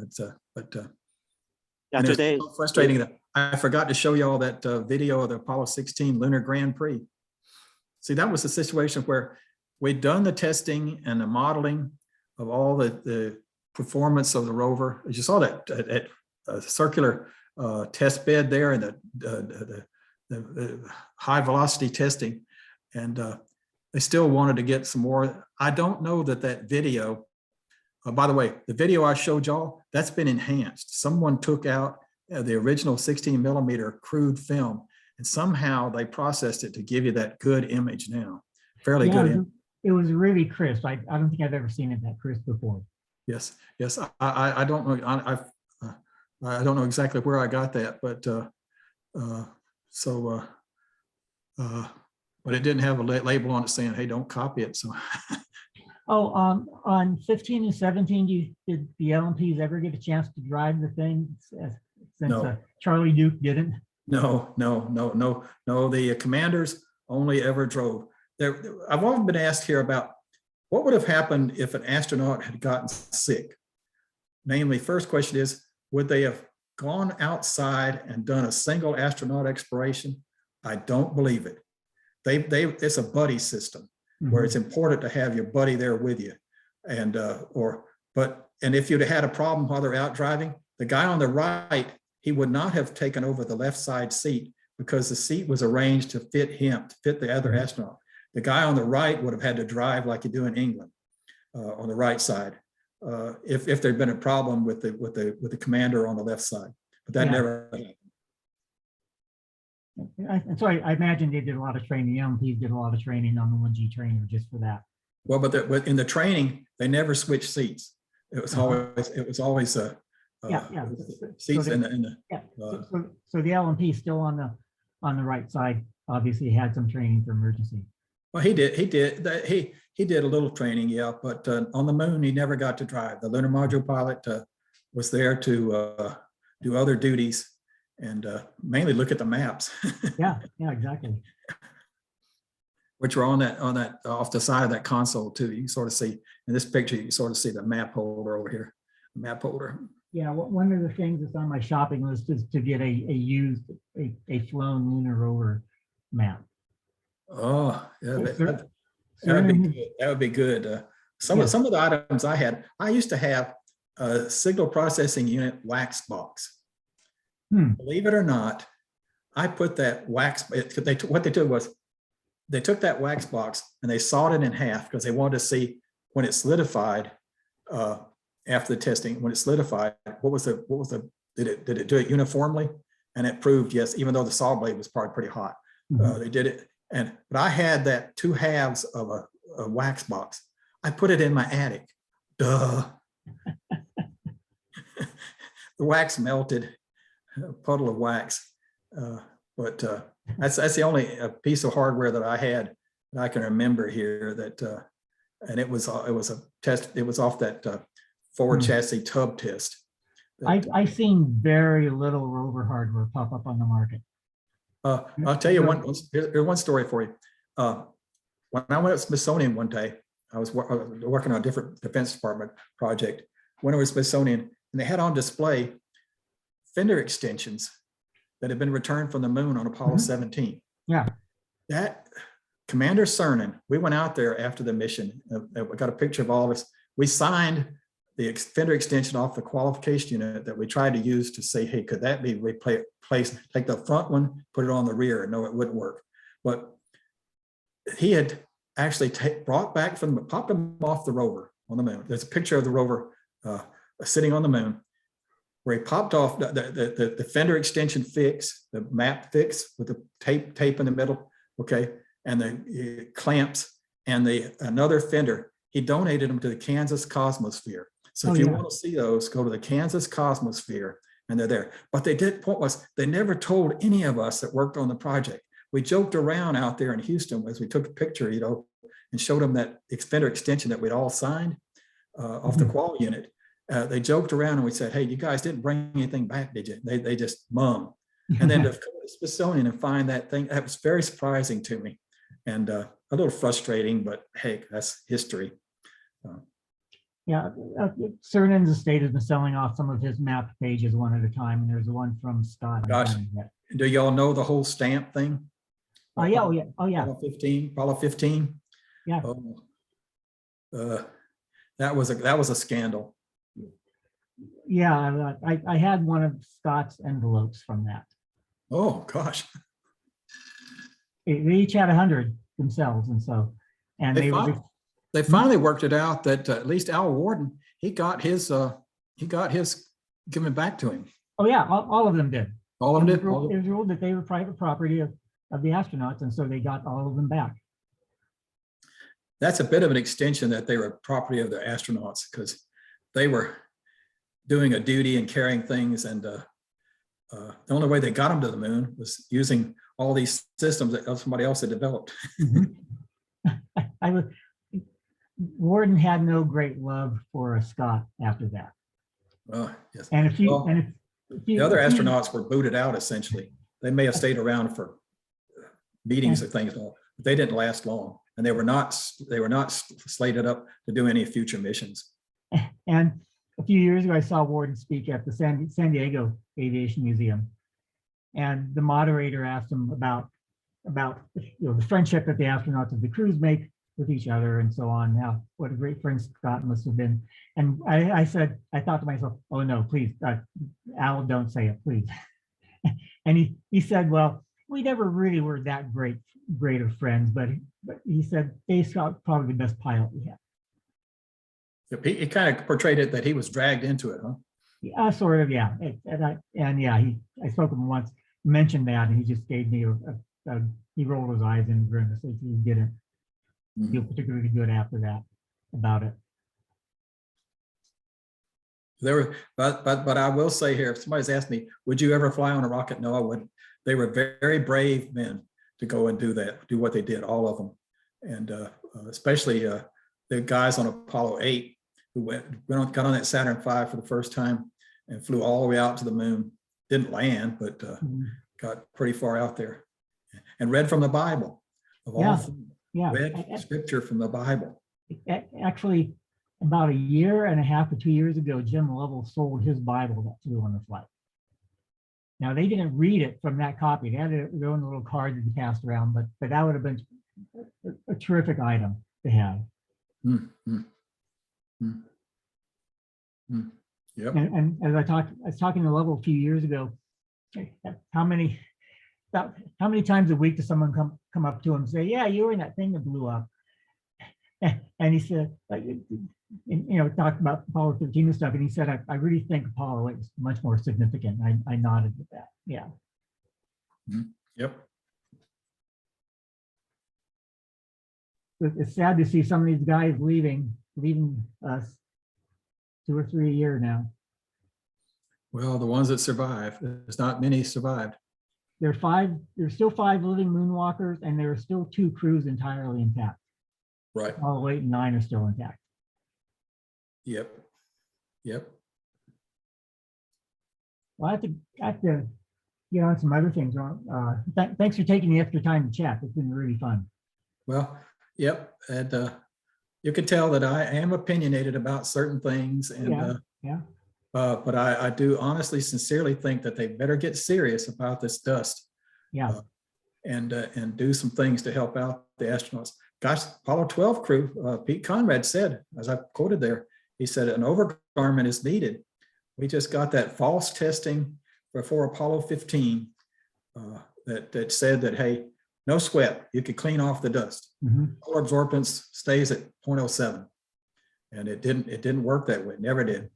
Yeah, today so frustrating that I forgot to show you all that video of the Apollo 16 Lunar Grand Prix. See, that was a situation where we'd done the testing and the modeling of all the performance of the rover. As you saw that circular test bed there and the high velocity testing, and they still wanted to get some more. I don't know that video, by the way, the video I showed y'all, that's been enhanced. Someone took out the original 16 millimeter crude film, and somehow they processed it to give you that good image now. Fairly good image. It was really crisp. I don't think I've ever seen it that crisp before. Yes. I don't know. I don't know exactly where I got that, but but it didn't have a label on it saying, "Hey, don't copy it." So. Oh, on 15 and 17, did the LMPs ever get a chance to drive the thing since No. Charlie Duke didn't? No. The commanders only ever drove. I've often been asked here about what would have happened if an astronaut had gotten sick. Namely, first question is, would they have gone outside and done a single astronaut exploration? I don't believe it. It's a buddy system where it's important to have your buddy there with you. And if you'd have had a problem while they're out driving, the guy on the right, he would not have taken over the left side seat because the seat was arranged to fit him, to fit the other astronaut. The guy on the right would have had to drive like you do in England on the right side if there'd been a problem with the commander on the left side. But that never happened. And so I imagine they did a lot of training. The LMPs did a lot of training on the 1G trainer just for that. Well, but in the training, they never switched seats. It was always seats so in the so the LMP still on the right side obviously had some training for emergency. Well, he did a little training, yeah, but on the moon he never got to drive. The lunar module pilot was there to do other duties and mainly look at the maps. yeah, exactly. Which were on that off the side of that console too. You can sort of see in this picture, you can sort of see the map holder over here, the map holder. Yeah, one of the things that's on my shopping list is to get a flown lunar rover map. Oh, yeah, that would be good. Some of the items I used to have a signal processing unit wax box. Believe it or not, I put that wax. What they did was they took that wax box and they sawed it in half because they wanted to see when it solidified after the testing. When it solidified, did it do it uniformly? And it proved yes, even though the saw blade was probably pretty hot. They did it. But I had that 2 halves of a wax box. I put it in my attic. Duh. The wax melted, a puddle of wax. But that's the only piece of hardware that I had that I can remember here. That and it was a test. It was off that forward chassis tub test. I've seen very little rover hardware pop up on the market. I'll tell you here's one story for you. When I went to Smithsonian one day, I was working on a different Defense Department project. Went over to Smithsonian, and they had on display fender extensions that had been returned from the moon on Apollo 17. Yeah. That Commander Cernan, we went out there after the mission. We got a picture of all of us. We signed the fender extension off the qualification unit that we tried to use to say, hey, could that be replaced? Take the front one, put it on the rear. No, it wouldn't work. But he had actually popped them off the rover on the moon. There's a picture of the rover sitting on the moon where he popped off the fender extension fix, the map fix with the tape in the middle, okay, and the clamps and another fender. He donated them to the Kansas Cosmosphere. So if you want to see those, go to the Kansas Cosmosphere, and they're there. But point was, they never told any of us that worked on the project. We joked around out there in Houston as we took a picture, and showed them that fender extension that we'd all signed off the qual unit. They joked around and we said, hey, you guys didn't bring anything back, did you? They just mum. And then to go to Smithsonian and find that thing, that was very surprising to me and a little frustrating, but hey, that's history. Yeah, certain ends of state has been selling off some of his map pages one at a time, and there's one from Scott. I'm Gosh. trying to get. Do y'all know the whole stamp thing? Oh yeah, oh yeah, oh yeah, Apollo 15. yeah. Oh, that was a scandal. Yeah, I had one of Scott's envelopes from that. Oh gosh. They each had 100 themselves, and so, and They, they were. they finally worked it out that at least Al Warden, he got his given back to him. Oh yeah, all of them did. All of them did. It was ruled that they were private property of the astronauts, and so they got all of them back. That's a bit of an extension that they were property of the astronauts because they were doing a duty and carrying things, and the only way they got them to the moon was using all these systems that somebody else had developed. Warden had no great love for Scott after that. Yes. And if you, Well, and if you, the other astronauts were booted out essentially. They may have stayed around for meetings and things, but they didn't last long, and they were not slated up to do any future missions. And a few years ago, I saw Warden speak at the San Diego Aviation Museum, and the moderator asked him about the friendship that the astronauts of the crews make with each other and so on. Now, what a great friend Scott must have been. And I thought to myself, oh no, please, Al, don't say it, please. And he said, well, we never really were that great of friends, but he said, Dave Scott probably the best pilot we had. He kind of portrayed it that he was dragged into it, huh? Yeah, sort of, yeah. I spoke to him once, mentioned that, and he just gave me he rolled his eyes and grinned. So he didn't feel particularly good after that about it. But I will say here, if somebody's asked me, would you ever fly on a rocket? No, I wouldn't. They were very brave men to go and do what they did, all of them. And especially the guys on Apollo 8 who got on that Saturn V for the first time and flew all the way out to the moon. Didn't land, but got pretty far out there and read from the Bible. Read scripture from the Bible. Actually, about a year and a half to 2 years ago, Jim Lovell sold his Bible that flew on the flight. Now, they didn't read it from that copy. They had their own little card that he passed around, but that would have been a terrific item to have. Yep. And as I was talking to Lovell a few years ago, how many times a week does someone come up to him and say, yeah, you were in that thing that blew up? And he said, talked about Apollo 13 and stuff, and he said, I really think Apollo 8 was much more significant. I nodded with that. Yeah. Yep. It's sad to see some of these guys leaving us 2 or 3 a year now. Well, the ones that survived, there's not many survived. There's still 5 living moonwalkers, and there are still 2 crews entirely intact. Right. All 8 and 9 are still intact. Yep. Well, I have to get on some other things. Thanks for taking the extra time to chat. It's been really fun. Well, yep. And you can tell that I am opinionated about certain things. And but I do honestly, sincerely think that they better get serious about this dust. Yeah. And do some things to help out the astronauts. Gosh, Apollo 12 crew, Pete Conrad said, as I quoted there, he said an overgarment is needed. We just got that false testing before Apollo 15 that said that, hey, no sweat, you could clean off the dust. Polar absorbance stays at 0.07. And it didn't work that way. Never did.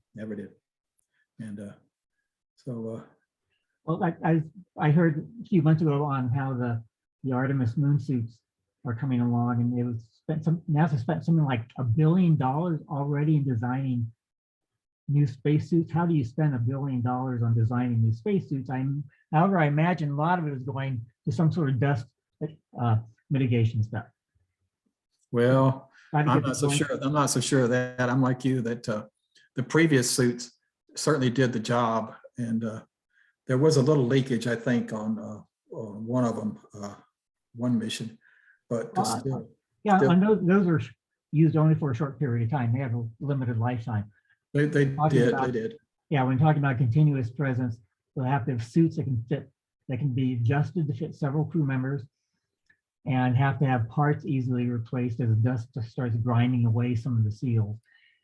And well, I heard a few months ago on how the Artemis moon suits are coming along, and NASA spent something like $1 billion already in designing new spacesuits. How do you spend $1 billion on designing new spacesuits? However, I imagine a lot of it is going to some sort of dust mitigation stuff. Well, I'm not so sure of that. I'm like you, that the previous suits certainly did the job, and there was a little leakage, I think, on one of them, one mission. But on those are used only for a short period of time. They have a limited lifetime. They Talking did, about- they did. Yeah, when talking about continuous presence, they'll have to have suits that can fit, that can be adjusted to fit several crew members, and have to have parts easily replaced as the dust just starts grinding away some of the seals.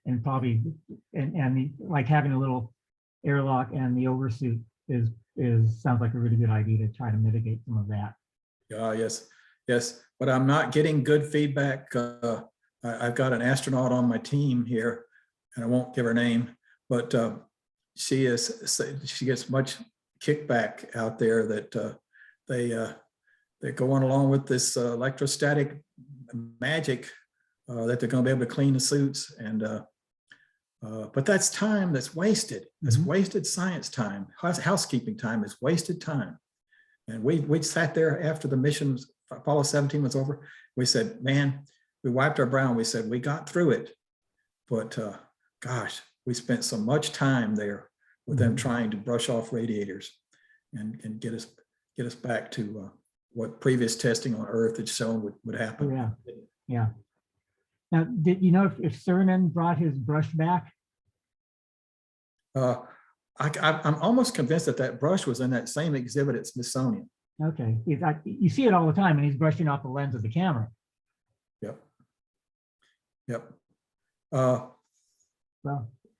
And probably, like having a little airlock and the oversuit sounds like a really good idea to try to mitigate some of that. Yes, yes, but I'm not getting good feedback. I've got an astronaut on my team here, and I won't give her name, but she gets much kickback out there that they're going along with this electrostatic magic that they're going to be able to clean the suits, and but that's time that's wasted. It's wasted science time. Housekeeping time is wasted time. And we sat there after the missions, Apollo 17 was over. We said, man, we wiped our brow and we said, we got through it. But gosh, we spent so much time there with them trying to brush off radiators and get us back to what previous testing on Earth had shown would happen. Oh, yeah, yeah. Now, did you know if Cernan brought his brush back? I'm almost convinced that brush was in that same exhibit at Smithsonian. Okay, you see it all the time, and he's brushing off the lens of the camera. Yep. Yep.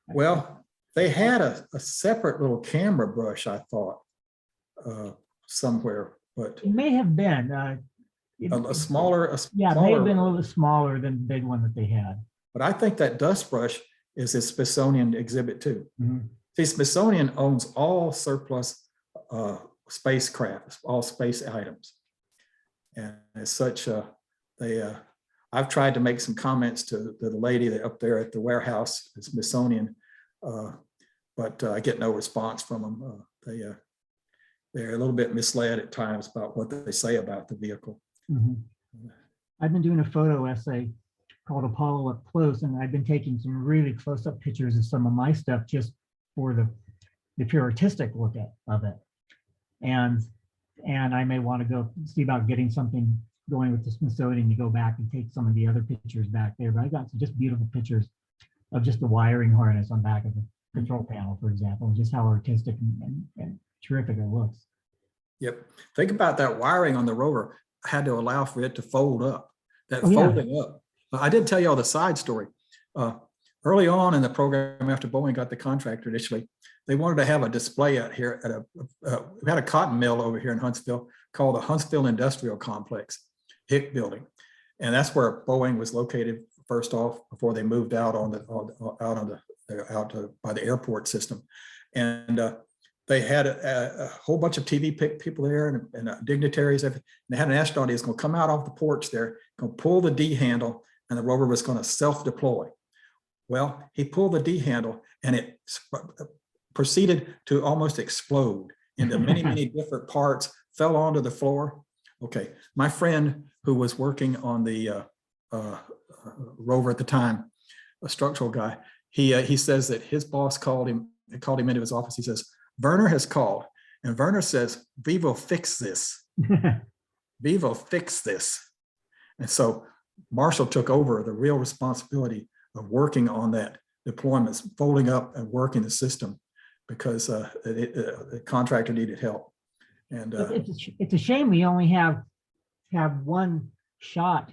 Well, They had a separate little camera brush, I thought, somewhere, but it may have been a smaller. Yeah, it may have been a little smaller than the big one that they had. But I think that dust brush is a Smithsonian exhibit too. See, Smithsonian owns all surplus spacecraft, all space items. And as such, I've tried to make some comments to the lady that up there at the warehouse at Smithsonian, but I get no response from them. They're a little bit misled at times about what they say about the vehicle. I've been doing a photo essay called Apollo Up Close, and I've been taking some really close-up pictures of some of my stuff just for the pure artistic look of it. And I may want to go see about getting something going with the Smithsonian to go back and take some of the other pictures back there. But I got some just beautiful pictures of just the wiring harness on back of the control panel, for example, and just how artistic and terrific it looks. Yep. Think about that wiring on the rover had to allow for it to fold up. That Oh, yeah. folding up. I didn't tell you all the side story. Early on in the program, after Boeing got the contract initially, they wanted to have a display out here at we had a cotton mill over here in Huntsville called the Huntsville Industrial Complex, Hick Building. And that's where Boeing was located first off before they moved out by the airport system. And they had a whole bunch of TV people there and dignitaries. And they had an astronaut who was going to come out off the porch there, going to pull the D handle, and the rover was going to self-deploy. Well, he pulled the D handle and it proceeded to almost explode into many, many different parts, fell onto the floor. Okay, my friend who was working on the rover at the time, a structural guy, he says that his boss called him into his office. He says, Werner has called, and Werner says, we will fix this. We will fix this. And so Marshall took over the real responsibility of working on that deployments, folding up and working the system because the contractor needed help. And it's a shame we only have one shot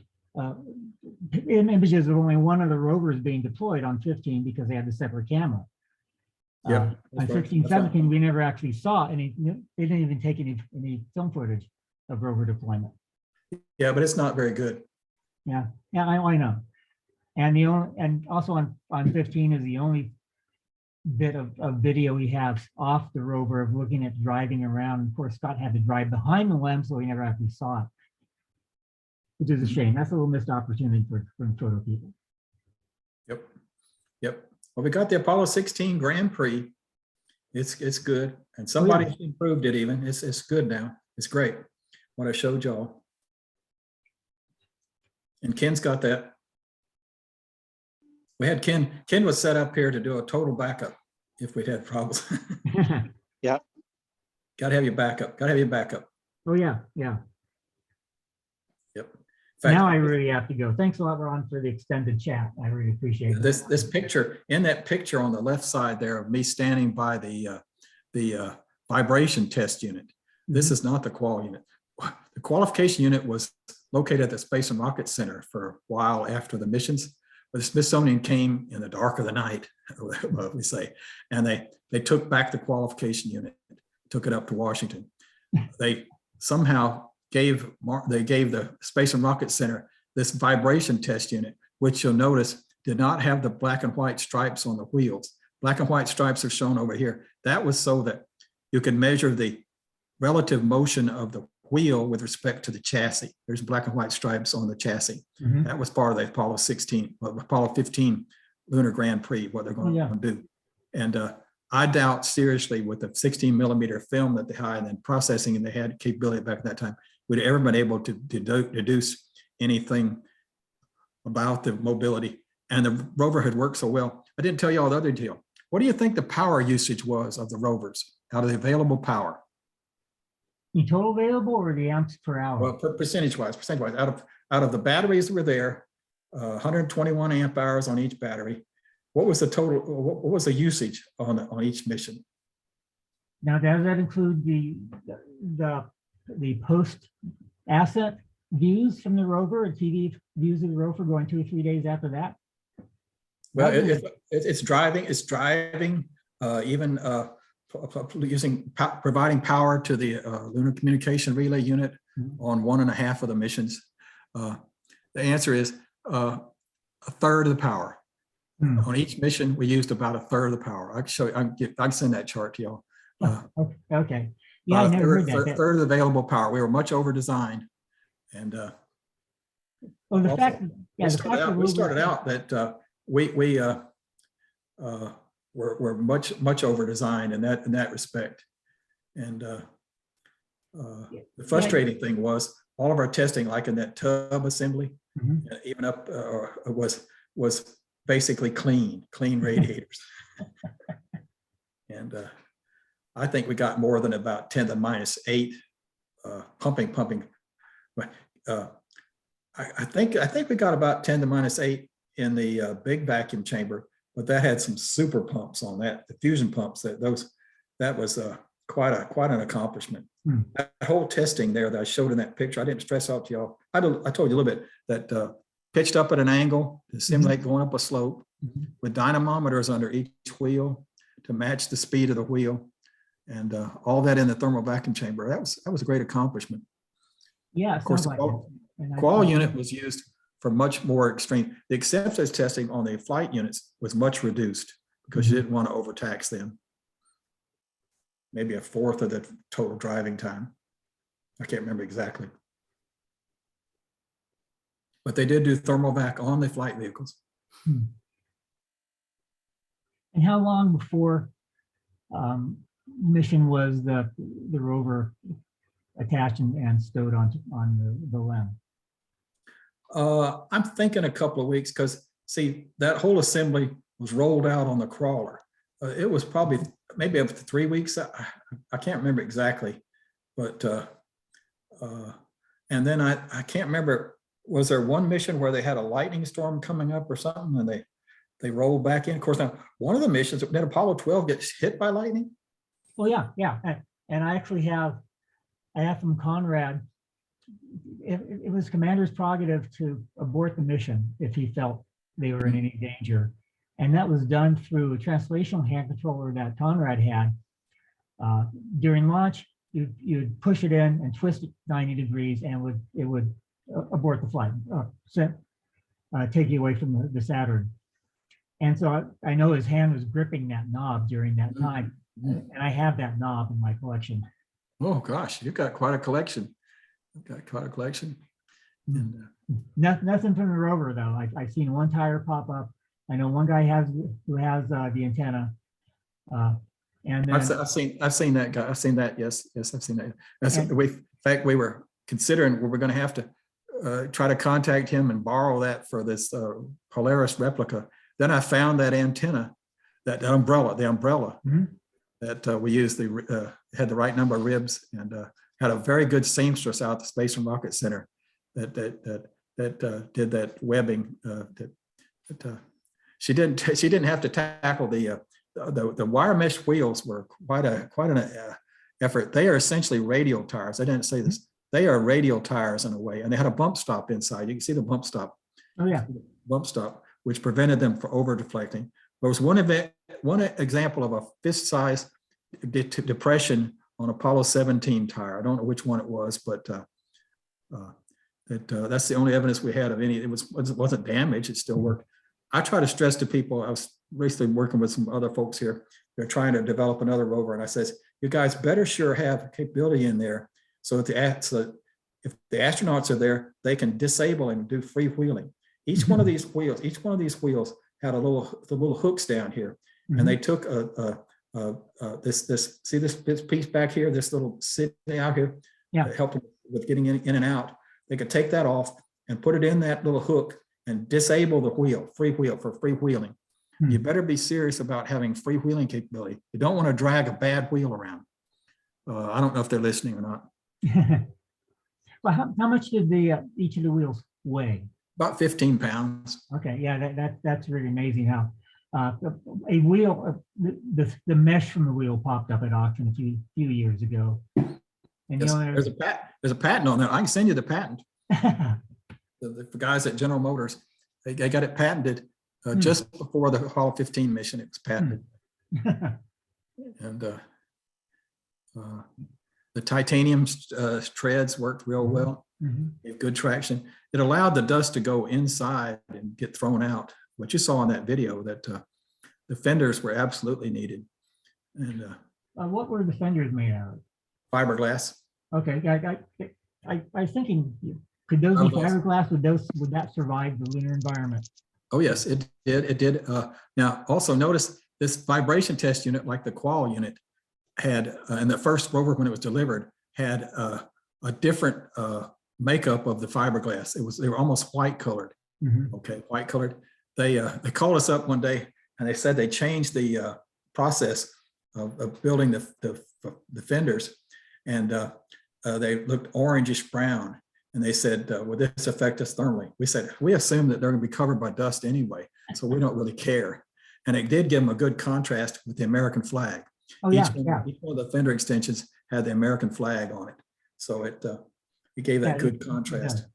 images of only one of the rovers being deployed on 15 because they had the separate camera. Yeah, on 16, 17, we never actually saw any. They didn't even take any film footage of rover deployment. Yeah, but it's not very good. Yeah, I know. And also on 15 is the only bit of video we have off the rover of looking at driving around. Of course, Scott had to drive behind the lens, so we never actually saw it, which is a shame. That's a little missed opportunity for photo people. Yep. Well, we got the Apollo 16 Grand Prix. It's good, and somebody improved it even. It's good now. It's great. What I showed y'all, and Ken's got that. We had Ken was set up here to do a total backup if we'd had problems. Yeah. Got to have your backup. Oh yeah. Yep. fact, Now I really have to go. Thanks a lot, Ron, for the extended chat. I really appreciate it. this picture, in that picture on the left side there of me standing by the vibration test unit, this is not the qual unit. The qualification unit was located at the Space and Rocket Center for a while after the missions. But the Smithsonian came in the dark of the night, what we say, and they took back the qualification unit, took it up to Washington. They somehow gave the Space and Rocket Center this vibration test unit, which you'll notice did not have the black and white stripes on the wheels. Black and white stripes are shown over here. That was so that you could measure the relative motion of the wheel with respect to the chassis. There's black and white stripes on the chassis. That was part of the Apollo 15 Lunar Grand Prix, what they're going to do. And I doubt seriously with the 16 millimeter film that they had and then processing and they had capability back at that time, would ever been able to deduce anything about the mobility. And the rover had worked so well. I didn't tell you all the other deal. What do you think the power usage was of the rovers out of the available power? The total available or the amps per hour? Well, percentage-wise, out of the batteries that were there, 121 amp hours on each battery. What was the total? What was the usage on each mission? Now, does that include the post asset views from the rover, or TV views of the rover going 2 or 3 days after that? Well, it's driving. It's driving. Even providing power to the lunar communication relay unit on 1.5 of the missions. The answer is a third of the power. On each mission, we used about a third of the power. I can show you. I can send that chart to y'all. Okay. Yeah, I never heard that. Third of the available power. We were much over designed, and well, the also, fact, yeah, we started out that we were much over designed in that respect. And the frustrating thing was all of our testing, like in that tub assembly, even up was basically clean radiators. And I think we got more than about 10 to the -8 pumping. But I think we got about 10 to the -8 in the big vacuum chamber, but that had some super pumps on that, the fusion pumps. That was quite an accomplishment. That whole testing there that I showed in that picture, I didn't stress out to y'all. I told you a little bit that pitched up at an angle to simulate going up a slope with dynamometers under each wheel to match the speed of the wheel, and all that in the thermal vacuum chamber. That was a great accomplishment. Yeah, of course, like the qual unit was used for much more extreme. The acceptance testing on the flight units was much reduced because you didn't want to overtax them. Maybe 1/4 of the total driving time. I can't remember exactly. But they did do thermal vac on the flight vehicles. And how long before mission was the rover attached and stowed on the LEM? I'm thinking a couple of weeks because see, that whole assembly was rolled out on the crawler. It was probably maybe up to 3 weeks. I can't remember exactly, but and then I can't remember. Was there one mission where they had a lightning storm coming up or something, and they rolled back in? Of course, now one of the missions, did Apollo 12 get hit by lightning? Well, yeah. And I actually have from Conrad. It was commander's prerogative to abort the mission if he felt they were in any danger. And that was done through a translational hand controller that Conrad had. During launch, you'd push it in and twist it 90 degrees and it would abort the flight, take you away from the Saturn. And so I know his hand was gripping that knob during that time. And I have that knob in my collection. Oh gosh, you've got quite a collection. And, nothing from the rover though. I've seen one tire pop up. I know one guy who has the antenna. And then, I've seen that guy. I've seen that. Yes, I've seen that. In fact, we were considering we were going to have to try to contact him and borrow that for this Polaris replica. Then I found that antenna, the umbrella that we used. Had the right number of ribs and had a very good seamstress out at the Space and Rocket Center that did that webbing. She didn't have to tackle the wire mesh wheels were quite an effort. They are essentially radial tires. I didn't say this. They are radial tires in a way, and they had a bump stop inside. You can see the bump stop. Oh yeah. Bump stop, which prevented them from over deflecting. There was one example of a fist size depression on Apollo 17 tire. I don't know which one it was, but that's the only evidence we had of any. It wasn't damaged. It still worked. I try to stress to people. I was recently working with some other folks here. They're trying to develop another rover, and I says, you guys better sure have capability in there so that if the astronauts are there, they can disable and do freewheeling. Each one of these wheels had the little hooks down here, and they took this piece back here, this little sitting out here, that helped them with getting in and out. They could take that off and put it in that little hook and disable the wheel, for freewheeling. You better be serious about having freewheeling capability. You don't want to drag a bad wheel around. I don't know if they're listening or not. Well, how much did each of the wheels weigh? About 15 pounds. Okay, yeah, that's really amazing how a wheel, the mesh from the wheel popped up at auction a few years ago. And Yes, there's a patent on that. I can send you the patent. The guys at General Motors, they got it patented just before the Apollo 15 mission. It was patented. And the titanium treads worked real well. Gave good traction. It allowed the dust to go inside and get thrown out. What you saw in that video, that the fenders were absolutely needed. And what were the fenders made out of? Fiberglass. Okay, I was thinking, could those be fiberglass? Would that survive the lunar environment? Oh yes, it did. It did. Now also notice this vibration test unit, like the Qual unit, had in the first rover when it was delivered, had a different makeup of the fiberglass. They were almost white colored. Okay, white colored. They called us up one day and they said they changed the process of building the fenders, and they looked orangish brown. And they said, will this affect us thermally? We said, we assume that they're going to be covered by dust anyway, so we don't really care. And it did give them a good contrast with the American flag. Oh, Each one of the fender extensions had the American flag on it. So it gave that good contrast.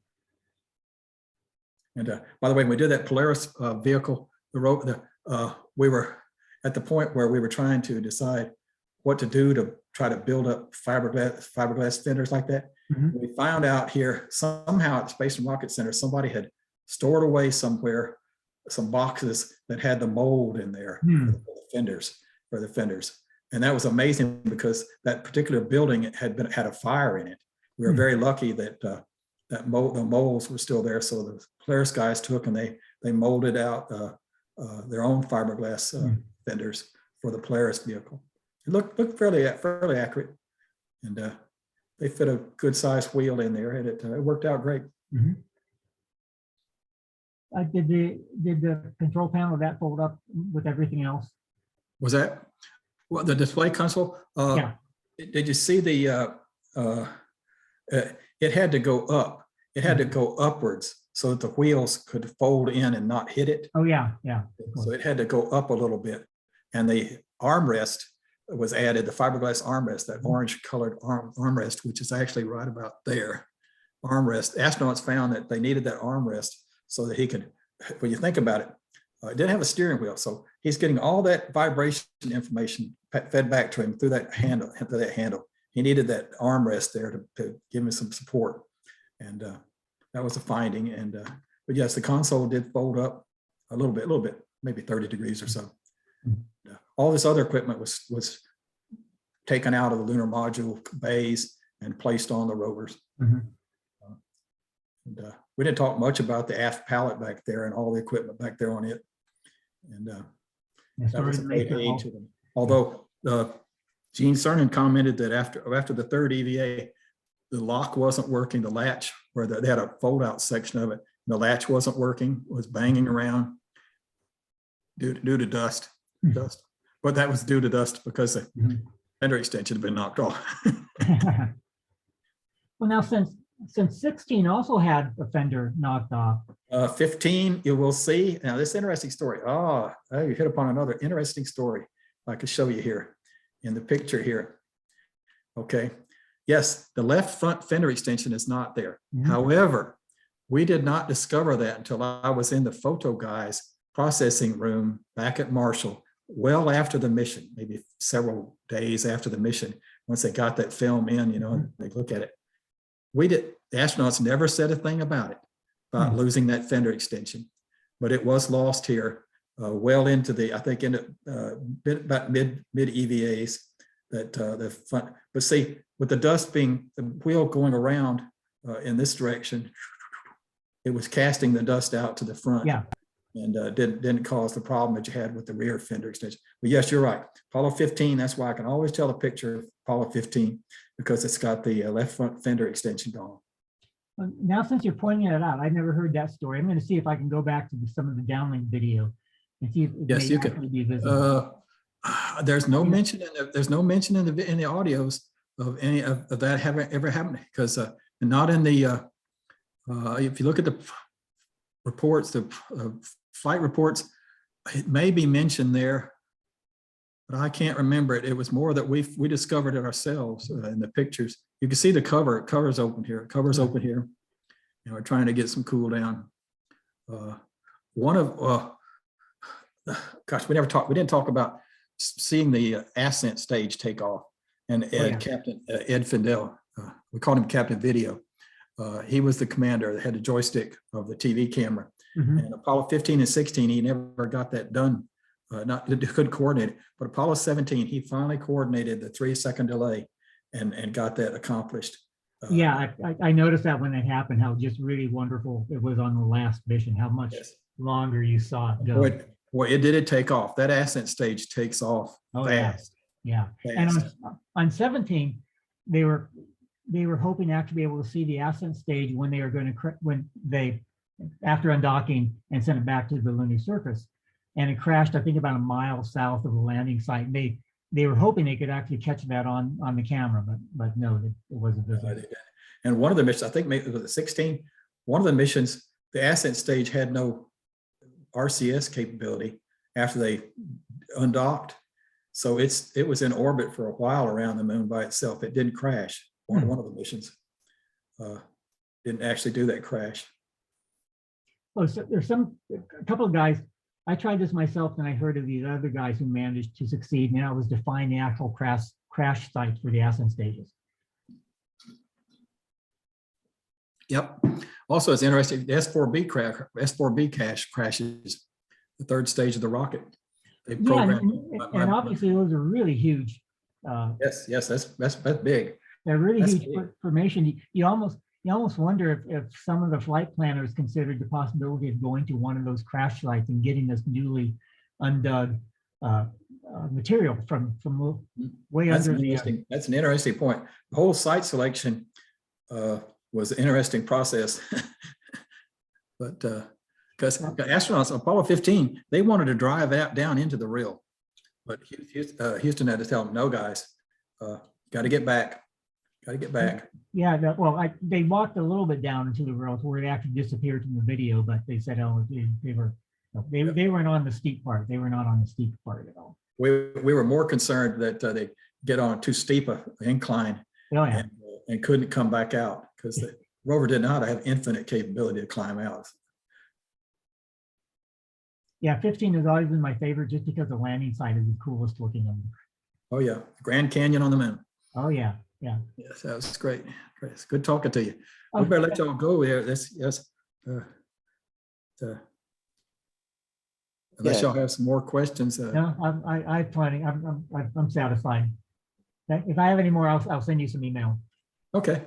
And by the way, when we did that Polaris vehicle, we were at the point where we were trying to decide what to do to try to build up fiberglass fenders like that. We found out here somehow at the Space and Rocket Center, somebody had stored away somewhere some boxes that had the mold in there for the fenders. And that was amazing because that particular building had a fire in it. We were very lucky that the molds were still there. So the Polaris guys took and they molded out their own fiberglass fenders for the Polaris vehicle. It looked fairly accurate, and they fit a good sized wheel in there, and it worked out great. Did the control panel that fold up with everything else? Was that the display console? Yeah. Did you see the? It had to go up. It had to go upwards so that the wheels could fold in and not hit it. Oh yeah, yeah. So it had to go up a little bit, and the armrest was added, the fiberglass armrest, that orange colored armrest, which is actually right about there. Armrest. Astronauts found that they needed that armrest so that he could, when you think about it, it didn't have a steering wheel. So he's getting all that vibration information fed back to him through that handle. He needed that armrest there to give him some support. And that was a finding. And but yes, the console did fold up a little bit, maybe 30 degrees or so. All this other equipment was taken out of the lunar module bays and placed on the rovers. And, we didn't talk much about the aft pallet back there and all the equipment back there on it. And that was a great aid to them. Although Gene Cernan commented that after the third EVA, the lock wasn't working, the latch, where they had a fold out section of it, the latch wasn't working, was banging around due to dust. But that was due to dust because the fender extension had been knocked off. Well, now since since 16 also had a fender knocked off. 15, you will see. Now, this interesting story. Oh, you hit upon another interesting story I could show you here in the picture here. Okay. Yes, the left front fender extension is not there. Mhm. However, we did not discover that until I was in the photo guys processing room back at Marshall, well after the mission, maybe several days after the mission, once they got that film in, you know, and they look at it. The astronauts never said a thing about it, about losing that fender extension, but it was lost here well into the, I think, about mid EVAs that the front, but see, with the dust being, the wheel going around in this direction, it was casting the dust out to the front. Yeah. And didn't cause the problem that you had with the rear fender extension. But yes, you're right. Apollo 15, that's why I can always tell a picture of Apollo 15 because it's got the left front fender extension gone. Well, now, since you're pointing it out, I've never heard that story. I'm going to see if I can go back to some of the downlink video and see if it Yes, may you actually can. be visible. There's no mention in the audios of any of that having ever happened because not in the if you look at the reports, the flight reports, it may be mentioned there, but I can't remember it. It was more that we discovered it ourselves in the pictures. You can see the cover. Cover's open here. Cover's open here. And we're trying to get some cool down. Gosh, we didn't talk about seeing the ascent stage take off. And Captain Ed Findell, we called him Captain Video. He was the commander that had the joystick of the TV camera. Mhm. And Apollo 15 and 16, he never got that done. Couldn't coordinate it. But Apollo 17, he finally coordinated the 3-second delay and got that accomplished. Yeah, I noticed that when it happened, how just really wonderful it was on the last mission, how much longer you saw it go. Boy, it did take off. That ascent stage takes off fast. Yeah. And on 17, they were hoping to actually be able to see the ascent stage when they were going to after undocking and sent it back to the lunar surface, and it crashed, I think, about a mile south of the landing site. They were hoping they could actually catch that on the camera, but no, it wasn't visible. And one of the missions, I think maybe it was 16, one of the missions, the ascent stage had no RCS capability after they undocked. So it was in orbit for a while around the moon by itself. It didn't crash. One of the missions didn't actually do that crash. Oh, so there's a couple of guys. I tried this myself, and I heard of these other guys who managed to succeed. And that was to find the actual crash sites for the ascent stages. Yep. Also, it's interesting. The S4B crashes the third stage of the rocket. They programmed. And obviously those are really huge. Yes, that's big. They're really huge formation. You almost wonder if some of the flight planners considered the possibility of going to one of those crash sites and getting this newly undug material from way under the. That's an interesting point. The whole site selection was an interesting process, but because astronauts, Apollo 15, they wanted to drive out down into the Creel, but Houston had to tell them, no, guys, got to get back. Got to get back. Yeah, they walked a little bit down into the Creel where it actually disappeared from the video, but they said, oh, they weren't on the steep part. They were not on the steep part at all. We were more concerned that they get on too steep an incline and couldn't come back out because the rover did not have infinite capability to climb out. Yeah, 15 has always been my favorite just because the landing site is the coolest looking of them. Oh yeah, Grand Canyon on the moon. Oh yeah. Yes, that was great. It's good talking to you. We better let y'all go here. Unless y'all have some more questions. No, I have plenty. I'm satisfied. If I have any more, I'll send you some email. Okay.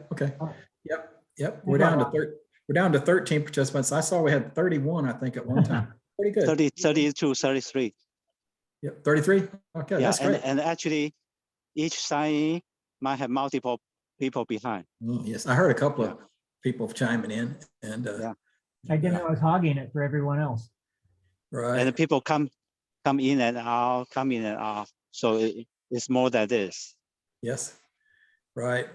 Yep. We're down to 13 participants. I saw we had 31, I think, at one time. Pretty good. 30 to 33. Yep, 33. Okay, Yeah, that's great. and actually, each signee might have multiple people behind. Oh, yes, I heard a couple of people chiming in, and I didn't know I was hogging it for everyone else. Right. And the people come in and out, So it's more than this. Yes. Right.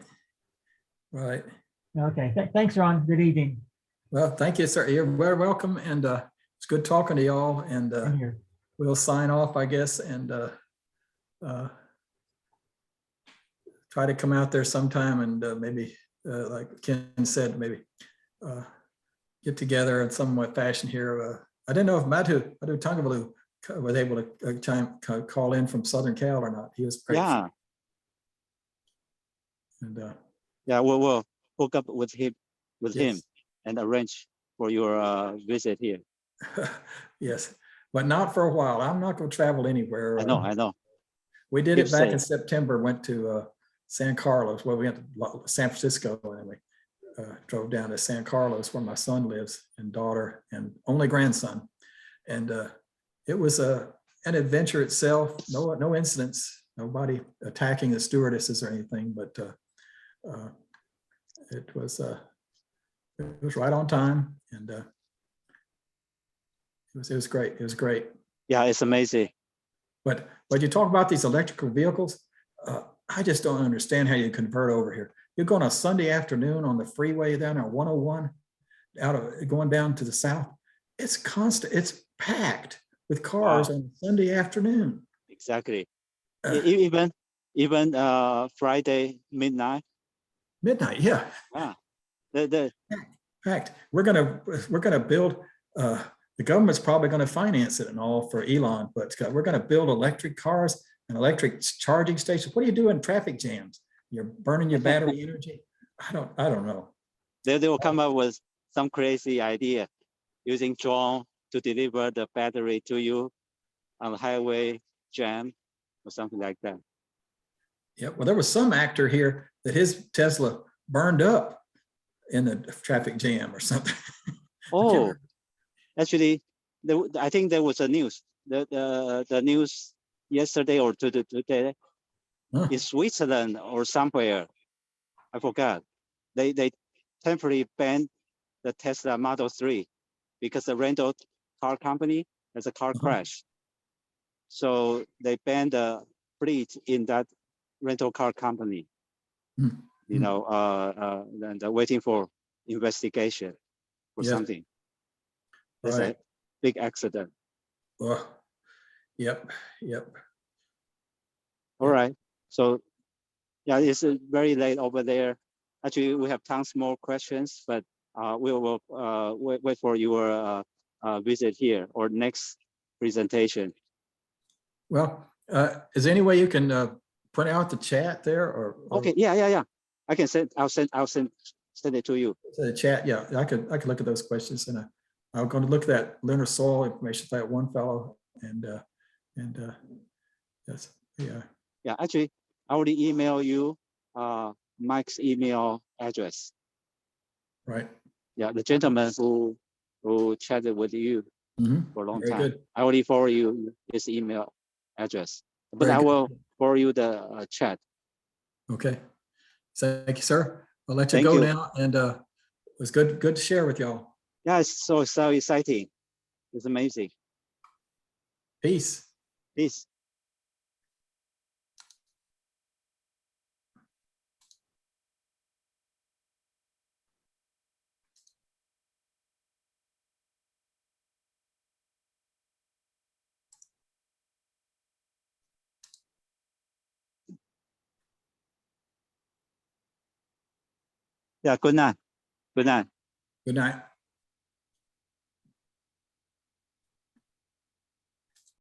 Okay, thanks, Ron. Good evening. Well, thank you, sir. You're very welcome. And it's good talking to y'all. And I'm here. we'll sign off, I guess, and try to come out there sometime and maybe, like Ken said, maybe get together in somewhat fashion here. I didn't know if Madhu Tangavalu was able to call in from Southern Cal or not. He was great. Yeah, And yeah, we'll hook up with him yes. and arrange for your visit here. Yes, but not for a while. I'm not going to travel anywhere. I know. We did Keep it back safe. in September, went to San Carlos. Well, we went to San Francisco and we drove down to San Carlos where my son lives and daughter and only grandson. And it was an adventure itself. No incidents, nobody attacking the stewardesses or anything, but it was right on time. And it was great. It was great. Yeah, it's amazing. But you talk about these electrical vehicles, I just don't understand how you convert over here. You're going on a Sunday afternoon on the freeway down at 101, going down to the south. It's constant. It's packed with cars on Sunday afternoon. Exactly. Even Friday midnight. Midnight, yeah. Yeah. The Packed. We're gonna build. The government's probably going to finance it and all for Elon, but we're going to build electric cars and electric charging stations. What do you do in traffic jams? You're burning your battery energy. I don't know. They will come up with some crazy idea using drone to deliver the battery to you on the highway jam or something like that. Yeah. Well, there was some actor here that his Tesla burned up in the traffic jam or something. Oh, actually, I think there was a news. The news yesterday or today in Switzerland or somewhere. I forgot. They temporarily banned the Tesla Model 3 because the rental car company has a car crash. So they banned the fleet in that rental car company. You know, and they're waiting for investigation or something. It's a big accident. Yep. All right. So yeah, it's very late over there. Actually, we have tons more questions, but we will wait for your visit here or next presentation. Well, is there any way you can print out the chat there or okay, yeah. I can send. I'll send it to you. The chat, yeah. I could look at those questions and I'm going to look at that lunar soil information for that one fellow and yes, yeah. Yeah, actually, I already email you Mike's email address. Right. Yeah, the gentleman who chatted with you for a long Very time. good. I already forward you his email address, but Very I good. will forward you the chat. Okay. Thank you, sir. I'll let you Thank go you. now. And it was good to share with y'all. Yeah, it's so exciting. It's amazing. Peace. Peace. Yeah, good night. Good night. Good night.